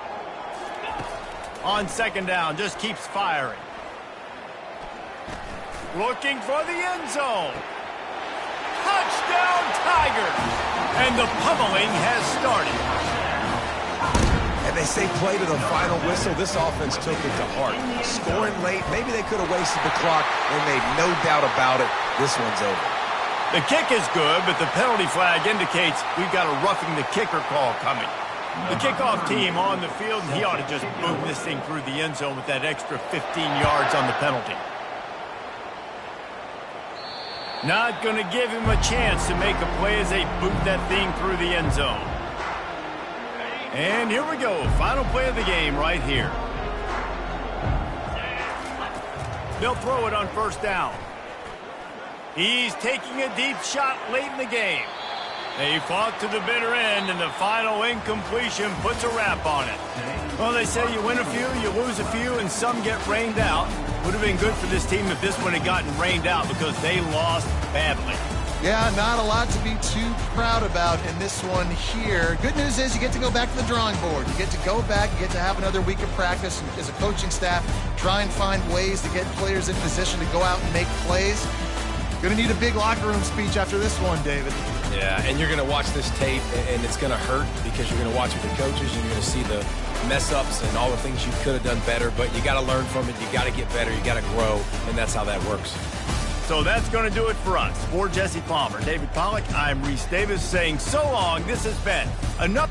On second down, just keeps firing. Looking for the end zone. Touchdown, Tigers! And the pummeling has started. And they say play to the final whistle. This offense took it to heart. Scoring late, maybe they could have wasted the clock. They made no doubt about it. This one's over. The kick is good, but the penalty flag indicates we've got a roughing the kicker call coming. The kickoff team on the field, and he ought to just boom this thing through the end zone with that extra 15 yards on the penalty. Not going to give him a chance to make a play as they boot that thing through the end zone. And here we go. Final play of the game right here. They'll throw it on first down. He's taking a deep shot late in the game. He fought to the bitter end, and the final incompletion puts a wrap on it. Well, they say you win a few, you lose a few, and some get rained out. Would have been good for this team if this one had gotten rained out because they lost badly. Yeah, not a lot to be too proud about in this one here. Good news is you get to go back to the drawing board. You get to go back, you get to have another week of practice as a coaching staff, try and find ways to get players in position to go out and make plays. Going to need a big locker room speech after this one, David. Yeah, and you're going to watch this tape, and it's going to hurt because you're going to watch with the coaches, and you're going to see the mess-ups and all the things you could have done better, but you got to learn from it. You got to get better. You got to grow, and that's how that works. So that's going to do it for us. For Jesse Palmer, David Pollack, I'm Reese Davis saying so long. This has been enough.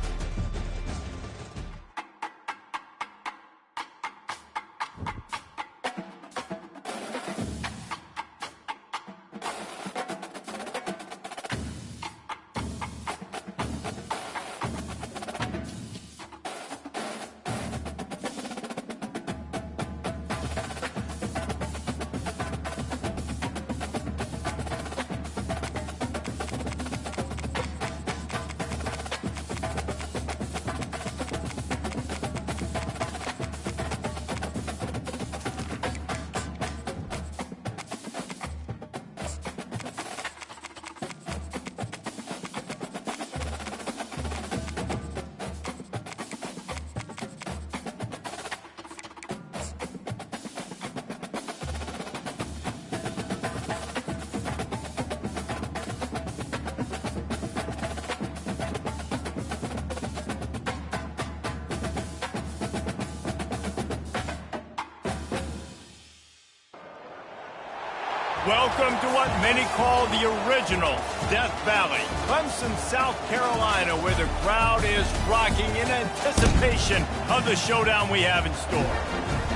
Welcome to what many call the original Death Valley, Clemson, South Carolina, where the crowd is rocking in anticipation of the showdown we have in store.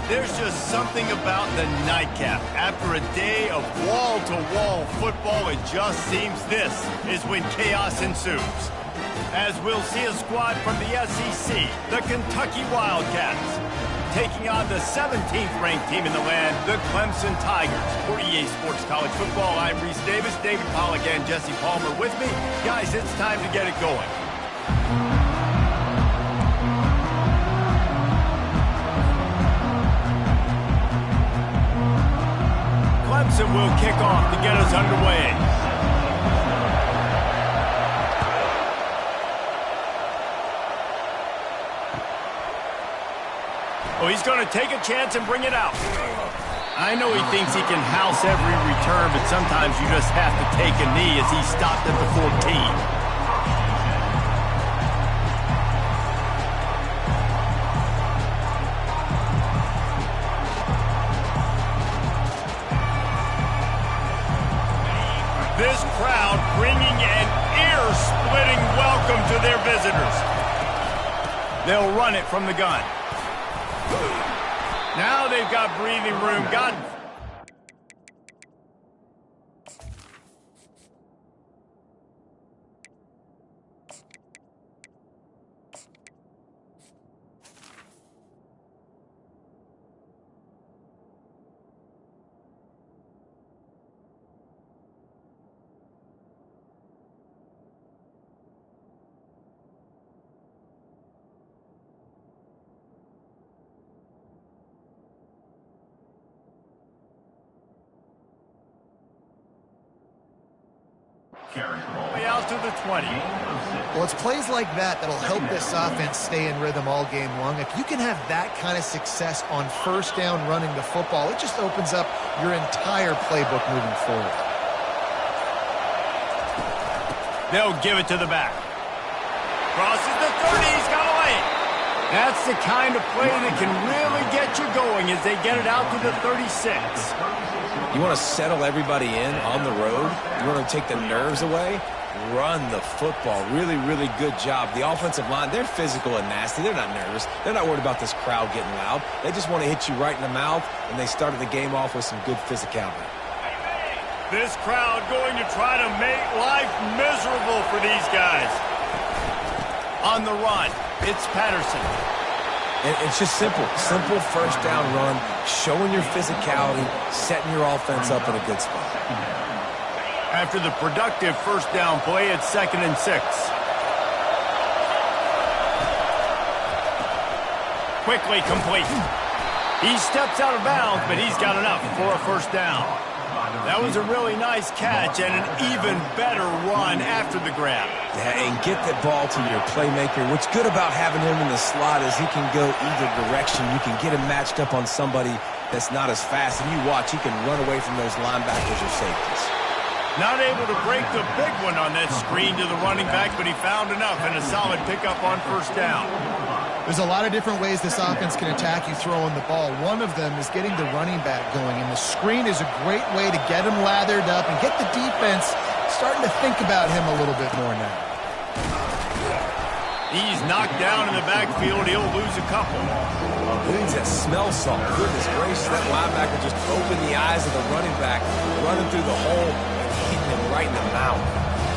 There's just something about the nightcap. After a day of wall-to-wall football, it just seems this is when chaos ensues. As we'll see a squad from the SEC, the Kentucky Wildcats, taking on the 17th-ranked team in the land, the Clemson Tigers. For EA Sports College Football, I'm Reese Davis, David Pollack, and Jesse Palmer with me. Guys, it's time to get it going. Clemson will kick off to get us underway. Oh, he's going to take a chance and bring it out. I know he thinks he can house every return, but sometimes you just have to take a knee as he stopped at the 14. This crowd bringing an ear-splitting welcome to their visitors. They'll run it from the gun. Now they've got breathing room. Way out to the 20. Well, it's plays like that that'll help this offense stay in rhythm all game long. If you can have that kind of success on first down running the football, it just opens up your entire playbook moving forward. They'll give it to the back. Crosses the 30. He's got away. That's the kind of play that can really get you going as they get it out to the 36. You want to settle everybody in on the road? You want to take the nerves away? Run the football. Really, really good job. The offensive line, they're physical and nasty. They're not nervous. They're not worried about this crowd getting loud. They just want to hit you right in the mouth, and they started the game off with some good physicality. This crowd going to try to make life miserable for these guys. On the run, it's Patterson. It's just simple first down run, showing your physicality, setting your offense up in a good spot. After the productive first down play, it's 2nd and 6. Quickly complete. He steps out of bounds, but he's got enough for a first down. That was a really nice catch and an even better run after the grab. Yeah, and get that ball to your playmaker. What's good about having him in the slot is he can go either direction. You can get him matched up on somebody that's not as fast, and you watch, he can run away from those linebackers or safeties. Not able to break the big one on that screen to the running back, but he found enough and a solid pickup on first down. There's a lot of different ways this offense can attack you throwing the ball. One of them is getting the running back going, and the screen is a great way to get him lathered up and get the defense starting to think about him a little bit more now. He's knocked down in the backfield. He'll lose a couple. Who needs that smell salt? Goodness gracious, that linebacker just opened the eyes of the running back, running through the hole and hitting him right in the mouth.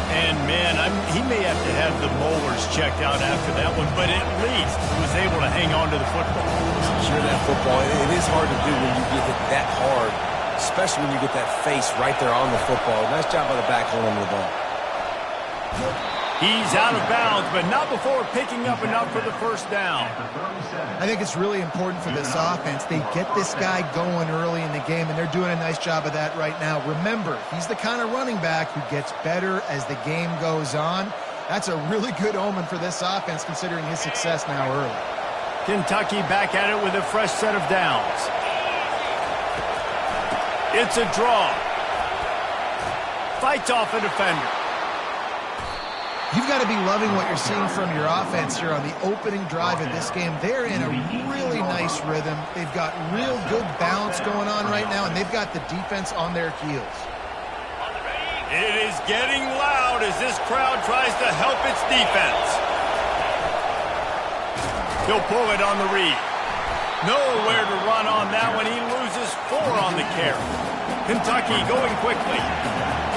And, man, he may have to have the molars checked out after that one, but at least he was able to hang on to the football. Secure that football. It is hard to do when you get hit that hard, especially when you get that face right there on the football. Nice job by the back holding the ball. He's out of bounds, but not before picking up enough for the first down. I think it's really important for this offense. They get this guy going early in the game, and they're doing a nice job of that right now. Remember, he's the kind of running back who gets better as the game goes on. That's a really good omen for this offense, considering his success now early. Kentucky back at it with a fresh set of downs. It's a draw. Fights off a defender. You've got to be loving what you're seeing from your offense here on the opening drive of this game. They're in a really nice rhythm. They've got real good balance going on right now, and they've got the defense on their heels. It is getting loud as this crowd tries to help its defense. He'll pull it on the read. Nowhere to run on that one. He loses 4 on the carry. Kentucky going quickly.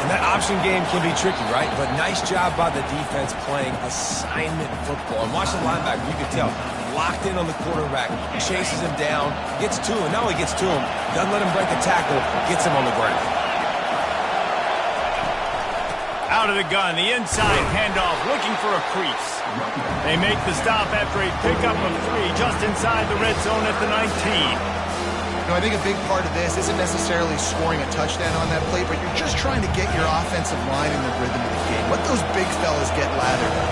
And that option game can be tricky, right? But nice job by the defense playing assignment football. And watch the linebacker, you can tell, locked in on the quarterback, chases him down, gets to him. Not only gets to him, doesn't let him break a tackle, gets him on the ground. Out of the gun, the inside handoff, looking for a crease. They make the stop after a pickup of 3 just inside the red zone at the 19. I think a big part of this isn't necessarily scoring a touchdown on that play, but you're just trying to get your offensive line in the rhythm of the game. Let those big fellas get lathered up.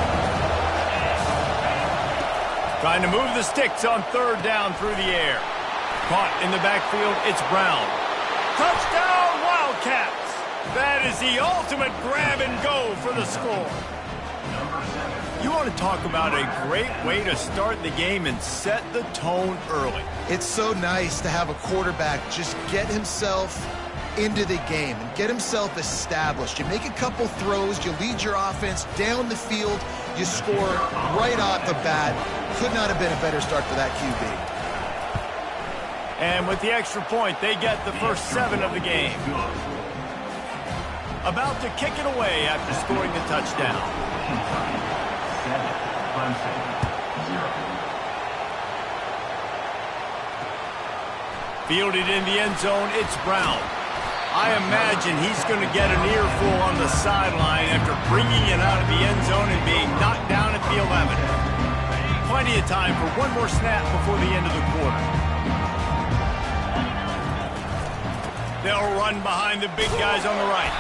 Trying to move the sticks on 3rd down through the air. Caught in the backfield, it's Brown. Touchdown, Wildcats! That is the ultimate grab and go for the score. You want to talk about a great way to start the game and set the tone early. It's so nice to have a quarterback just get himself into the game and get himself established. You make a couple throws, you lead your offense down the field, you score right off the bat. Could not have been a better start for that QB. And with the extra point, they get the first 7 of the game. About to kick it away after scoring the touchdown. Fielded in the end zone, it's Brown. I imagine he's going to get an earful on the sideline after bringing it out of the end zone and being knocked down at the 11. Plenty of time for one more snap before the end of the quarter. They'll run behind the big guys on the right.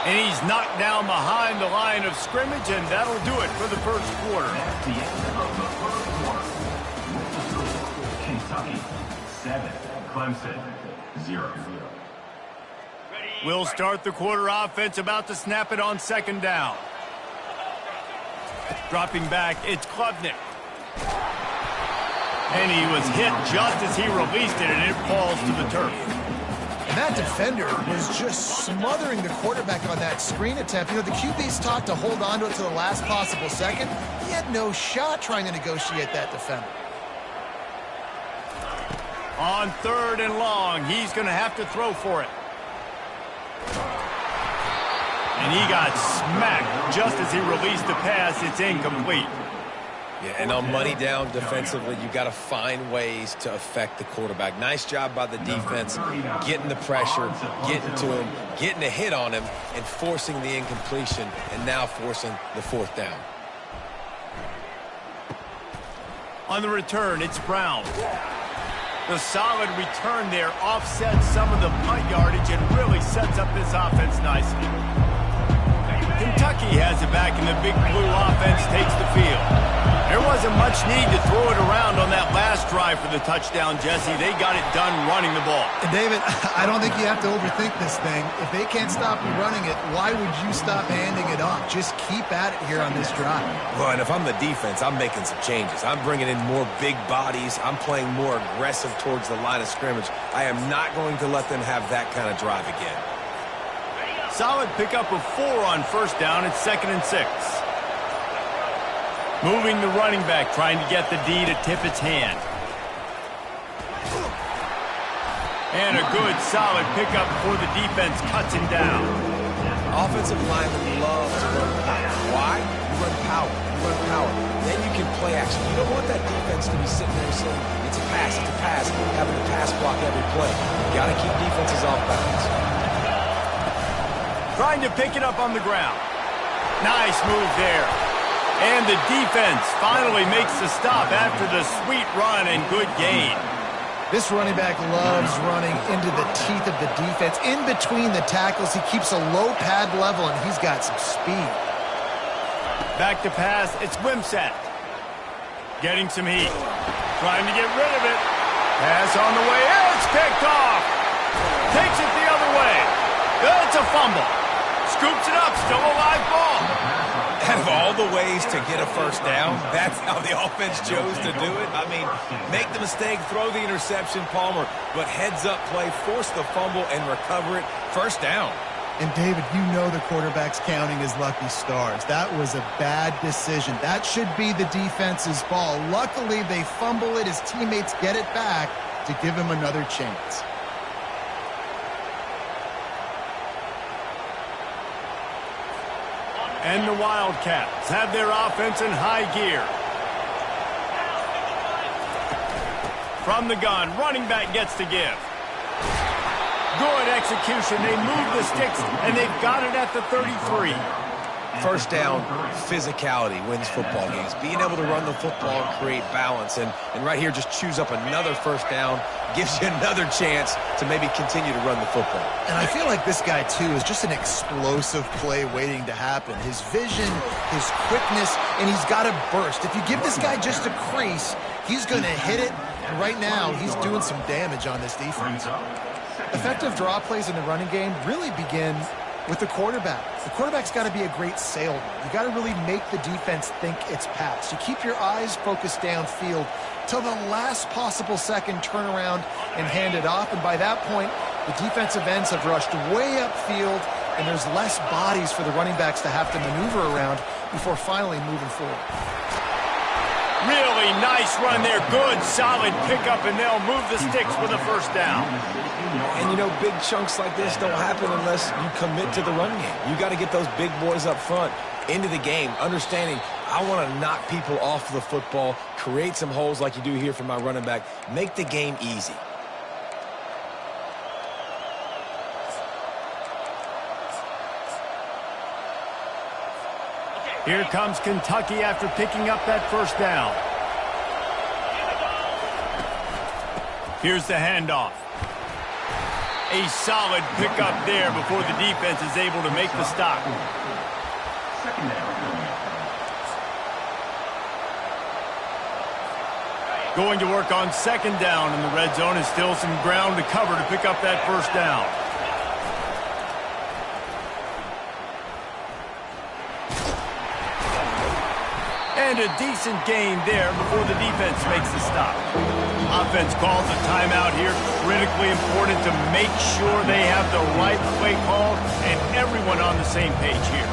And he's knocked down behind the line of scrimmage, and that'll do it for the first quarter. At the end of the first quarter, with the score, Kentucky 7, Clemson 0. We'll start the quarter offense, about to snap it on 2nd down. Dropping back, it's Klubnik. And he was hit just as he released it, and it falls to the turf. And that defender was just smothering the quarterback on that screen attempt. You know, the QB's taught to hold on to it to the last possible second. He had no shot trying to negotiate that defender. On 3rd and long, he's going to have to throw for it. And he got smacked just as he released the pass. It's incomplete. Yeah, and on money down defensively, you got to find ways to affect the quarterback. Nice job by the defense, getting the pressure, getting to him, getting a hit on him, and forcing the incompletion, and now forcing the fourth down. On the return, it's Brown. The solid return there offsets some of the punt yardage and really sets up this offense nicely. Kentucky has it back, and the Big Blue offense takes the field. There wasn't much need to throw it around on that last drive for the touchdown, Jesse. They got it done running the ball. And David, I don't think you have to overthink this thing. If they can't stop you running it, why would you stop handing it off? Just keep at it here on this drive. Well, and if I'm the defense, I'm making some changes. I'm bringing in more big bodies. I'm playing more aggressive towards the line of scrimmage. I am not going to let them have that kind of drive again. Solid pickup of 4 on first down. It's 2nd and 6. Moving the running back, trying to get the D to tip its hand. And a good, solid pickup before the defense cuts him down. Offensive linemen love to run power. Why? You run power. You run power. Then you can play action. You don't want that defense to be sitting there saying, it's a pass, having to pass block every play. You got to keep defenses off balance. Trying to pick it up on the ground. Nice move there. And the defense finally makes the stop after the sweet run and good gain. This running back loves running into the teeth of the defense. In between the tackles, he keeps a low pad level, and he's got some speed. Back to pass, it's Wimsatt. Getting some heat. Trying to get rid of it. Pass on the way, it's picked off. Takes it the other way. It's a fumble. Scoops it up, still a live ball. Out of all the ways to get a first down, that's how the offense chose to do it. I mean, make the mistake, throw the interception, Palmer, but heads-up play, force the fumble, and recover it. First down. And, David, you know the quarterback's counting his lucky stars. That was a bad decision. That should be the defense's ball. Luckily, they fumble it. His teammates get it back to give him another chance. And the Wildcats have their offense in high gear. From the gun, running back gets to give. Good execution. They move the sticks, and they've got it at the 33. First down, physicality wins football games. Being able to run the football and create balance. And right here, just choose up another first down. Gives you another chance to maybe continue to run the football. And I feel like this guy, too, is just an explosive play waiting to happen. His vision, his quickness, and he's got a burst. If you give this guy just a crease, he's going to hit it. And right now, he's doing some damage on this defense. Effective draw plays in the running game really begin with the quarterback. The quarterback's got to be a great salesman. You got to really make the defense think it's pass. You keep your eyes focused downfield till the last possible second, turn around and hand it off. And by that point, the defensive ends have rushed way upfield, and there's less bodies for the running backs to have to maneuver around before finally moving forward. Really nice run there. Good, solid pickup, and they'll move the sticks with a first down. And, you know, big chunks like this don't happen unless you commit to the run game. You got to get those big boys up front into the game, understanding I want to knock people off the football, create some holes like you do here for my running back, make the game easy. Here comes Kentucky after picking up that first down. Here's the handoff. A solid pickup there before the defense is able to make the stop. Second down. Going to work on second down in the red zone, and still some ground to cover to pick up that first down. And a decent gain there before the defense makes the stop. Offense calls a timeout here. Critically important to make sure they have the right play call and everyone on the same page here.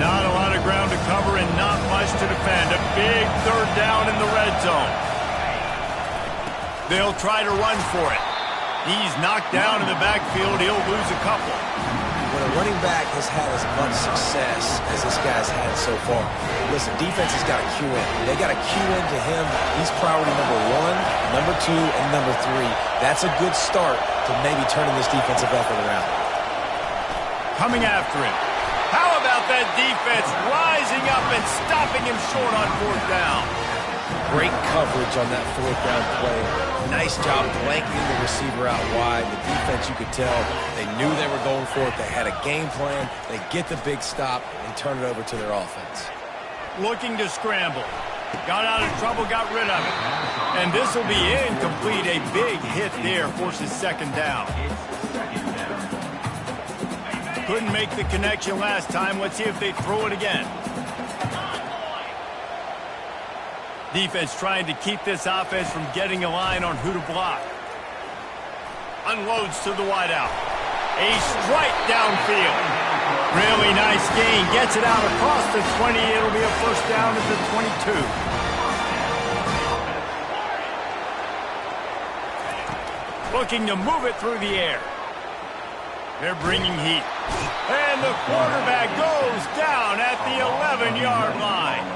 Not a lot of ground to cover and not much to defend. A big third down in the red zone. They'll try to run for it. He's knocked down in the backfield. He'll lose a couple. When when a running back has had as much success as this guy's had so far, listen, defense has got to cue in. They got to cue in to him. He's priority number 1, number 2, and number 3. That's a good start to maybe turning this defensive effort around. Coming after him. How about that defense rising up and stopping him short on 4th down? Great coverage on that 4th down play. Nice job blanketing the receiver out wide. The defense, you could tell, they knew they were going for it. They had a game plan. They get the big stop and turn it over to their offense. Looking to scramble. Got out of trouble, got rid of it. And this will be incomplete. A big hit there forces 2nd down. Couldn't make the connection last time. Let's see if they throw it again. Defense trying to keep this offense from getting a line on who to block. Unloads to the wideout. A strike downfield. Really nice gain. Gets it out across the 20. It'll be a 1st down at the 22. Looking to move it through the air. They're bringing heat. And the quarterback goes down at the 11-yard line.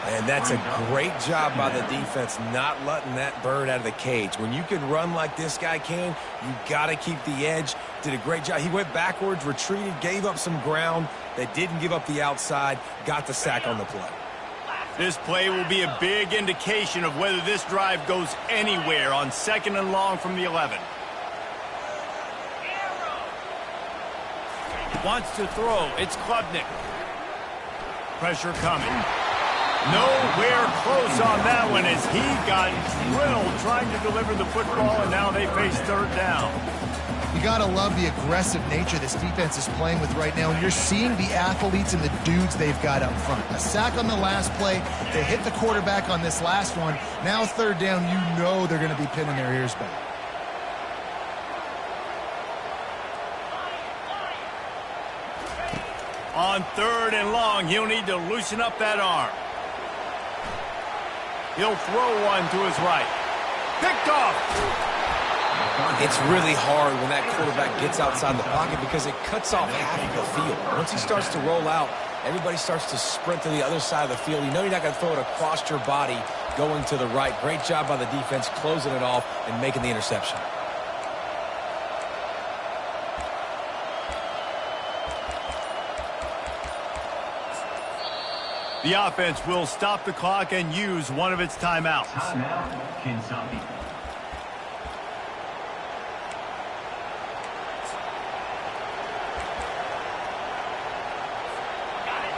And that's a great job by the defense not letting that bird out of the cage. When you can run like this guy can, you got to keep the edge. Did a great job. He went backwards, retreated, gave up some ground. They didn't give up the outside, got the sack on the play. This play will be a big indication of whether this drive goes anywhere on 2nd and long from the 11. Wants to throw. It's Klubnik. Pressure coming. Nowhere close on that one as he got drilled trying to deliver the football, and now they face 3rd down. You got to love the aggressive nature this defense is playing with right now, and you're seeing the athletes and the dudes they've got up front. A sack on the last play. They hit the quarterback on this last one. Now 3rd down, you know they're going to be pinning their ears back. On 3rd and long, he'll need to loosen up that arm. He'll throw one to his right. Picked off. It's really hard when that quarterback gets outside the pocket because it cuts off half of the field. Once he starts to roll out, everybody starts to sprint to the other side of the field. You know you're not going to throw it across your body going to the right. Great job by the defense closing it off and making the interception. The offense will stop the clock and use one of its timeouts. Timeout, Kentucky.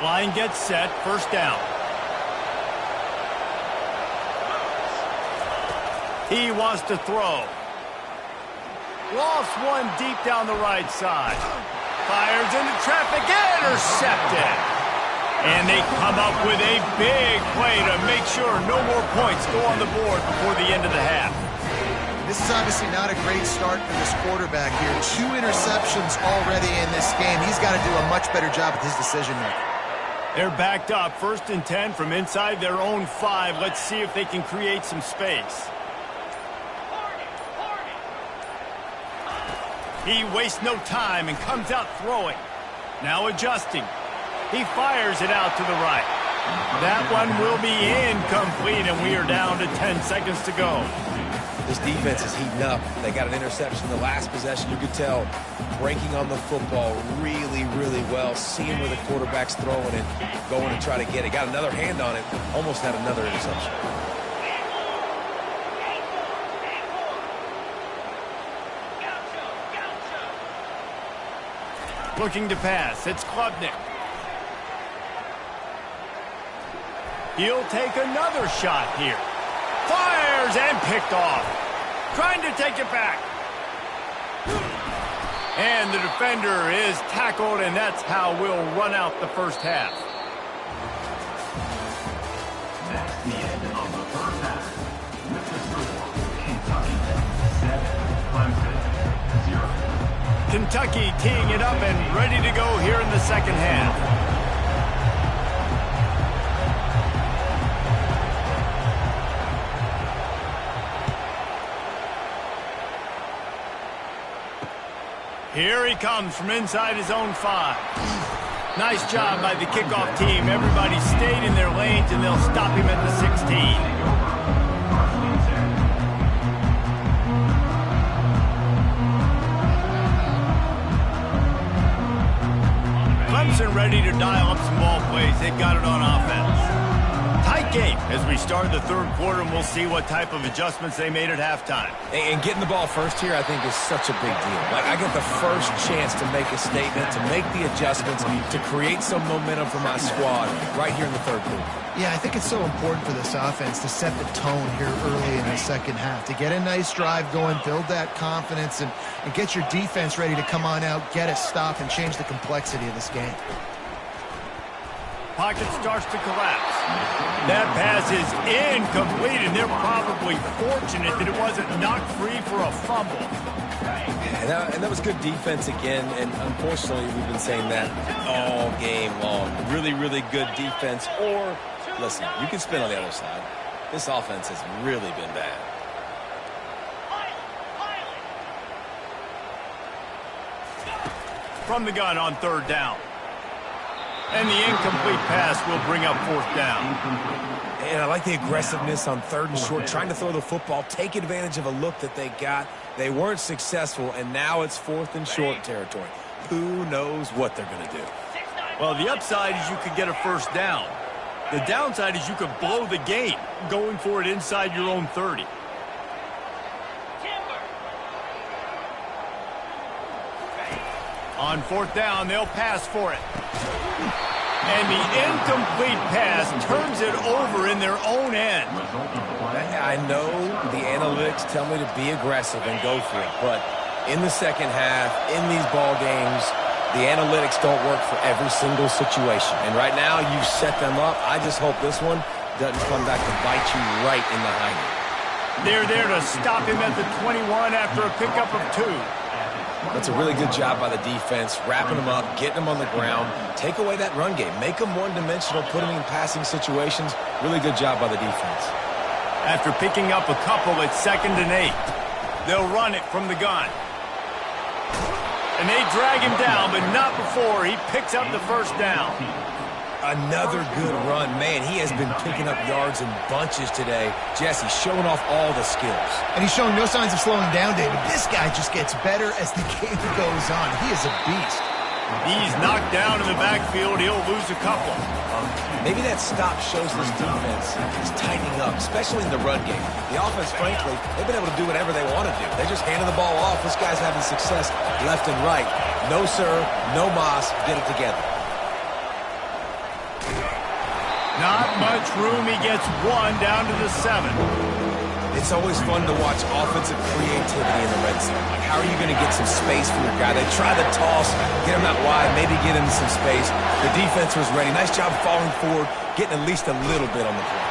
Line gets set. 1st down. He wants to throw. Lost one deep down the right side. Fires into traffic. Intercepted. And they come up with a big play to make sure no more points go on the board before the end of the half. This is obviously not a great start for this quarterback here. 2 interceptions already in this game. He's got to do a much better job with his decision-making. They're backed up. 1st and 10 from inside their own 5. Let's see if they can create some space. He wastes no time and comes out throwing. Now adjusting. He fires it out to the right. That one will be incomplete, and we are down to 10 seconds to go. This defense is heating up. They got an interception the last possession. You could tell breaking on the football really, really well, seeing where the quarterback's throwing it, going to try to get it. Got another hand on it, almost had another interception. Looking to pass. It's Klubnik. He'll take another shot here. Fires and picked off. Trying to take it back. And the defender is tackled, and that's how we'll run out the 1st half. That's the end of the 1st half. With the score, Kentucky 7, Clemson 0. Kentucky teeing it up and ready to go here in the 2nd half. Here he comes from inside his own 5. Nice job by the kickoff team. Everybody stayed in their lanes, and they'll stop him at the 16. Clemson ready to dial up some ball plays. They've got it on offense. Tight game as we start the third quarter, and we'll see what type of adjustments they made at halftime. And getting the ball first here, I think, is such a big deal. Like, I get the first chance to make a statement, to make the adjustments, to create some momentum for my squad right here in the third quarter. Yeah, I think it's so important for this offense to set the tone here early in the second half, to get a nice drive going, build that confidence, and get your defense ready to come on out, get a stop, and change the complexity of this game. Pocket starts to collapse. That pass is incomplete, and they're probably fortunate that it wasn't knocked free for a fumble. And that was good defense again, and unfortunately, we've been saying that all game long. Really, really good defense. Or, listen, you can spin on the other side. This offense has really been bad. From the gun on third down. And the incomplete pass will bring up fourth down. And I like the aggressiveness on third and short, trying to throw the football, take advantage of a look that they got. They weren't successful, and now it's fourth and short territory. Who knows what they're going to do? Well, the upside is you could get a first down. The downside is you could blow the game going for it inside your own 30. On fourth down, they'll pass for it. And the incomplete pass turns it over in their own end. I know the analytics tell me to be aggressive and go for it, but in the second half, in these ball games, the analytics don't work for every single situation. And right now, you set them up. I just hope this one doesn't come back to bite you right in the hiney. They're there to stop him at the 21 after a pickup of 2. That's a really good job by the defense, wrapping them up, getting them on the ground. Take away that run game. Make them one-dimensional, put them in passing situations. Really good job by the defense. After picking up a couple, it's 2nd and 8. They'll run it from the gun. And they drag him down, but not before he picks up the first down. Another good run. Man, he has been picking up yards in bunches today. Jesse showing off all the skills. And he's showing no signs of slowing down, David. This guy just gets better as the game goes on. He is a beast. He's knocked down in the backfield. He'll lose a couple. Maybe that stop shows this defense is tightening up, especially in the run game. The offense, frankly, they've been able to do whatever they want to do. They just handed the ball off. This guy's having success left and right. No, sir. No mas. Get it together. Not much room. He gets 1 down to the 7. It's always fun to watch offensive creativity in the red zone. Like, how are you going to get some space for your guy? They try the toss, get him out wide, maybe get him some space. The defense was ready. Nice job falling forward, getting at least a little bit on the play.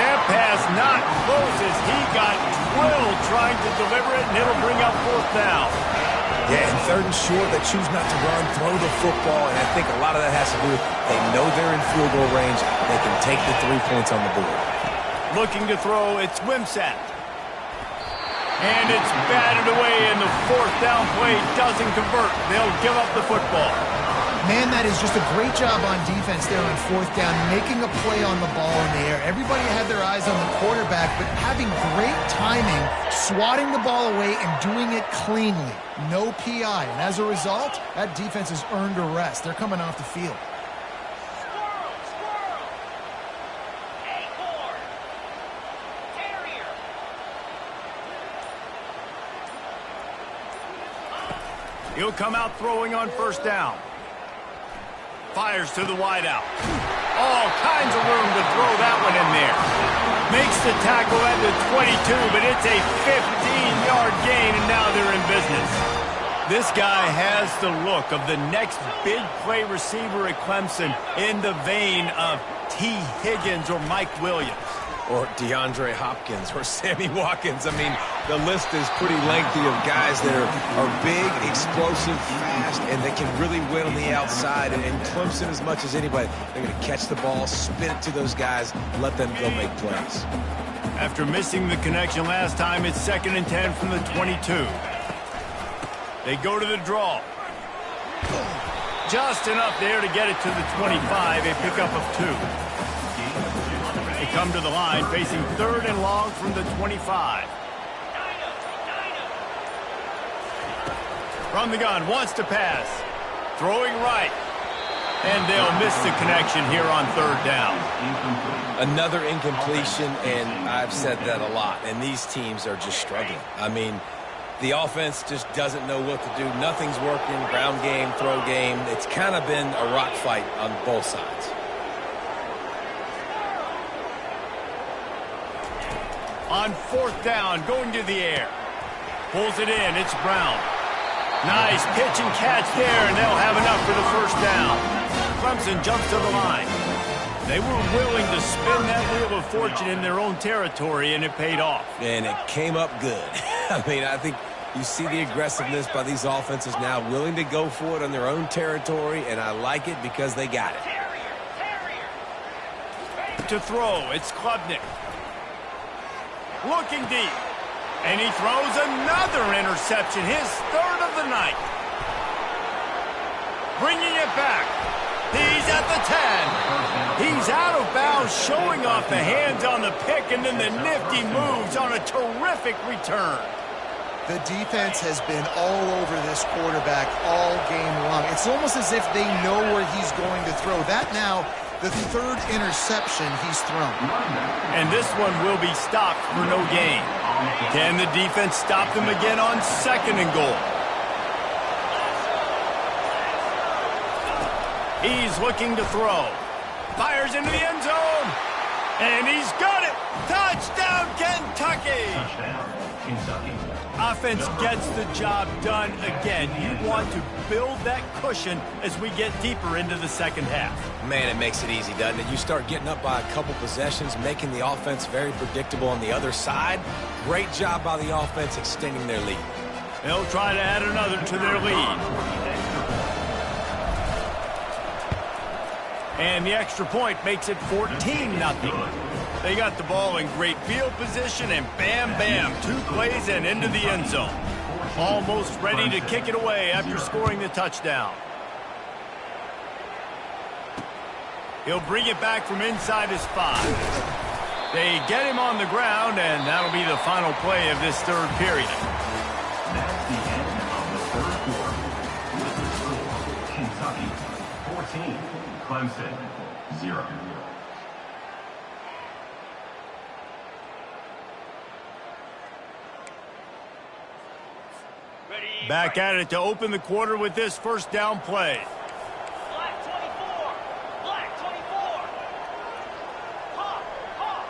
That pass not close as he got drilled trying to deliver it, and it'll bring up fourth down. Yeah, and third and short, they choose not to run, throw the football, and I think a lot of that has to do with they know they're in field goal range. They can take the 3 points on the board. Looking to throw, it's Wimsatt. And it's batted away, and the fourth down play doesn't convert. They'll give up the football. Man, that is just a great job on defense there on fourth down, making a play on the ball in the air. Everybody had their eyes on the quarterback, but having great timing, swatting the ball away, and doing it cleanly. No PI. And as a result, that defense has earned a rest. They're coming off the field. He'll come out throwing on first down. Fires to the wideout. All kinds of room to throw that one in there. Makes the tackle at the 22, but it's a 15-yard gain, and now they're in business. This guy has the look of the next big play receiver at Clemson in the vein of T. Higgins or Mike Williams. Or DeAndre Hopkins or Sammy Watkins. I mean, the list is pretty lengthy of guys that are big, explosive, fast, and they can really win on the outside. And Clemson, as much as anybody, they're going to catch the ball, spin it to those guys, let them go make plays. After missing the connection last time, it's 2nd and 10 from the 22. They go to the draw. Just enough there to get it to the 25, a pickup of 2. They come to the line facing 3rd and long from the 25. From the gun, wants to pass. Throwing right. And they'll miss the connection here on 3rd down. Another incompletion, and I've said that a lot, and these teams are just struggling. I mean, the offense just doesn't know what to do. Nothing's working, ground game, throw game. It's kind of been a rock fight on both sides. On 4th down, going to the air. Pulls it in, it's Brown. Nice pitch and catch there, and they'll have enough for the 1st down. Clemson jumps to the line. They were willing to spin that wheel of fortune in their own territory, and it paid off. And it came up good. I mean, I think you see the aggressiveness by these offenses now, willing to go for it on their own territory, and I like it because they got it. To throw, it's Klubnik. Looking deep. And he throws another interception, his 3rd of the night. Bringing it back. He's at the 10. He's out of bounds, showing off the hands on the pick, and then the nifty moves on a terrific return. The defense has been all over this quarterback all game long. It's almost as if they know where he's going to throw. That now, the 3rd interception he's thrown. And this one will be stopped for no gain. Can the defense stop them again on 2nd and goal? He's looking to throw. Fires into the end zone. And he's got it. Touchdown, Kentucky. Touchdown, Kentucky. Offense gets the job done again. You want to build that cushion as we get deeper into the 2nd half. Man, it makes it easy, doesn't it? You start getting up by a couple possessions, making the offense very predictable on the other side. Great job by the offense extending their lead. They'll try to add another to their lead. And the extra point makes it 14-0. They got the ball in great field position, and bam, bam, 2 plays and into the end zone. Almost ready to kick it away after scoring the touchdown. He'll bring it back from inside his 5. They get him on the ground, and that'll be the final play of this 3rd period. That's the end of the 3rd quarter. With the score, Kentucky 14, Clemson 0. Back at it to open the quarter with this 1st down play. Black 24. Black 24. Hawk. Hawk.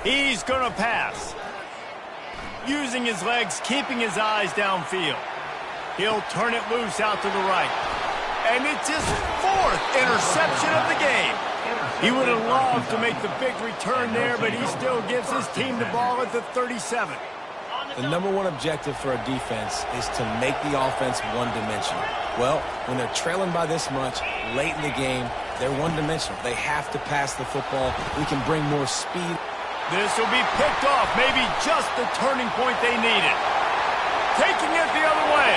He's going to pass. Using his legs, keeping his eyes downfield. He'll turn it loose out to the right. And it's his 4th interception of the game. He would have loved to make the big return there, but he still gives his team the ball at the 37. The number 1 objective for a defense is to make the offense one-dimensional. Well, when they're trailing by this much late in the game, they're one-dimensional. They have to pass the football. We can bring more speed. This will be picked off, maybe just the turning point they needed. Taking it the other way.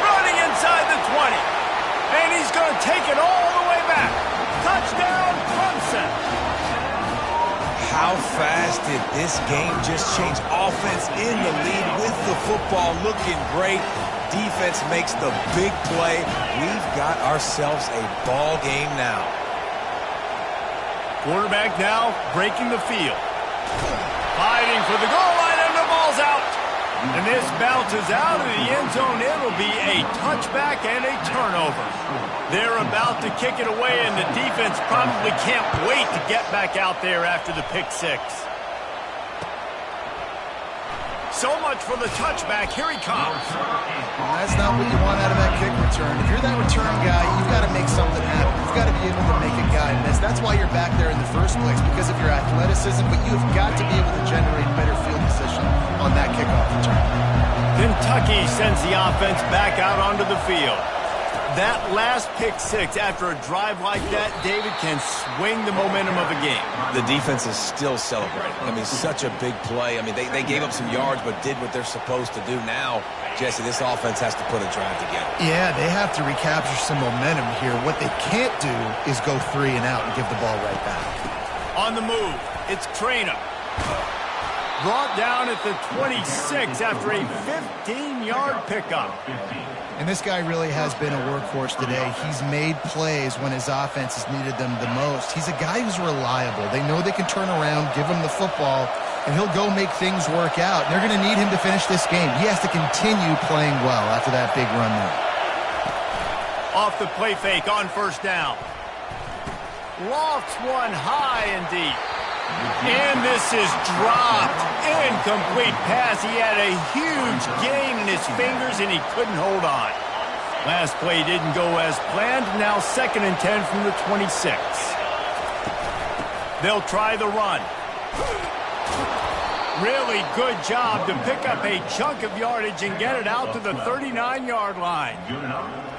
Running inside the 20. And he's going to take it all the way back. Touchdown, Clemson. How fast did this game just change? Offense in the lead with the football, looking great. Defense makes the big play. We've got ourselves a ball game now. Quarterback now breaking the field. Fighting for the goal line, and the ball's out. And this bounces out of the end zone. It'll be a touchback and a turnover. They're about to kick it away, and the defense probably can't wait to get back out there after the pick 6. So much for the touchback. Here he comes. That's not what you want out of that kick return. If you're that return guy, you've got to make something happen. You've got to be able to make a guy miss. That's why you're back there in the first place, because of your athleticism, but you've got to be able to generate better field position on that kickoff return. Kentucky sends the offense back out onto the field. That last pick six after a drive like that, David, can swing the momentum of a game. The defense is still celebrating. I mean, such a big play. I mean, they gave up some yards but did what they're supposed to do. Now, Jesse, this offense has to put a drive together. Yeah, they have to recapture some momentum here. What they can't do is go 3 and out and give the ball right back. On the move, it's Trainer. Brought down at the 26 after a 15-yard pickup. And this guy really has been a workhorse today. He's made plays when his offense has needed them the most. He's a guy who's reliable. They know they can turn around, give him the football, and he'll go make things work out. And they're going to need him to finish this game. He has to continue playing well after that big run there. Off the play fake on first down. Lofts one high and deep. And this is dropped. Incomplete pass. He had a huge gain in his fingers, and he couldn't hold on. Last play didn't go as planned. Now 2nd and 10 from the 26. They'll try the run. Really good job to pick up a chunk of yardage and get it out to the 39-yard line.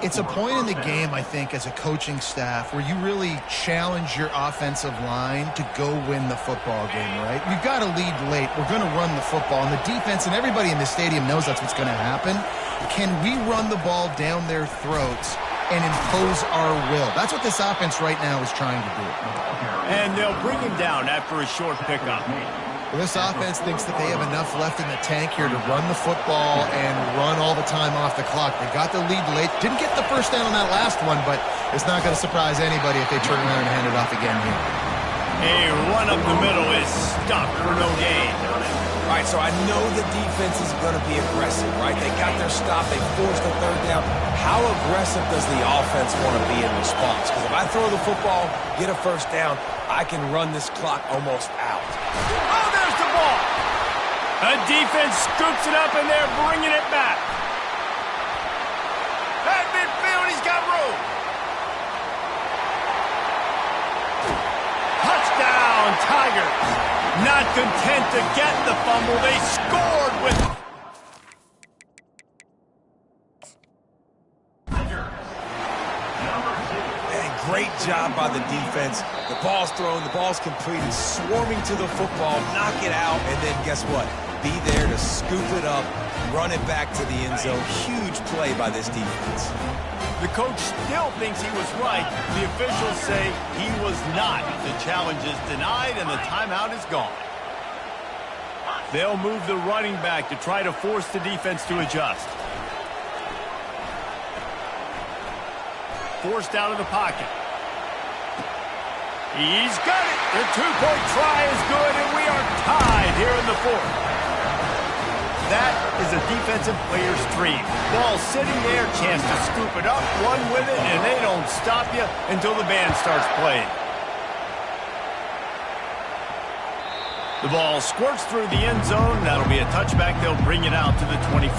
It's a point in the game, I think, as a coaching staff where you really challenge your offensive line to go win the football game, right? We've got to lead late. We're going to run the football. And the defense and everybody in the stadium knows that's what's going to happen. Can we run the ball down their throats and impose our will? That's what this offense right now is trying to do. And they'll bring him down after a short pickup. Well, this offense thinks that they have enough left in the tank here to run the football and run all the time off the clock. They got the lead late. Didn't get the first down on that last one, but it's not going to surprise anybody if they turn around and hand it off again here. A run up the middle is stuck for no gain. All right, so I know the defense is going to be aggressive, right? They got their stop. They forced the 3rd down. How aggressive does the offense want to be in response? Because if I throw the football, get a first down, I can run this clock almost out. Oh, there's the ball. A defense scoops it up, and they're bringing it back. At midfield, he's got room. Touchdown, Tigers. Not content to get the fumble, they scored with... And great job by the defense. The ball's thrown, the ball's completed, swarming to the football, knock it out, and then guess what? Be there to scoop it up, run it back to the end zone. Huge play by this defense. The coach still thinks he was right. The officials say he was not. The challenge is denied, and the timeout is gone. They'll move the running back to try to force the defense to adjust. Forced out of the pocket. He's got it. The 2-point try is good, and we are tied here in the 4th. That is a defensive player's dream. Ball sitting there, chance to scoop it up, run with it, and they don't stop you until the band starts playing. The ball squirts through the end zone. That'll be a touchback. They'll bring it out to the 25.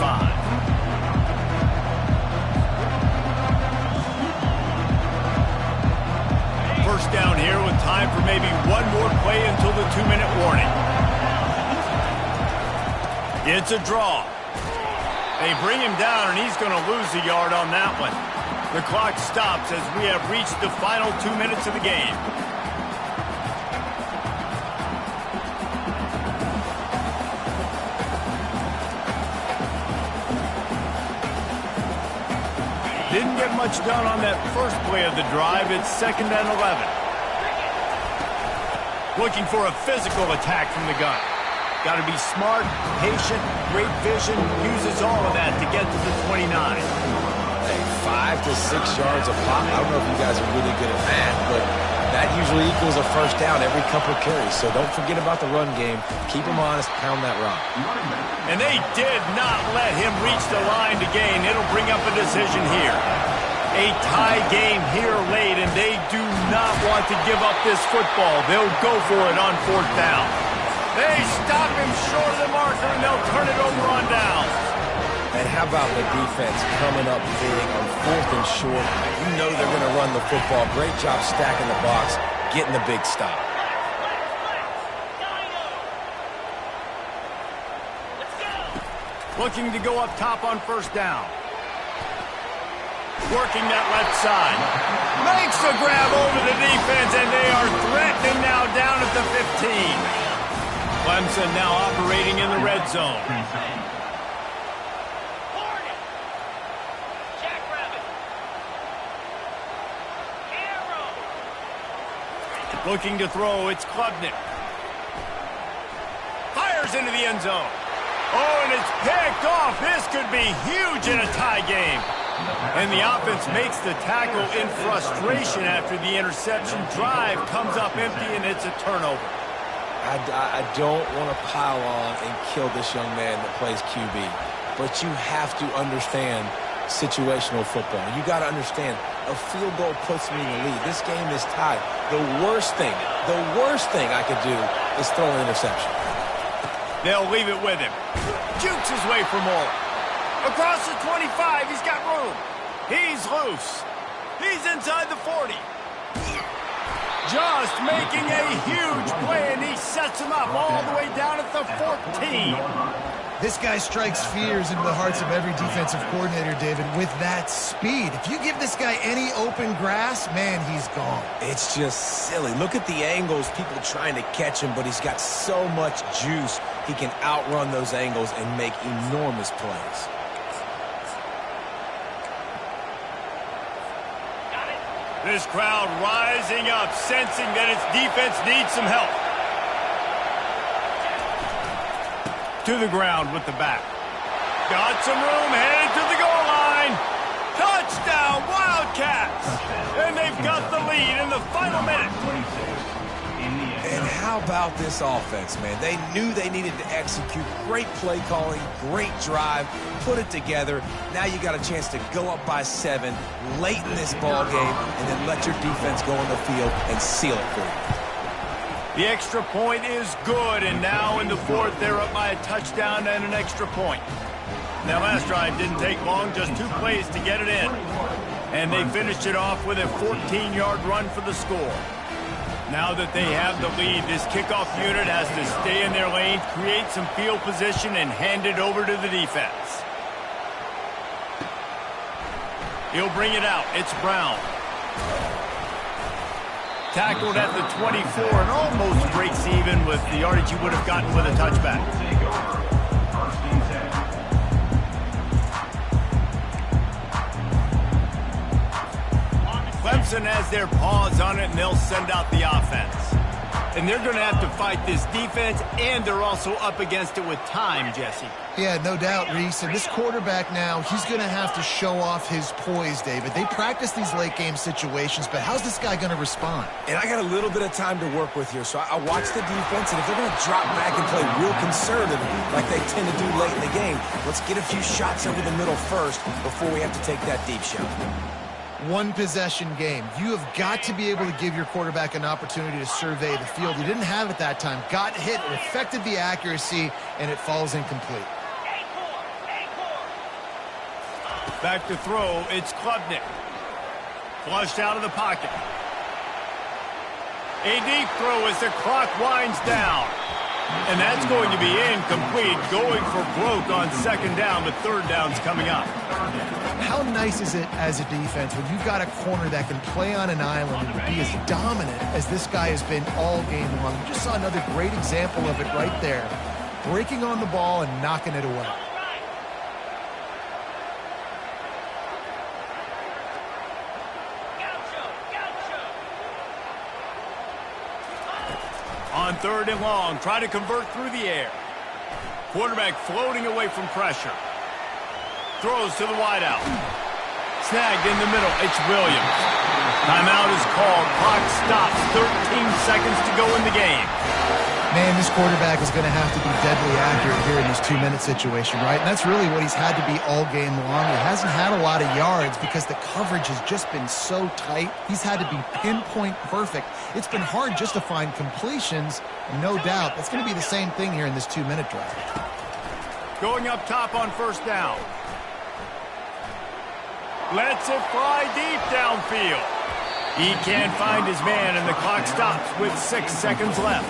First down here with time for maybe one more play until the 2-minute warning. It's a draw. They bring him down, and he's going to lose a yard on that one. The clock stops as we have reached the final 2 minutes of the game. Didn't get much done on that first play of the drive. It's 2nd and 11. Looking for a physical attack from the gun. Got to be smart, patient, great vision, uses all of that to get to the 29. Hey, 5 to 6 yards a pop. I don't know if you guys are really good at math, but that usually equals a first down every couple of carries. So don't forget about the run game. Keep them honest, pound that rock. And they did not let him reach the line to gain. It'll bring up a decision here. A tie game here late, and they do not want to give up this football. They'll go for it on 4th down. They stop him short of the marker, and they'll turn it over on downs. And how about the defense coming up big on 4th and short? You know they're going to run the football. Great job stacking the box, getting the big stop. Looking to go up top on 1st down. Working that left side. Makes the grab over the defense, and they are threatening now down at the 15. Clemson now operating in the red zone. Hornet. Jackrabbit. Arrow. Looking to throw, it's Klubnik. Fires into the end zone. Oh, and it's picked off. This could be huge in a tie game. And the offense makes the tackle in frustration after the interception. Drive comes up empty, and it's a turnover. I don't want to pile on and kill this young man that plays QB, but you have to understand situational football. You got to understand, a field goal puts me in the lead. This game is tied. The worst thing I could do is throw an interception. They'll leave it with him. Jukes his way for more. Across the 25, he's got room. He's loose. He's inside the 40. Just making a huge play, and he sets him up all the way down at the 14. This guy strikes fears into the hearts of every defensive coordinator, David, with that speed. If you give this guy any open grass, man, he's gone. It's just silly. Look at the angles, people trying to catch him, but he's got so much juice. He can outrun those angles and make enormous plays. This crowd rising up, sensing that its defense needs some help. To the ground with the back. Got some room, headed to the goal line. Touchdown, Wildcats! And they've got the lead in the final minute. And how about this offense, man? They knew they needed to execute. Great play calling, great drive, put it together. Now you got a chance to go up by 7 late in this ball game and then let your defense go on the field and seal it for you. The extra point is good, and now in the fourth, they're up by a touchdown and an extra point. That last drive didn't take long, just 2 plays to get it in. And they finished it off with a 14-yard run for the score. Now that they have the lead, this kickoff unit has to stay in their lane, create some field position, and hand it over to the defense. He'll bring it out. It's Brown. Tackled at the 24 and almost breaks even with the yardage he would have gotten with a touchback. Clemson has their paws on it, and they'll send out the offense. And they're going to have to fight this defense, and they're also up against it with time, Jesse. Yeah, no doubt, Reese. And this quarterback now, he's going to have to show off his poise, David. They practice these late-game situations, but how's this guy going to respond? And I got a little bit of time to work with here, so I watch the defense, and if they're going to drop back and play real conservative like they tend to do late in the game, let's get a few shots over the middle first before we have to take that deep shot. One possession game. You have got to be able to give your quarterback an opportunity to survey the field. He didn't have it that time. Got hit, it affected the accuracy, and it falls incomplete. Back to throw, it's Klubnik. Flushed out of the pocket. A deep throw as the clock winds down. And that's going to be incomplete, going for broke on second down, but third down's coming up. How nice is it as a defense when you've got a corner that can play on an island and be as dominant as this guy has been all game long? You just saw another great example of it right there. Breaking on the ball and knocking it away. On third and long, try to convert through the air. Quarterback floating away from pressure. Throws to the wideout. Snagged in the middle. It's Williams. Timeout is called. Clock stops. 13 seconds to go in the game. Man, this quarterback is going to have to be deadly accurate here in this 2-minute situation, right? And that's really what he's had to be all game long. He hasn't had a lot of yards because the coverage has just been so tight. He's had to be pinpoint perfect. It's been hard just to find completions, no doubt. That's going to be the same thing here in this 2-minute drive. Going up top on first down. Lets it fly deep downfield. He can't find his man, and the clock stops with 6 seconds left.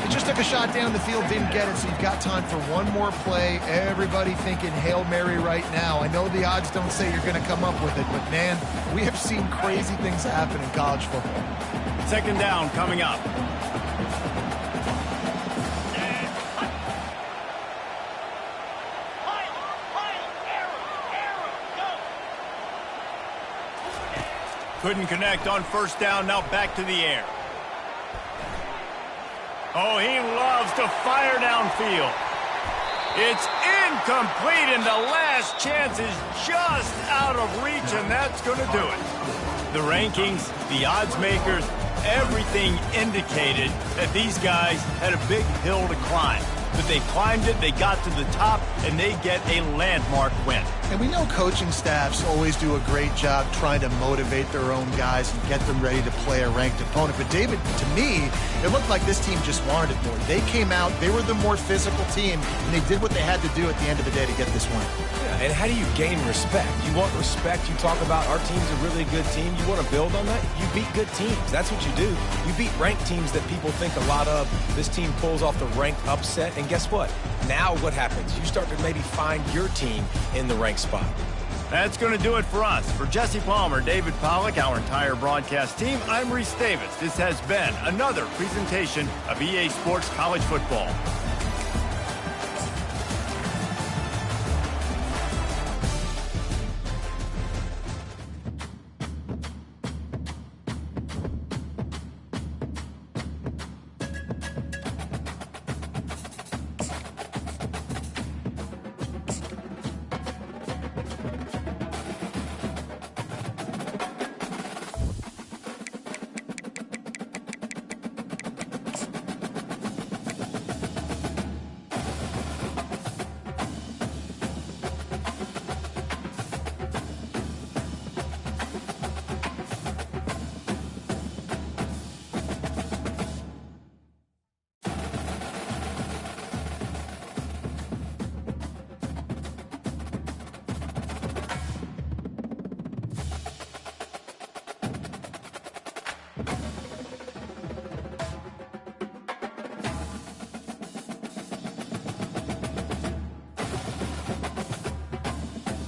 They just took a shot down the field, didn't get it, so you've got time for one more play. Everybody thinking Hail Mary right now. I know the odds don't say you're going to come up with it, but, man, we have seen crazy things happen in college football. Second down coming up. Couldn't connect on first down, now back to the air. Oh, he loves to fire downfield. It's incomplete, and the last chance is just out of reach, and that's going to do it. The rankings, the odds makers, everything indicated that these guys had a big hill to climb. But they climbed it, they got to the top, and they get a landmark win. And we know coaching staffs always do a great job trying to motivate their own guys and get them ready to play a ranked opponent. But, David, to me, it looked like this team just wanted it more. They came out, they were the more physical team, and they did what they had to do at the end of the day to get this win. Yeah, and how do you gain respect? You want respect. You talk about our team's a really good team. You want to build on that? You beat good teams. That's what you do. You beat ranked teams that people think a lot of. This team pulls off the ranked upset, and guess what? Now what happens? You start to maybe find your team in the ranked spot. That's going to do it for us. For Jesse Palmer, David Pollack, our entire broadcast team, I'm Reese Davis. This has been another presentation of EA Sports College Football.